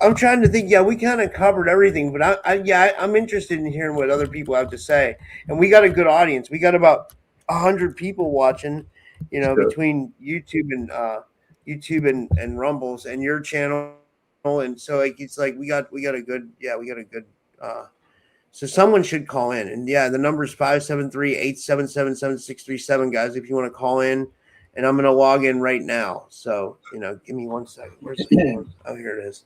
I'm trying to think. Yeah, we kind of covered everything. But I'm interested in hearing what other people have to say. And we got a good audience. We got about 100 people watching. Between YouTube and Rumbles and your channel, and so it's like we got a good so someone should call in, and the number is 573-877-7637, guys, if you want to call in, and I'm gonna log in right now. So give me 1 second. Where's the phone? Oh, here it is.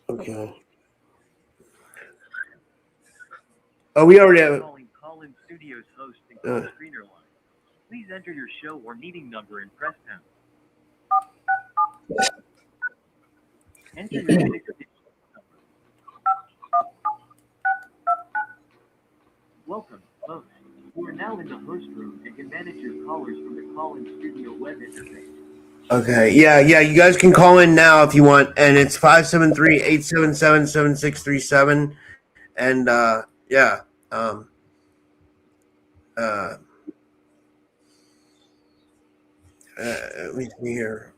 Okay. Oh, we already have. Calling Call-In Studios host and call screener line. Please enter your show or meeting number and press pound. Enter your 6-digit number. Welcome, host. You are now in the host room and can manage your callers from the Call-In Studio web interface. Okay, yeah. You guys can call in now if you want, and it's 573-877-7637, and yeah. Let me see here.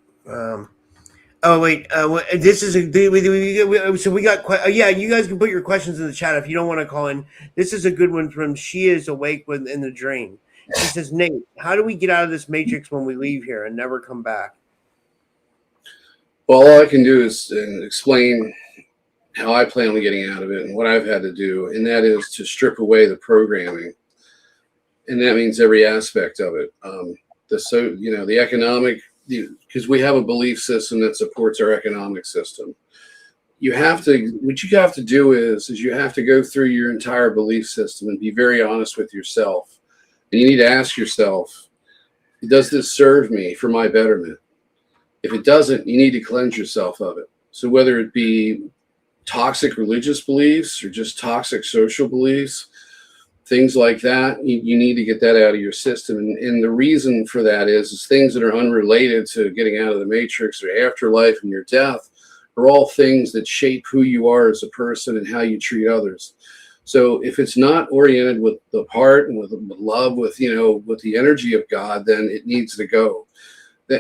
Oh wait, this is so we got yeah. You guys can put your questions in the chat if you don't want to call in. This is a good one from She Is Awake in the Dream. She says, Nate, how do we get out of this matrix when we leave here and never come back? Well, all I can do is explain how I plan on getting out of it and what I've had to do, and that is to strip away the programming, and that means every aspect of it. The economic, because we have a belief system that supports our economic system. What you have to do is you have to go through your entire belief system and be very honest with yourself. And you need to ask yourself, does this serve me for my betterment? If it doesn't, you need to cleanse yourself of it. So whether it be toxic religious beliefs or just toxic social beliefs, things like that, you need to get that out of your system. And the reason for that is things that are unrelated to getting out of the matrix or afterlife and your death are all things that shape who you are as a person and how you treat others. So if it's not oriented with the heart and with love, with the energy of God, then it needs to go.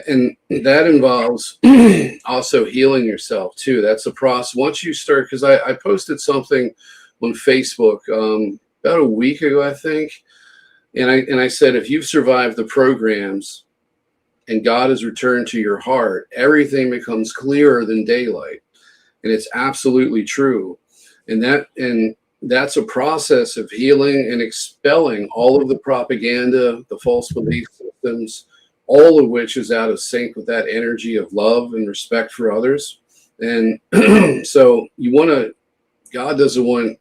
And that involves also healing yourself too. That's a process. Once you start, because I posted something on Facebook about a week ago, I think, and I said, if you've survived the programs and God has returned to your heart, everything becomes clearer than daylight. And it's absolutely true. And that's a process of healing and expelling all of the propaganda, the false belief systems, all of which is out of sync with that energy of love and respect for others. And so God doesn't want,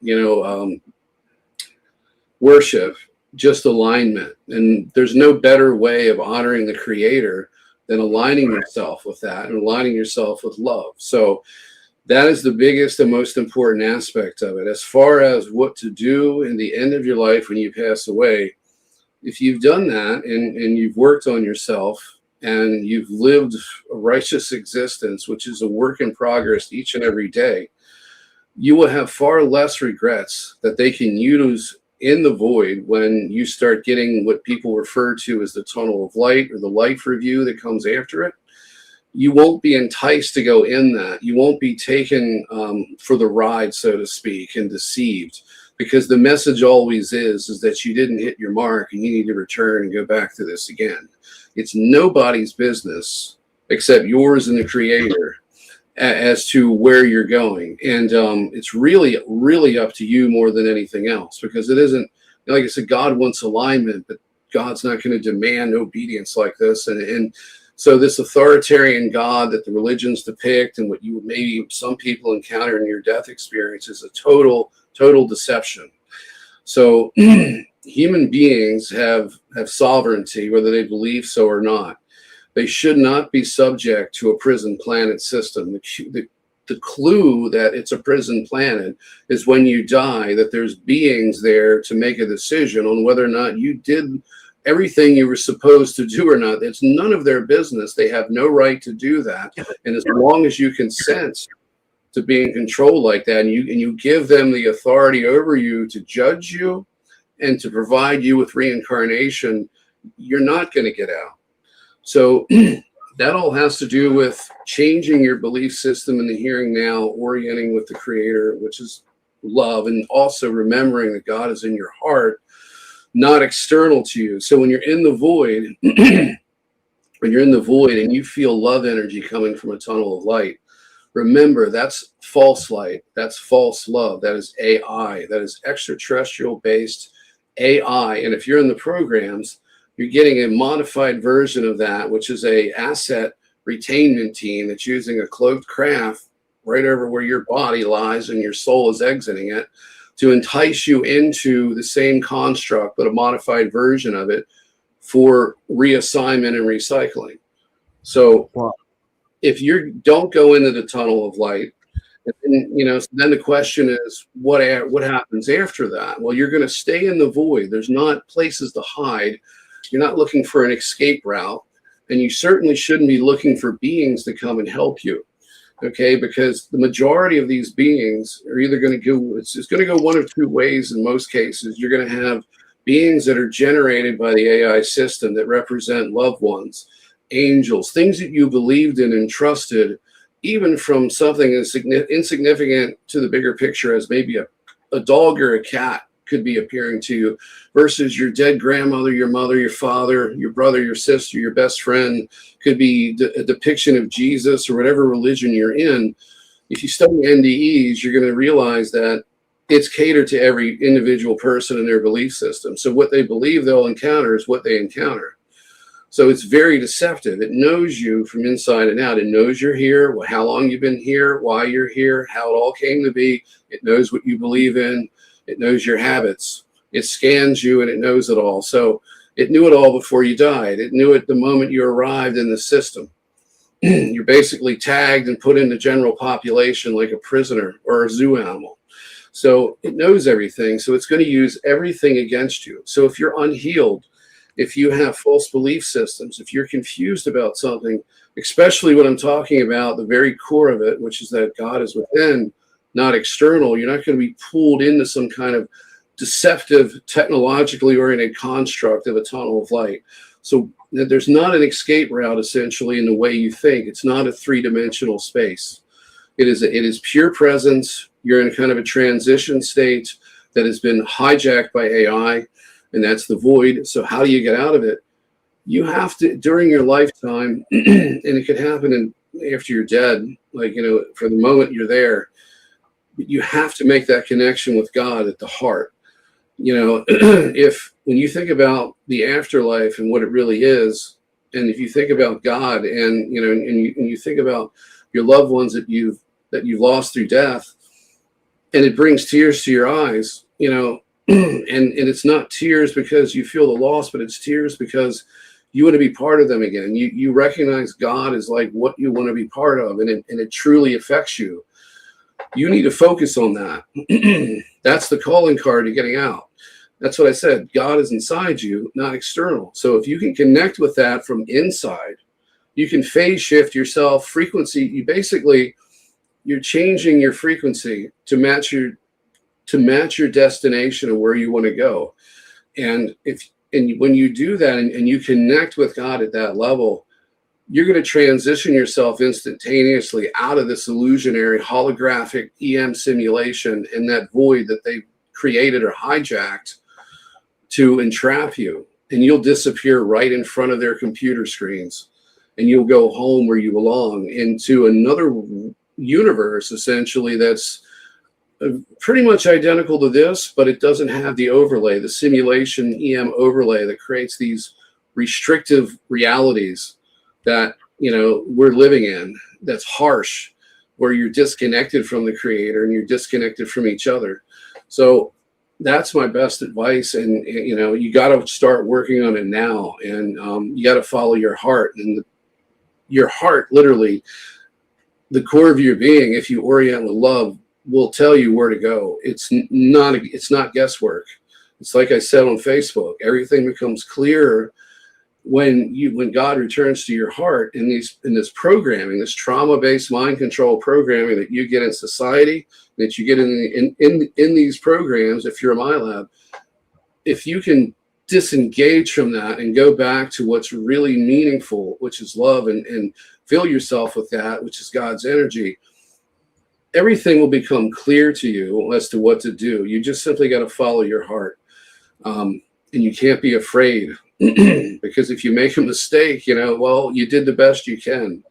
worship, just alignment. And there's no better way of honoring the Creator than aligning yourself with that and aligning yourself with love. So that is the biggest and most important aspect of it. As far as what to do in the end of your life when you pass away, if you've done that and you've worked on yourself and you've lived a righteous existence, which is a work in progress each and every day, you will have far less regrets that they can use in the void when you start getting what people refer to as the tunnel of light or the life review that comes after it. You won't be enticed to go in that. You won't be taken for the ride, so to speak, and deceived, because the message always is that you didn't hit your mark and you need to return and go back to this again. It's nobody's business except yours and the Creator as to where you're going. And it's really, really up to you more than anything else, because it isn't, like I said, God wants alignment, but God's not going to demand obedience like this. And so this authoritarian God that the religions depict and what you maybe some people encounter in your death experience is a total deception. So human beings have sovereignty, whether they believe so or not. They should not be subject to a prison planet system. The clue that it's a prison planet is when you die, that there's beings there to make a decision on whether or not you did everything you were supposed to do or not. It's none of their business. They have no right to do that. And as long as you consent to being controlled like that, and you give them the authority over you to judge you and to provide you with reincarnation, you're not going to get out. So that all has to do with changing your belief system in the here and now, orienting with the Creator, which is love, and also remembering that God is in your heart, not external to you. So when you're in the void, and you feel love energy coming from a tunnel of light, remember that's false light, that's false love, that is AI, that is extraterrestrial based AI. And if you're in the programs, you're getting a modified version of that, which is a asset retainment team that's using a cloaked craft right over where your body lies and your soul is exiting it, to entice you into the same construct, but a modified version of it for reassignment and recycling. So if you don't go into the tunnel of light, and, so then the question is, what happens after that? Well, you're going to stay in the void. There's not places to hide. You're not looking for an escape route, and you certainly shouldn't be looking for beings to come and help you. Okay, because the majority of these beings are either going to go, it's going to go one of two ways in most cases. You're going to have beings that are generated by the AI system that represent loved ones, angels, things that you believed in and trusted, even from something as insignificant to the bigger picture as maybe a dog or a cat could be appearing to you, versus your dead grandmother, your mother, your father, your brother, your sister, your best friend, could be a depiction of Jesus or whatever religion you're in. If you study NDEs, you're going to realize that it's catered to every individual person and their belief system. So what they believe they'll encounter is what they encounter. So it's very deceptive. It knows you from inside and out. It knows you're here, how long you've been here, why you're here, how it all came to be. It knows what you believe in. It knows your habits. It scans you and it knows it all. So it knew it all before you died. It knew it the moment you arrived in the system. You're basically tagged and put in the general population like a prisoner or a zoo animal. So it knows everything. So it's going to use everything against you. So if you're unhealed, if you have false belief systems, if you're confused about something, especially when I'm talking about the very core of it, which is that God is within, not external, you're not going to be pulled into some kind of deceptive, technologically oriented construct of a tunnel of light. So there's not an escape route, essentially, in the way you think. It's not a three-dimensional space. It is pure presence. You're in kind of a transition state that has been hijacked by AI, and that's the void. So how do you get out of it? You have to, during your lifetime, and it could happen after you're dead, for the moment you're there, you have to make that connection with God at the heart. If when you think about the afterlife and what it really is, and if you think about God and you think about your loved ones that you've lost through death, and it brings tears to your eyes, and it's not tears because you feel the loss, but it's tears because you want to be part of them again. You recognize God as like what you want to be part of, and it truly affects you. You need to focus on that. That's the calling card to getting out. That's what I said. God is inside you, not external. So if you can connect with that from inside, you can phase shift yourself, frequency. You're changing your frequency to match your destination of where you want to go. And when you do that and you connect with God at that level, you're going to transition yourself instantaneously out of this illusionary holographic EM simulation and that void that they created or hijacked to entrap you. And you'll disappear right in front of their computer screens, and you'll go home where you belong, into another universe, essentially, that's pretty much identical to this, but it doesn't have the overlay, the simulation EM overlay that creates these restrictive realities that we're living in, that's harsh, where you're disconnected from the creator and you're disconnected from each other. So that's my best advice. And you got to start working on it now, and you got to follow your heart. And your heart, literally the core of your being, if you orient with love, will tell you where to go. It's not guesswork. It's like I said on Facebook, everything becomes clearer when God returns to your heart in this programming, this trauma-based mind control programming that you get in society, that you get in these programs. If you're a MyLab, if you can disengage from that and go back to what's really meaningful, which is love, and fill yourself with that, which is God's energy, everything will become clear to you as to what to do. You just simply got to follow your heart, and you can't be afraid. Because if you make a mistake, you did the best you can.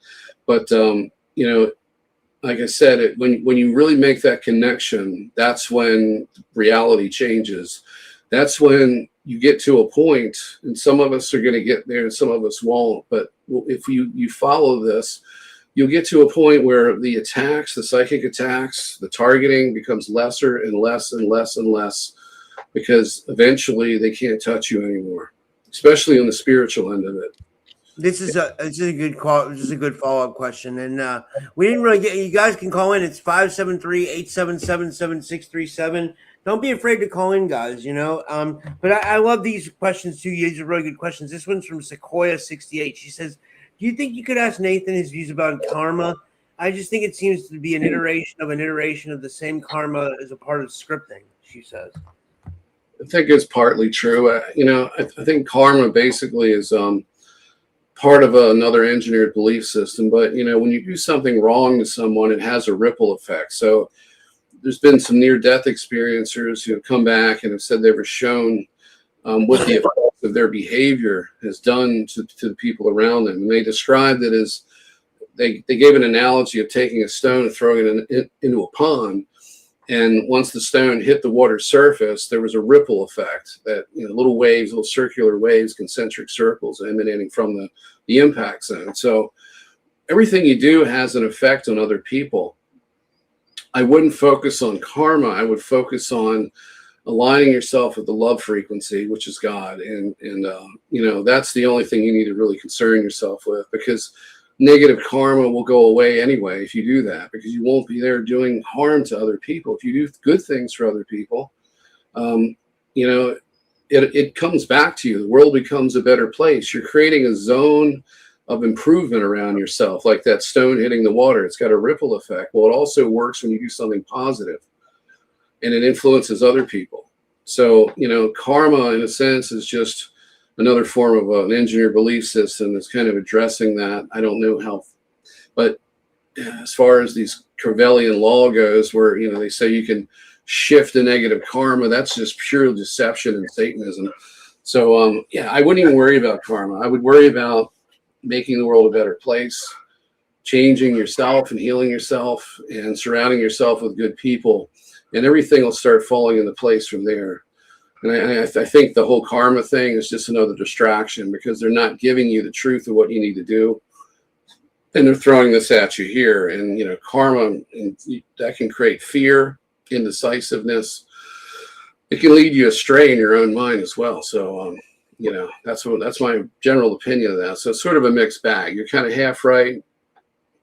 But, like I said, when you really make that connection, that's when reality changes. That's when you get to a point, and some of us are going to get there and some of us won't. But if you follow this, you'll get to a point where the attacks, the psychic attacks, the targeting becomes lesser and less and less and less, because eventually they can't touch you anymore, especially on the spiritual end of it. This is a good call. This is a good follow-up question. And we didn't really get, you guys can call in. It's 573-877-7637. Don't be afraid to call in, guys, But I love these questions too. These are really good questions. This one's from Sequoia68. She says, do you think you could ask Nathan his views about karma? I just think it seems to be an iteration of the same karma as a part of scripting, she says. I think it's partly true. I think karma basically is part of another engineered belief system. But, when you do something wrong to someone, it has a ripple effect. So there's been some near-death experiencers who have come back and have said they were shown what the effects of their behavior has done to the people around them. And they described it as, they gave an analogy of taking a stone and throwing it into a pond. And once the stone hit the water surface, there was a ripple effect that, little waves, little circular waves, concentric circles emanating from the impact zone. So everything you do has an effect on other people. I wouldn't focus on karma. I would focus on aligning yourself with the love frequency, which is God. And that's the only thing you need to really concern yourself with, because negative karma will go away anyway if you do that, because you won't be there doing harm to other people. If you do good things for other people, it comes back to you. The world becomes a better place. You're creating a zone of improvement around yourself, like that stone hitting the water. It's got a ripple effect. Well, it also works when you do something positive, and it influences other people. So, karma, in a sense, is just another form of an engineered belief system that's kind of addressing that. I don't know how, but as far as these Crevelian law goes, where, they say you can shift the negative karma, that's just pure deception and Satanism. So, I wouldn't even worry about karma. I would worry about making the world a better place, changing yourself and healing yourself and surrounding yourself with good people, and everything will start falling into place from there. And I think the whole karma thing is just another distraction, because they're not giving you the truth of what you need to do. And they're throwing this at you here. And, karma, and that can create fear, indecisiveness. It can lead you astray in your own mind as well. So, that's my general opinion of that. So it's sort of a mixed bag. You're kind of half right,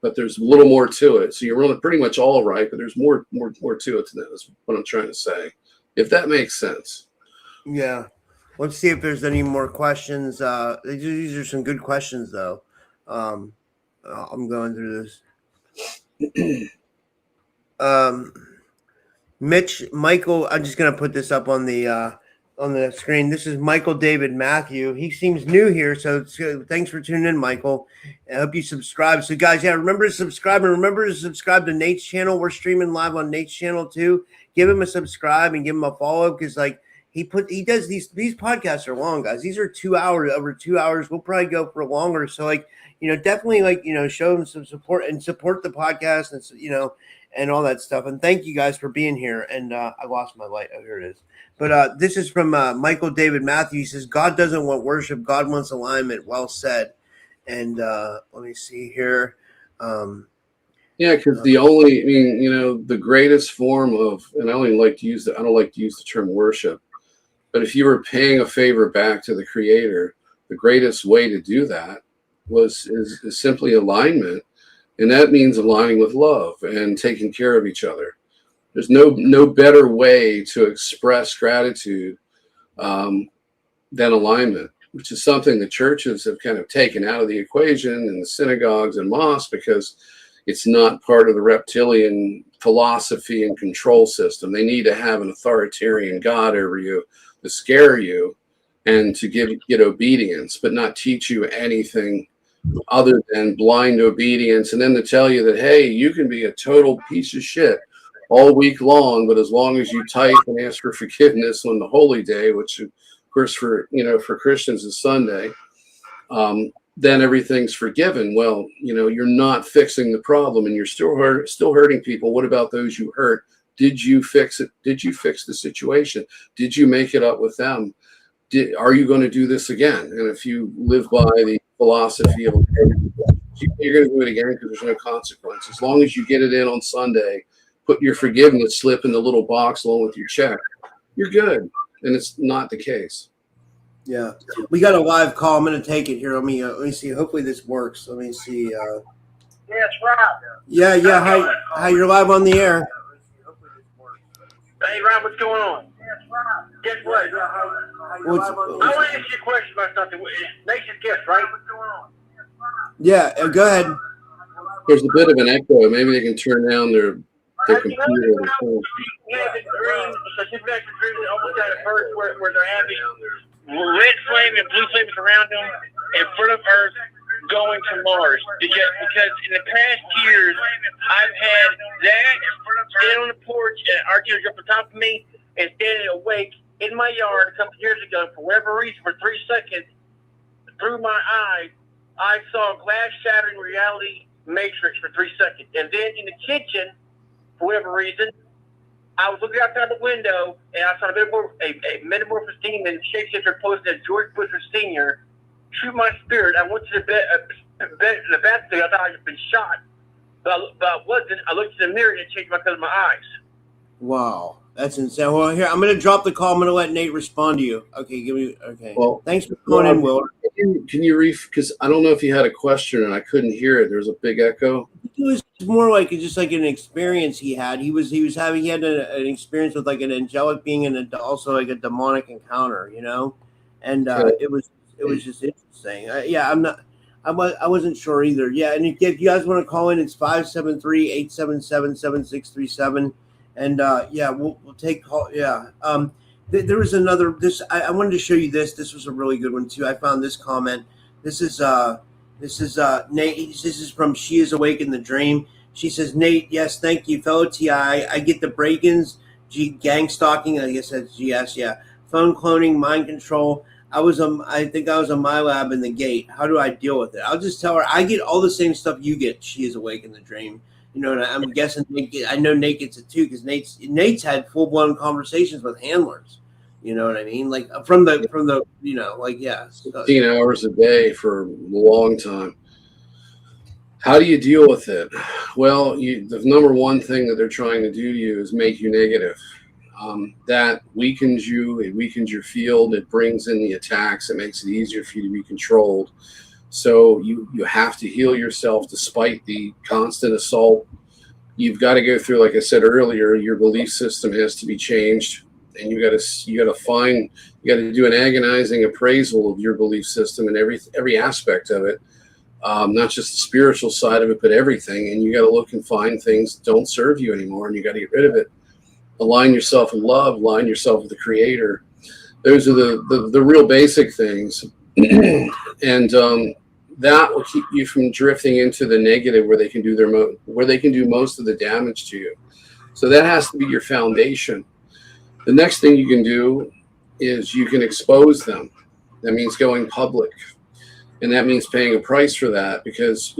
but there's a little more to it. So you're really pretty much all right, but there's more to it than that, is what I'm trying to say, if that makes sense. Yeah. Let's see if there's any more questions. These are some good questions, though. I'm going through this. Michael, I'm just going to put this up on the screen. This is Michael David Matthew. He seems new here, so thanks for tuning in, Michael. I hope you subscribe. So, guys, remember to subscribe, and remember to subscribe to Nate's channel. We're streaming live on Nate's channel too. Give him a subscribe and give him a follow, because he does these podcasts are long, guys. These are 2 hours, over 2 hours. We'll probably go for longer. So definitely show him some support and support the podcast, and and all that stuff. And thank you guys for being here. And I lost my light. Oh, here it is. But this is from Michael David Matthew. He says, God doesn't want worship. God wants alignment. Well said. And let me see here. Because the greatest form of, and I don't like to use the term worship, but if you were paying a favor back to the Creator, the greatest way to do that is simply alignment. And that means aligning with love and taking care of each other. There's no better way to express gratitude than alignment, which is something the churches have kind of taken out of the equation, and the synagogues and mosques, because it's not part of the reptilian philosophy and control system. They need to have an authoritarian God over you to scare you and to get obedience, but not teach you anything other than blind obedience, and then to tell you that, hey, you can be a total piece of shit all week long, but as long as you type and ask for forgiveness on the holy day, which of course for Christians is Sunday, then everything's forgiven. Well, you're not fixing the problem, and you're still hurting people. What about those you hurt? Did you fix it? Did you fix the situation? Did you make it up with them? Are you going to do this again? And if you live by the philosophy of you're going to do it again because there's no consequence. As long as you get it in on Sunday, put your forgiveness slip in the little box along with your check, you're good. And it's not the case. Yeah, we got a live call. I'm going to take it here. Let me see. Hopefully this works. Let me see. Yes, Rob. Yeah. Hi, you're live on the air. Hey, Rob, what's going on? Guess what? I want to ask you a question about something. Nature's gift, right? What's going on? Yeah, go ahead. There's a bit of an echo. Maybe they can turn down their computer. We have a dream, a supernatural dream that almost got at first where they're having red flame and blue flames around them in front of Earth going to Mars. Because in the past years, I've had that stand on the porch and archers up on top of me and standing awake in my yard a couple years ago for whatever reason for 3 seconds. Through my eyes, I saw a glass shattering reality matrix for 3 seconds. And then in the kitchen, for whatever reason, I was looking outside the window and I saw a metamorphosis demon shapeshifter posted as George Bush Sr. shoot my spirit. I went to the bathroom. I thought I had been shot, but I wasn't. I looked in the mirror and it changed my color of my eyes. Wow, that's insane. Well, here I'm going to drop the call. I'm going to let Nate respond to you. Okay. Well, thanks for calling in, Will. Can you because I don't know if you had a question and I couldn't hear it. There's a big echo. It was more like just like an experience he had. He had an experience with like an angelic being and also like a demonic encounter, and it was just interesting. I wasn't sure either. Yeah, and if you guys want to call in, it's 573-877-7637, and we'll take call. Yeah. There was another. I wanted to show you this. This was a really good one too. I found this comment. This is Nate. This is from She Is Awake in the Dream. She says, Nate, yes, thank you, fellow TI. I get the break-ins, gang stalking. I guess that's GS. Yeah, phone cloning, mind control. I think I was on my lab in the gate. How do I deal with it? I'll just tell her I get all the same stuff you get. She is awake in the dream. And I'm guessing I know Nate gets it too because Nate's had full-blown conversations with handlers. You know what I mean? Like from the 15 hours a day for a long time. How do you deal with it? Well, the number one thing that they're trying to do to you is make you negative. That weakens you. It weakens your field. It brings in the attacks. It makes it easier for you to be controlled. So you have to heal yourself despite the constant assault. You've got to go through, like I said earlier, your belief system has to be changed. And you got to do an agonizing appraisal of your belief system and every aspect of it, not just the spiritual side of it, but everything. And you got to look and find things that don't serve you anymore, and you got to get rid of it. Align yourself with love, align yourself with the Creator. Those are the real basic things, and that will keep you from drifting into the negative, where they can do most of the damage to you. So that has to be your foundation. The next thing you can do is you can expose them. That means going public. And that means paying a price for that because,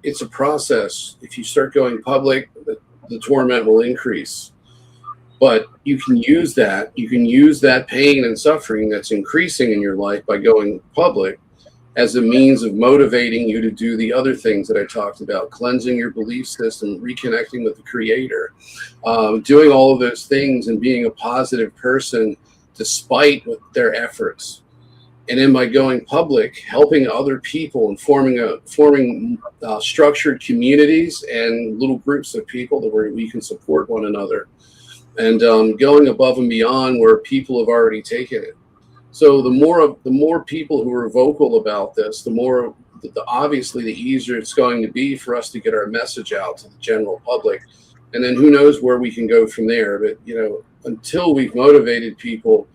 it's a process. If you start going public, the torment will increase. But you can use that. You can use that pain and suffering that's increasing in your life by going public as a means of motivating you to do the other things that I talked about, cleansing your belief system, reconnecting with the Creator, doing all of those things and being a positive person despite their efforts. And then by going public, helping other people and forming structured communities and little groups of people where we can support one another, and going above and beyond where people have already taken it. So the more people who are vocal about this, obviously the easier it's going to be for us to get our message out to the general public. And then who knows where we can go from there. But, until we've motivated people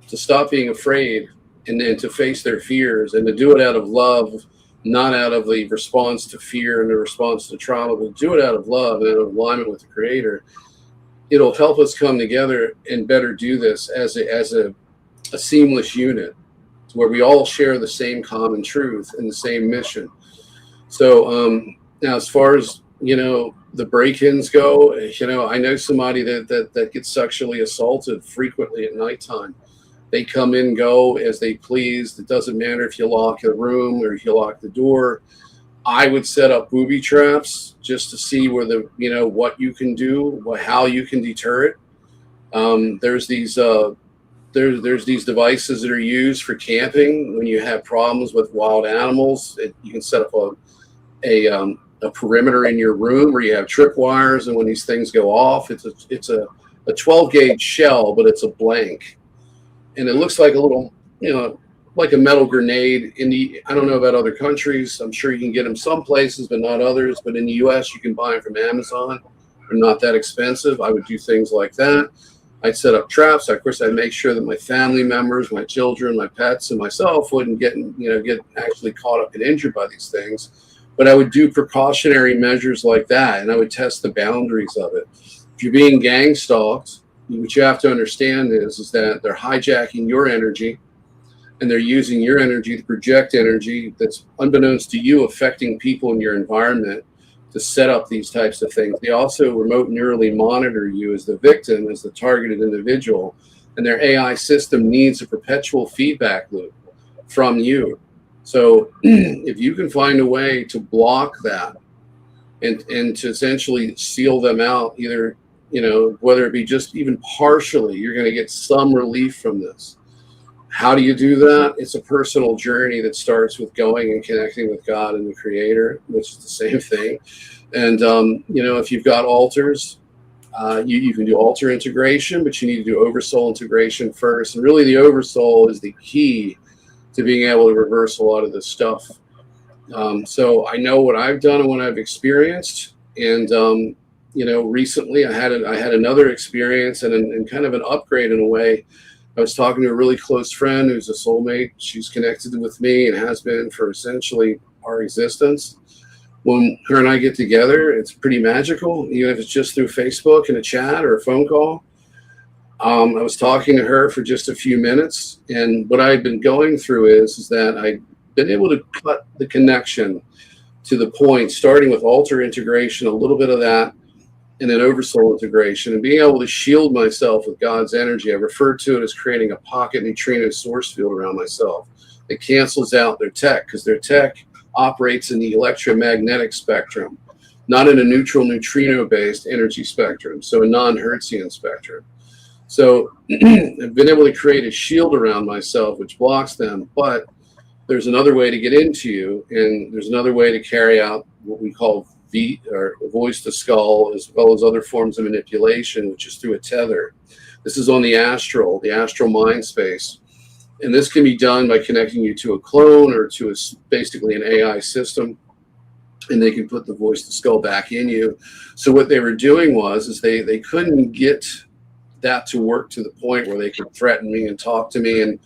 to stop being afraid and then to face their fears and to do it out of love, not out of the response to fear and the response to trauma, but do it out of love and in alignment with the Creator, it'll help us come together and better do this as a seamless unit where we all share the same common truth and the same mission. So now as far as the break-ins go, I know somebody that gets sexually assaulted frequently at nighttime. They come in, go as they please. It doesn't matter if you lock the room or if you lock the door. I would set up booby traps just to see where what you can do, how you can deter it. There's these devices that are used for camping when you have problems with wild animals. You can set up a perimeter in your room where you have tripwires, and when these things go off, it's a 12 gauge shell, but it's a blank, and it looks like a little, like a metal grenade. I don't know about other countries. I'm sure you can get them some places, but not others. But in the U.S., you can buy them from Amazon. They're not that expensive. I would do things like that. I'd set up traps. Of course, I'd make sure that my family members, my children, my pets, and myself wouldn't get actually caught up and injured by these things. But I would do precautionary measures like that, and I would test the boundaries of it. If you're being gang stalked, what you have to understand is that they're hijacking your energy, and they're using your energy to project energy that's unbeknownst to you, affecting people in your environment to set up these types of things. They also remote neurally monitor you as the victim, as the targeted individual, and their AI system needs a perpetual feedback loop from you. So if you can find a way to block that and to essentially seal them out, either, whether it be just even partially, you're going to get some relief from this. How do you do that? It's a personal journey that starts with going and connecting with God and the Creator, which is the same thing. And, if you've got altars, you can do altar integration, but you need to do oversoul integration first. And really the oversoul is the key to being able to reverse a lot of this stuff. So I know what I've done and what I've experienced. And, recently I had another experience and kind of an upgrade in a way. I was talking to a really close friend who's a soulmate. She's connected with me and has been for essentially our existence. When her and I get together, it's pretty magical, even if it's just through Facebook and a chat or a phone call. I was talking to her for just a few minutes, and what I've been going through is that I've been able to cut the connection to the point, starting with altar integration, a little bit of that, and then oversoul integration, and being able to shield myself with God's energy. I refer to it as creating a pocket neutrino source field around myself that cancels out their tech, because their tech operates in the electromagnetic spectrum, not in a neutral neutrino-based energy spectrum, so a non-Hertzian spectrum. So I've been able to create a shield around myself which blocks them, but there's another way to get into you, and there's another way to carry out what we call or voice to skull, as well as other forms of manipulation, which is through a tether. This is on the astral mind space. And this can be done by connecting you to a clone or to basically an AI system, and they can put the voice to skull back in you. So what they were doing is they couldn't get that to work to the point where they could threaten me and talk to me and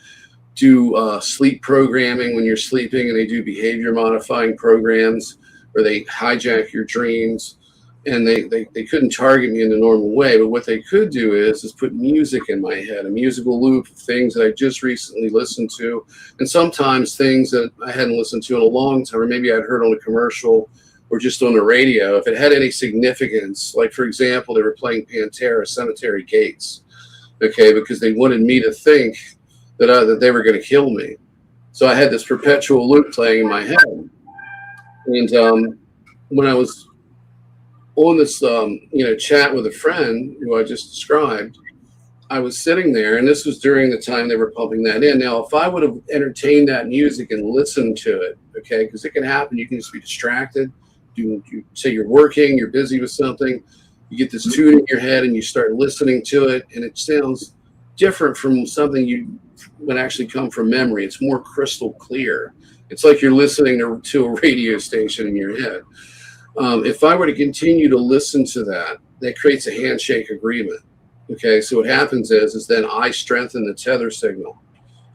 do sleep programming when you're sleeping, and they do behavior modifying programs, or they hijack your dreams, and they couldn't target me in the normal way. But what they could do is put music in my head, a musical loop of things that I just recently listened to, and sometimes things that I hadn't listened to in a long time, or maybe I'd heard on a commercial or just on the radio. If it had any significance, like for example, they were playing Pantera, Cemetery Gates, okay, because they wanted me to think that they were going to kill me. So I had this perpetual loop playing in my head. And when I was on this, chat with a friend who I just described, I was sitting there, and this was during the time they were pumping that in. Now, if I would have entertained that music and listened to it, okay, because it can happen, you can just be distracted. You say you're working, you're busy with something, you get this tune in your head, and you start listening to it, and it sounds different from something you would actually come from memory. It's more crystal clear. It's like you're listening to a radio station in your head. If I were to continue to listen to that, that creates a handshake agreement. Okay, so what happens is then I strengthen the tether signal.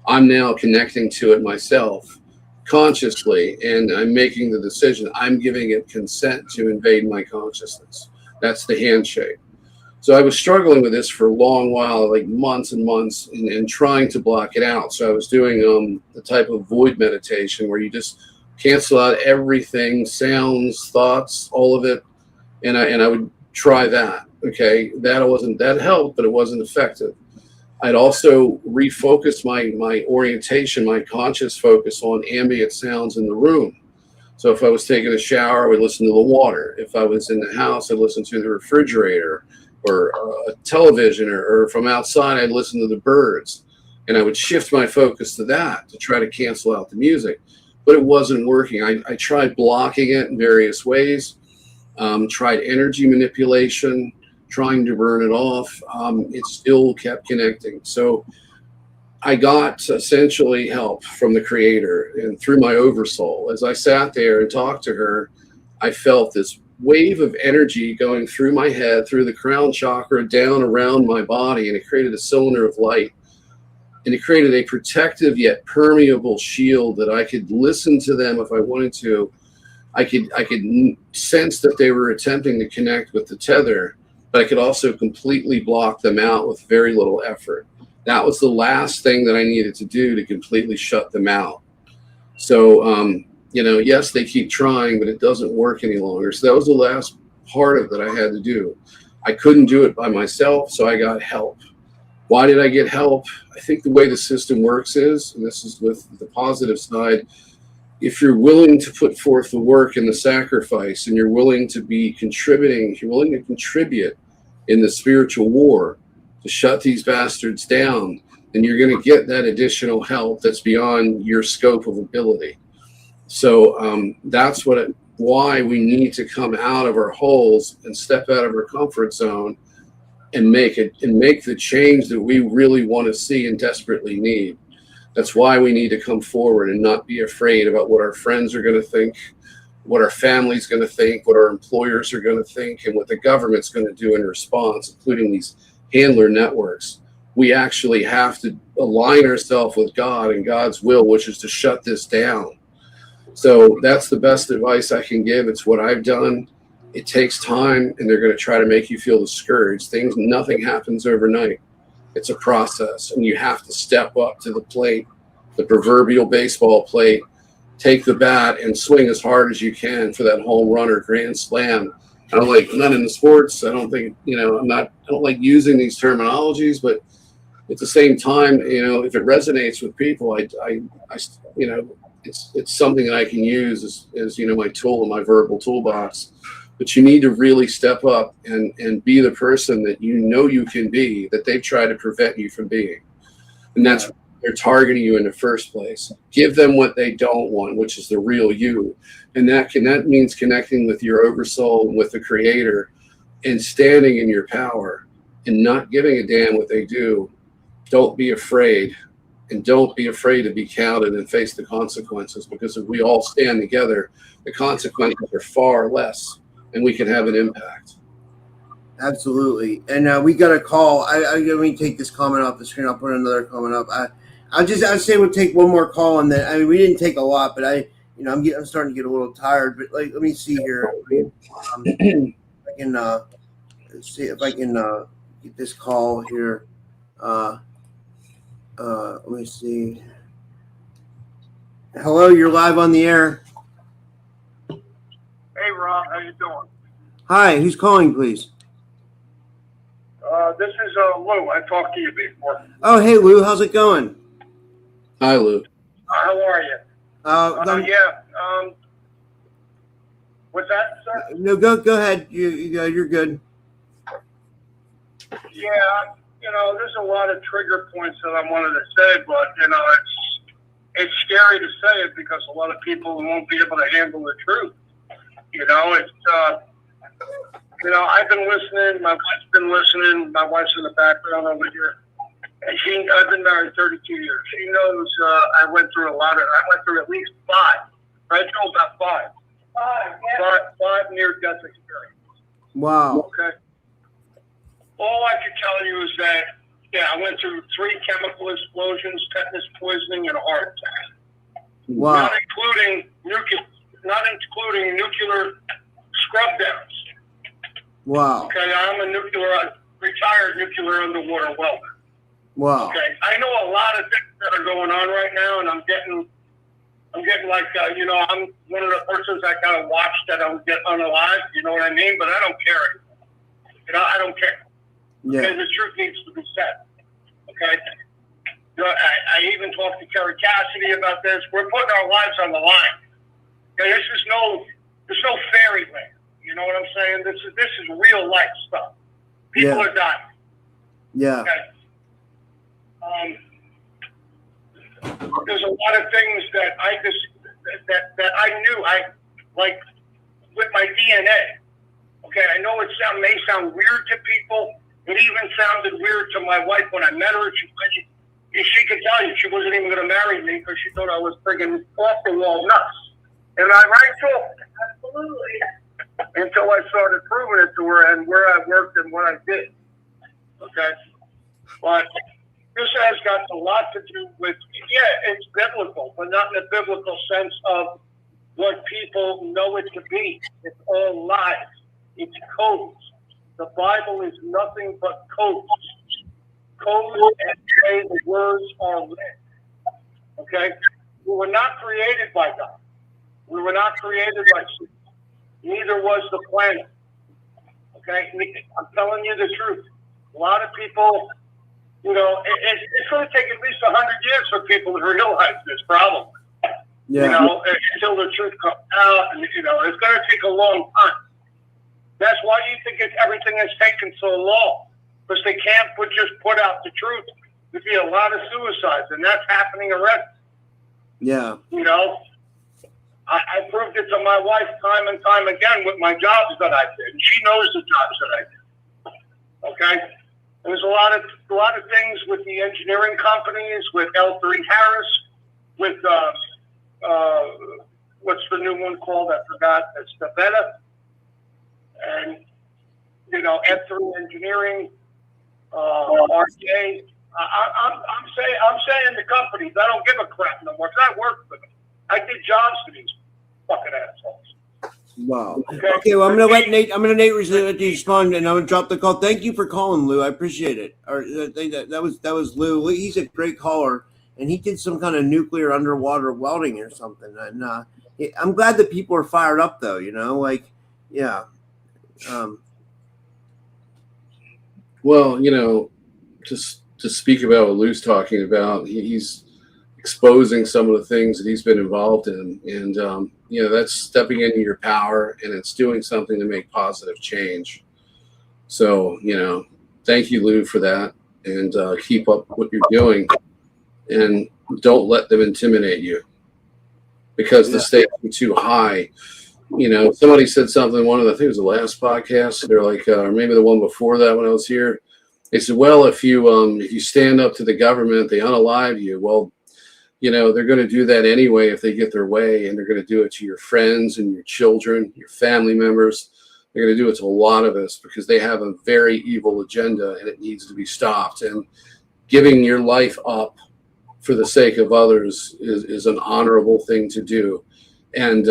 I'm now connecting to it myself consciously, and I'm making the decision. I'm giving it consent to invade my consciousness. That's the handshake. So I was struggling with this for a long while, like months and months, and trying to block it out. So I was doing the type of void meditation where you just cancel out everything, sounds, thoughts, all of it, and I would try that. Okay, that helped, but it wasn't effective. I'd also refocus my orientation, my conscious focus on ambient sounds in the room. So if I was taking a shower, I would listen to the water. If I was in the house, I'd listen to the refrigerator or a television, or from outside, I'd listen to the birds. And I would shift my focus to that to try to cancel out the music. But it wasn't working. I tried blocking it in various ways, tried energy manipulation, trying to burn it off. It still kept connecting. So I got essentially help from the Creator and through my oversoul. As I sat there and talked to her, I felt this wave of energy going through my head, through the crown chakra, down around my body, and it created a cylinder of light. And it created a protective yet permeable shield that I could listen to them if I wanted to. I could sense that they were attempting to connect with the tether, but I could also completely block them out with very little effort. That was the last thing that I needed to do to completely shut them out. So, yes, they keep trying, but it doesn't work any longer. So that was the last part of that I had to do. I couldn't do it by myself, so I got help. Why did I get help? I think the way the system works is, and this is with the positive side, if you're willing to put forth the work and the sacrifice, and you're willing to be contributing, if you're willing to contribute in the spiritual war to shut these bastards down, then you're going to get that additional help that's beyond your scope of ability. So that's why we need to come out of our holes and step out of our comfort zone and make the change that we really want to see and desperately need. That's why we need to come forward and not be afraid about what our friends are going to think, what our family's going to think, what our employers are going to think, and what the government's going to do in response, including these handler networks. We actually have to align ourselves with God and God's will, which is to shut this down. So that's the best advice I can give. It's what I've done. It takes time, and they're going to try to make you feel discouraged. Nothing happens overnight. It's a process, and you have to step up to the plate, the proverbial baseball plate, take the bat and swing as hard as you can for that home run or grand slam. I'm not into sports. I don't think, I don't like using these terminologies, but at the same time, if it resonates with people, it's something that I can use as my tool in my verbal toolbox. But you need to really step up and be the person that you can be, that they've tried to prevent you from being. And that's why they're targeting you in the first place. Give them what they don't want, which is the real you. And that means connecting with your oversoul and with the Creator and standing in your power and not giving a damn what they do. Don't be afraid. And don't be afraid to be counted and face the consequences, because if we all stand together, the consequences are far less, and we can have an impact. Absolutely. And we got a call. Let me take this comment off the screen. I'll put another comment up. I'd say we'll take one more call, and then we didn't take a lot, but I'm starting to get a little tired. But let me see here. I can see if I can get this call here. Let me see. Hello, you're live on the air. Hey, Rob, how you doing? Hi, who's calling, please? This is Lou. I talked to you before. Oh, hey, Lou. How's it going? Hi, Lou. How are you? What's that, sir? No, go ahead. You're good. Yeah, there's a lot of trigger points that I wanted to say, but it's scary to say it because a lot of people won't be able to handle the truth. I've been listening. My wife's been listening. My wife's in the background over here. And I've been married 32 years. She knows I went through at least 5. Right, Joe? About 5. 5 near-death experiences. Wow. Okay. All I can tell you is that, I went through 3 chemical explosions, tetanus poisoning, and a heart attack. Wow. Not including nuclear scrub downs. Wow. Okay, I'm a retired nuclear underwater welder. Wow. Okay, I know a lot of things that are going on right now, and I'm getting like, I'm one of the persons that gotta watch that I would get unalive. You know what I mean? But I don't care anymore. I don't care. Yeah. Okay, the truth needs to be said. Okay. I even talked to Kerry Cassidy about this. We're putting our lives on the line. Okay, there's no fairyland. You know what I'm saying? This is real life stuff. People are dying. Yeah. Okay. There's a lot of things that I knew. I like with my DNA. Okay, I know it may sound weird to people. It even sounded weird to my wife when I met her. She could tell you she wasn't even going to marry me because she thought I was friggin' off the wall nuts. Am I right, Joel? Absolutely. Until I started proving it to her and where I worked and what I did. Okay? But this has got a lot to do with, it's biblical, but not in the biblical sense of what people know it to be. It's all lies. It's codes. The Bible is nothing but codes. Codes and say the words are lit. Okay? We were not created by God. We were not created by Satan. Neither was the planet. Okay? I'm telling you the truth. A lot of people, it's going to take at least 100 years for people to realize this problem. Yeah. Until the truth comes out. And, it's going to take a long time. That's why do you think everything has taken so long? Because they can't just put out the truth. There'd be a lot of suicides, and that's happening already. Yeah. I proved it to my wife time and time again with my jobs that I did. And she knows the jobs that I did. Okay? There's a lot of things with the engineering companies, with L3 Harris, with what's the new one called? I forgot. It's the Beta. And F3 Engineering, RJ. I'm saying the companies. I don't give a crap no more because I work for them. I did jobs for these fucking assholes. Wow. Okay. Well, I'm gonna let Nate respond, and I'm gonna drop the call. Thank you for calling, Lou. I appreciate it. Or that was Lou. He's a great caller, and he did some kind of nuclear underwater welding or something. And I'm glad that people are fired up, though. Yeah. Well, just to speak about what Lou's talking about, he's exposing some of the things that he's been involved in, and that's stepping into your power, and it's doing something to make positive change. So thank you, Lou, for that, and keep up what you're doing, and don't let them intimidate you because the stakes are too high. Somebody said something, I think it was the last podcast. They're like, or maybe the one before that when I was here. They said, well, if you stand up to the government, they unalive you. Well, they're going to do that anyway if they get their way, and they're going to do it to your friends and your children, your family members. They're going to do it to a lot of us because they have a very evil agenda, and it needs to be stopped. And giving your life up for the sake of others is an honorable thing to do. And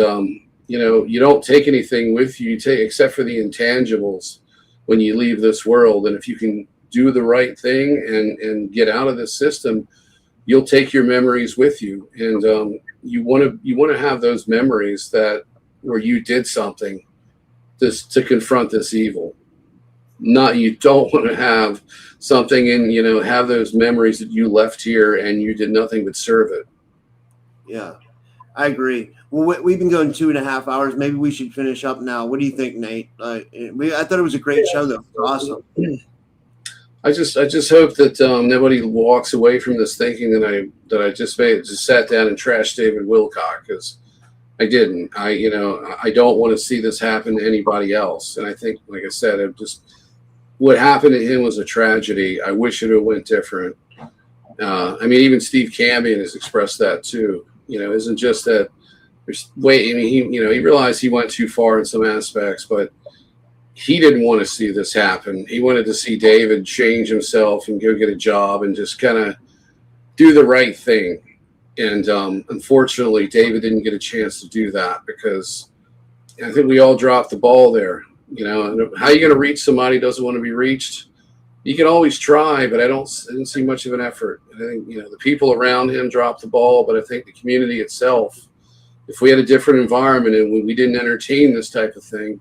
you don't take anything with you, except for the intangibles when you leave this world. And if you can do the right thing and get out of this system, you'll take your memories with you. And you want to have those memories where you did something to confront this evil. You don't want to have something and have those memories that you left here and you did nothing but serve it. Yeah, I agree. Well, we've been going 2.5 hours. Maybe we should finish up now. What do you think, Nate? I thought it was a great show, though. It was awesome. I just hope that nobody walks away from this thinking that I just sat down and trashed David Wilcock, because I didn't. I don't want to see this happen to anybody else. And I think, like I said, what happened to him was a tragedy. I wish it had went different. Even Steve Cambion has expressed that too. Isn't just that. He realized he went too far in some aspects, but he didn't want to see this happen. He wanted to see David change himself and go get a job and just kind of do the right thing. And unfortunately, David didn't get a chance to do that because I think we all dropped the ball there. How are you going to reach somebody who doesn't want to be reached? You can always try, but I didn't see much of an effort. And I think, the people around him dropped the ball, but I think the community itself, if we had a different environment and we didn't entertain this type of thing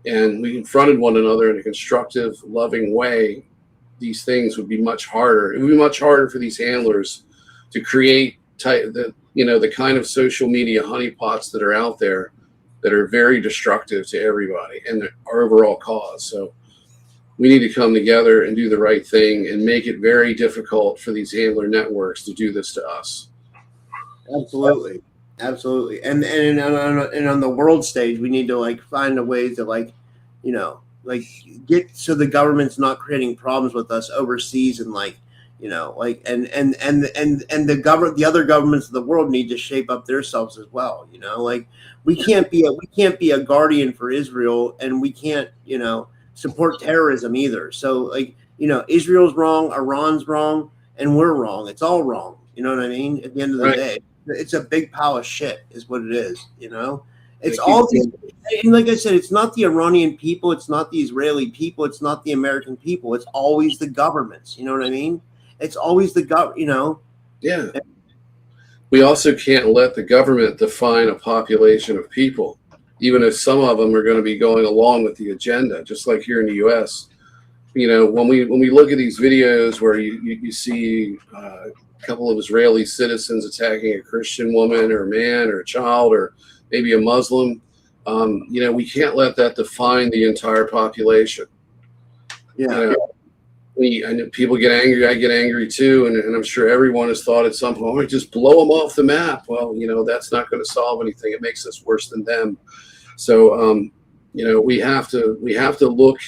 and we confronted one another in a constructive, loving way, these things would be much harder. It would be much harder for these handlers to create the kind of social media honeypots that are out there that are very destructive to everybody and our overall cause. So we need to come together and do the right thing and make it very difficult for these handler networks to do this to us. Absolutely. And on the world stage, we need to like find a way to like get so the government's not creating problems with us overseas and like and the other governments of the world need to shape up themselves as well. Like we can't be a guardian for Israel, and we can't support terrorism either. So like Israel's wrong, Iran's wrong, and we're wrong. It's all wrong. You know what I mean? At the end of the day, it's a big pile of shit, is what it is. It's all these, and like I said, it's not the Iranian people, it's not the Israeli people, it's not the American people. It's always the governments. You know what I mean? It's always the government. Yeah. We also can't let the government define a population of people, even if some of them are going to be going along with the agenda, just like here in the U.S. When we look at these videos where you see a couple of Israeli citizens attacking a Christian woman or a man or a child or maybe a Muslim, we can't let that define the entire population. Yeah. I know people get angry. I get angry too, and I'm sure everyone has thought at some point, just blow them off the map. Well, that's not going to solve anything. It makes us worse than them. So, we have to look,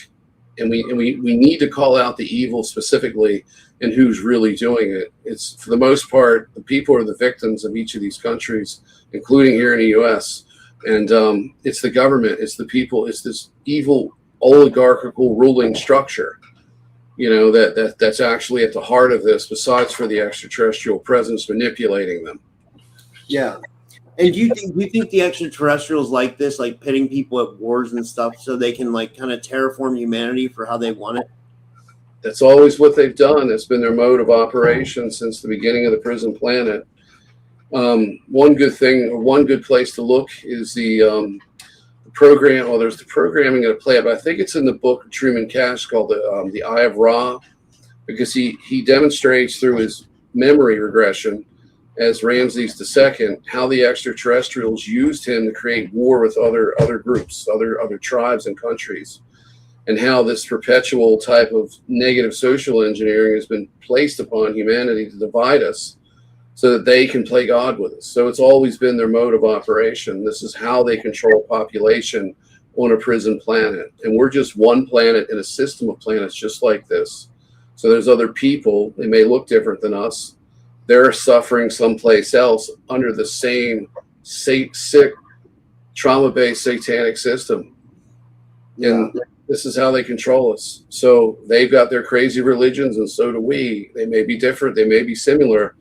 and we need to call out the evil specifically and who's really doing it. It's, for the most part, the people are the victims of each of these countries, including here in the U.S. And it's the government, it's the people, it's this evil oligarchical ruling structure. That's actually at the heart of this, besides for the extraterrestrial presence manipulating them. Yeah. And do you think the extraterrestrials like this, like pitting people at wars and stuff so they can like kind of terraform humanity for how they want it? That's always what they've done. It's been their mode of operation since the beginning of the prison planet. One good place to look is the program. Well, there's the programming at a play, but I think it's in the book of Truman Cash called the Eye of Ra, because he demonstrates through his memory regression as Ramses II how the extraterrestrials used him to create war with other groups, other tribes and countries, and how this perpetual type of negative social engineering has been placed upon humanity to divide us so that they can play God with us. So it's always been their mode of operation. This is how they control population on a prison planet. And we're just one planet in a system of planets just like this. So there's other people, they may look different than us. They're suffering someplace else under the same sick, trauma-based satanic system. And this is how they control us. So they've got their crazy religions, and so do we. They may be different, they may be similar.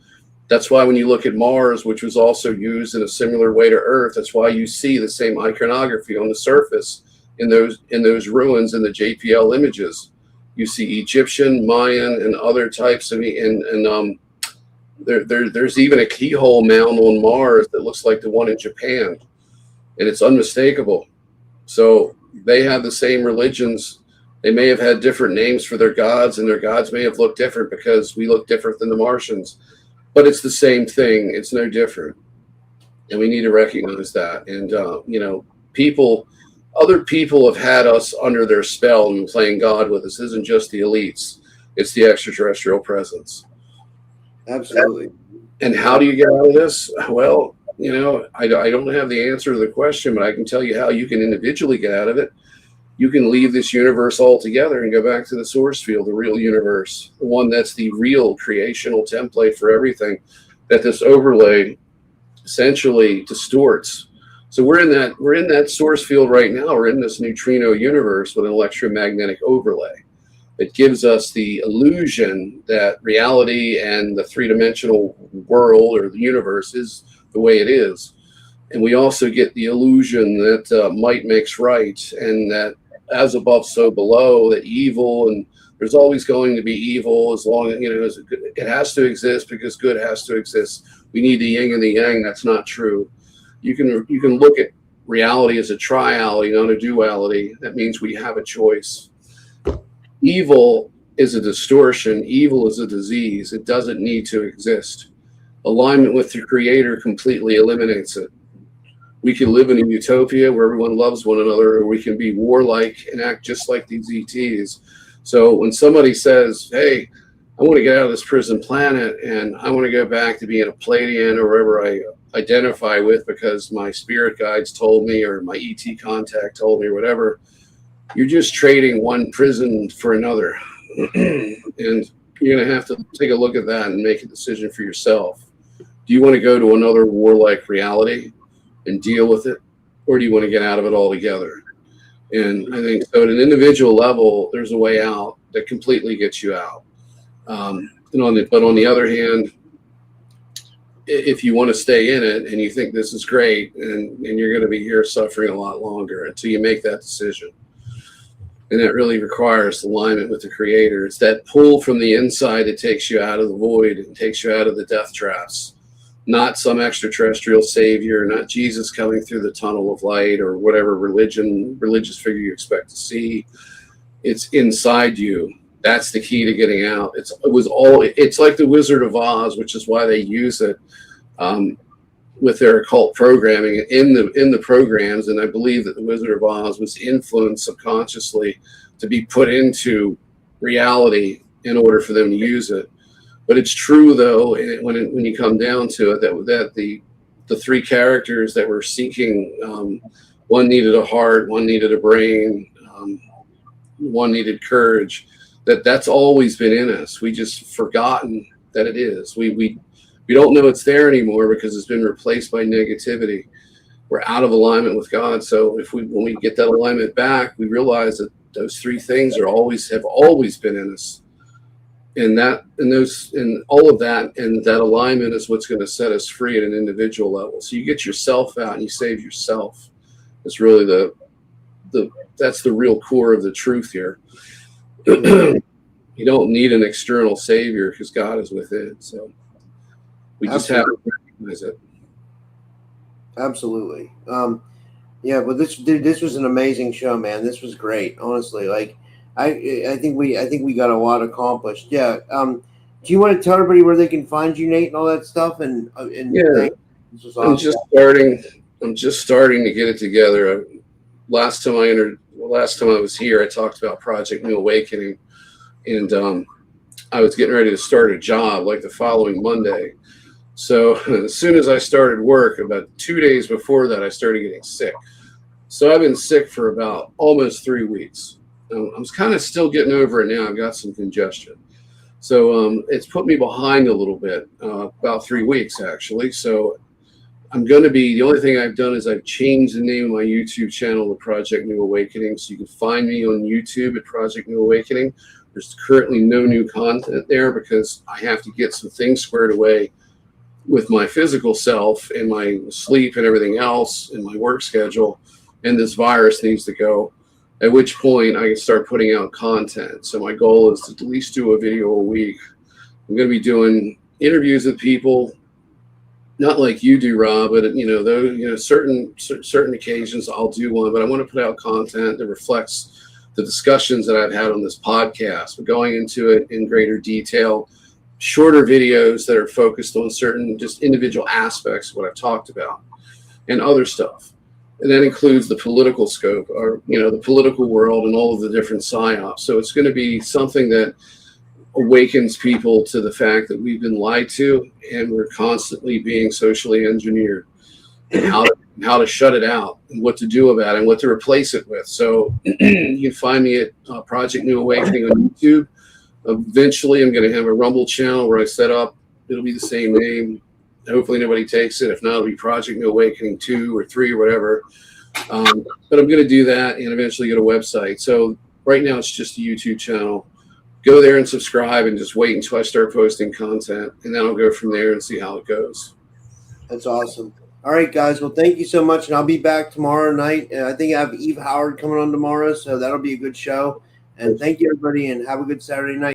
That's why when you look at Mars, which was also used in a similar way to Earth, that's why you see the same iconography on the surface in those ruins in the JPL images. You see Egyptian, Mayan, and other types of, there's even a keyhole mound on Mars that looks like the one in Japan, and it's unmistakable. So they have the same religions. They may have had different names for their gods, and their gods may have looked different because we look different than the Martians. But it's the same thing. It's no different. And we need to recognize that. And, other people have had us under their spell and playing God with us. This isn't just the elites. It's the extraterrestrial presence. Absolutely. And how do you get out of this? Well, I don't have the answer to the question, but I can tell you how you can individually get out of it. You can leave this universe altogether and go back to the source field, the real universe, the one that's the real creational template for everything that this overlay essentially distorts. So we're in that source field right now. We're in this neutrino universe with an electromagnetic overlay that gives us the illusion that reality and the three-dimensional world or the universe is the way it is. And we also get the illusion that might makes right, and that as above, so below, that evil, and there's always going to be evil as long as, it has to exist because good has to exist. We need the yin and the yang. That's not true. You can look at reality as a triality, not a duality. That means we have a choice. Evil is a distortion. Evil is a disease. It doesn't need to exist. Alignment with the Creator completely eliminates it. We can live in a utopia where everyone loves one another, or we can be warlike and act just like these ETs. So when somebody says, hey, I want to get out of this prison planet and I want to go back to being a Pleiadian or wherever I identify with because my spirit guides told me or my ET contact told me or whatever, you're just trading one prison for another. And you're going to have to take a look at that and make a decision for yourself. Do you want to go to another warlike reality and deal with it, or do you want to get out of it altogether? And I think so at an individual level, there's a way out that completely gets you out. But on the other hand, if you want to stay in it and you think this is great and you're going to be here suffering a lot longer until you make that decision. And that really requires alignment with the Creator. It's that pull from the inside that takes you out of the void and takes you out of the death traps. Not some extraterrestrial savior, not Jesus coming through the tunnel of light or whatever religious figure you expect to see. It's inside you. That's the key to getting out. It's like the Wizard of Oz, which is why they use it with their occult programming in the programs. And I believe that the Wizard of Oz was influenced subconsciously to be put into reality in order for them to use it. But it's true, though, when you come down to it, that the three characters that were seeking, one needed a heart, one needed a brain, one needed courage. That's always been in us. We just forgotten that it is. We don't know it's there anymore because it's been replaced by negativity. We're out of alignment with God. So when we get that alignment back, we realize that those three things have always been in us. And all of that and that alignment is what's going to set us free at an individual level. So you get yourself out and you save yourself. It's really that's the real core of the truth here. You don't need an external savior because God is within. So we just have to recognize it. Absolutely. Yeah, but this was an amazing show, man. This was great, honestly. Like, I think we got a lot accomplished. Yeah. Do you want to tell everybody where they can find you, Nate, and all that stuff? And yeah, this was awesome. I'm just starting to get it together. Last time I was here, I talked about Project New Awakening, and I was getting ready to start a job like the following Monday. So as soon as I started work, about 2 days before that, I started getting sick. So I've been sick for about almost 3 weeks. I'm kind of still getting over it now. I've got some congestion. So it's put me behind a little bit, about 3 weeks actually. So the only thing I've done is I've changed the name of my YouTube channel to Project New Awakening. So you can find me on YouTube at Project New Awakening. There's currently no new content there because I have to get some things squared away with my physical self and my sleep and everything else and my work schedule. And this virus needs to go, at which point I can start putting out content. So my goal is to at least do a video a week. I'm going to be doing interviews with people, not like you do, Rob, but certain occasions I'll do one, but I want to put out content that reflects the discussions that I've had on this podcast. We're going into it in greater detail, shorter videos that are focused on certain just individual aspects of what I've talked about and other stuff. And that includes the political scope or, the political world and all of the different psyops. So it's going to be something that awakens people to the fact that we've been lied to and we're constantly being socially engineered, and how to shut it out and what to do about it and what to replace it with. So you can find me at Project New Awakening on YouTube. Eventually I'm going to have a Rumble channel where I set up. It'll be the same name. Hopefully nobody takes it. If not, it'll be Project New Awakening 2 or 3 or whatever. But I'm going to do that and eventually get a website. So right now it's just a YouTube channel. Go there and subscribe and just wait until I start posting content. And then I'll go from there and see how it goes. That's awesome. All right, guys. Well, thank you so much. And I'll be back tomorrow night. And I think I have Eve Howard coming on tomorrow. So that'll be a good show. And thank you, everybody. And have a good Saturday night.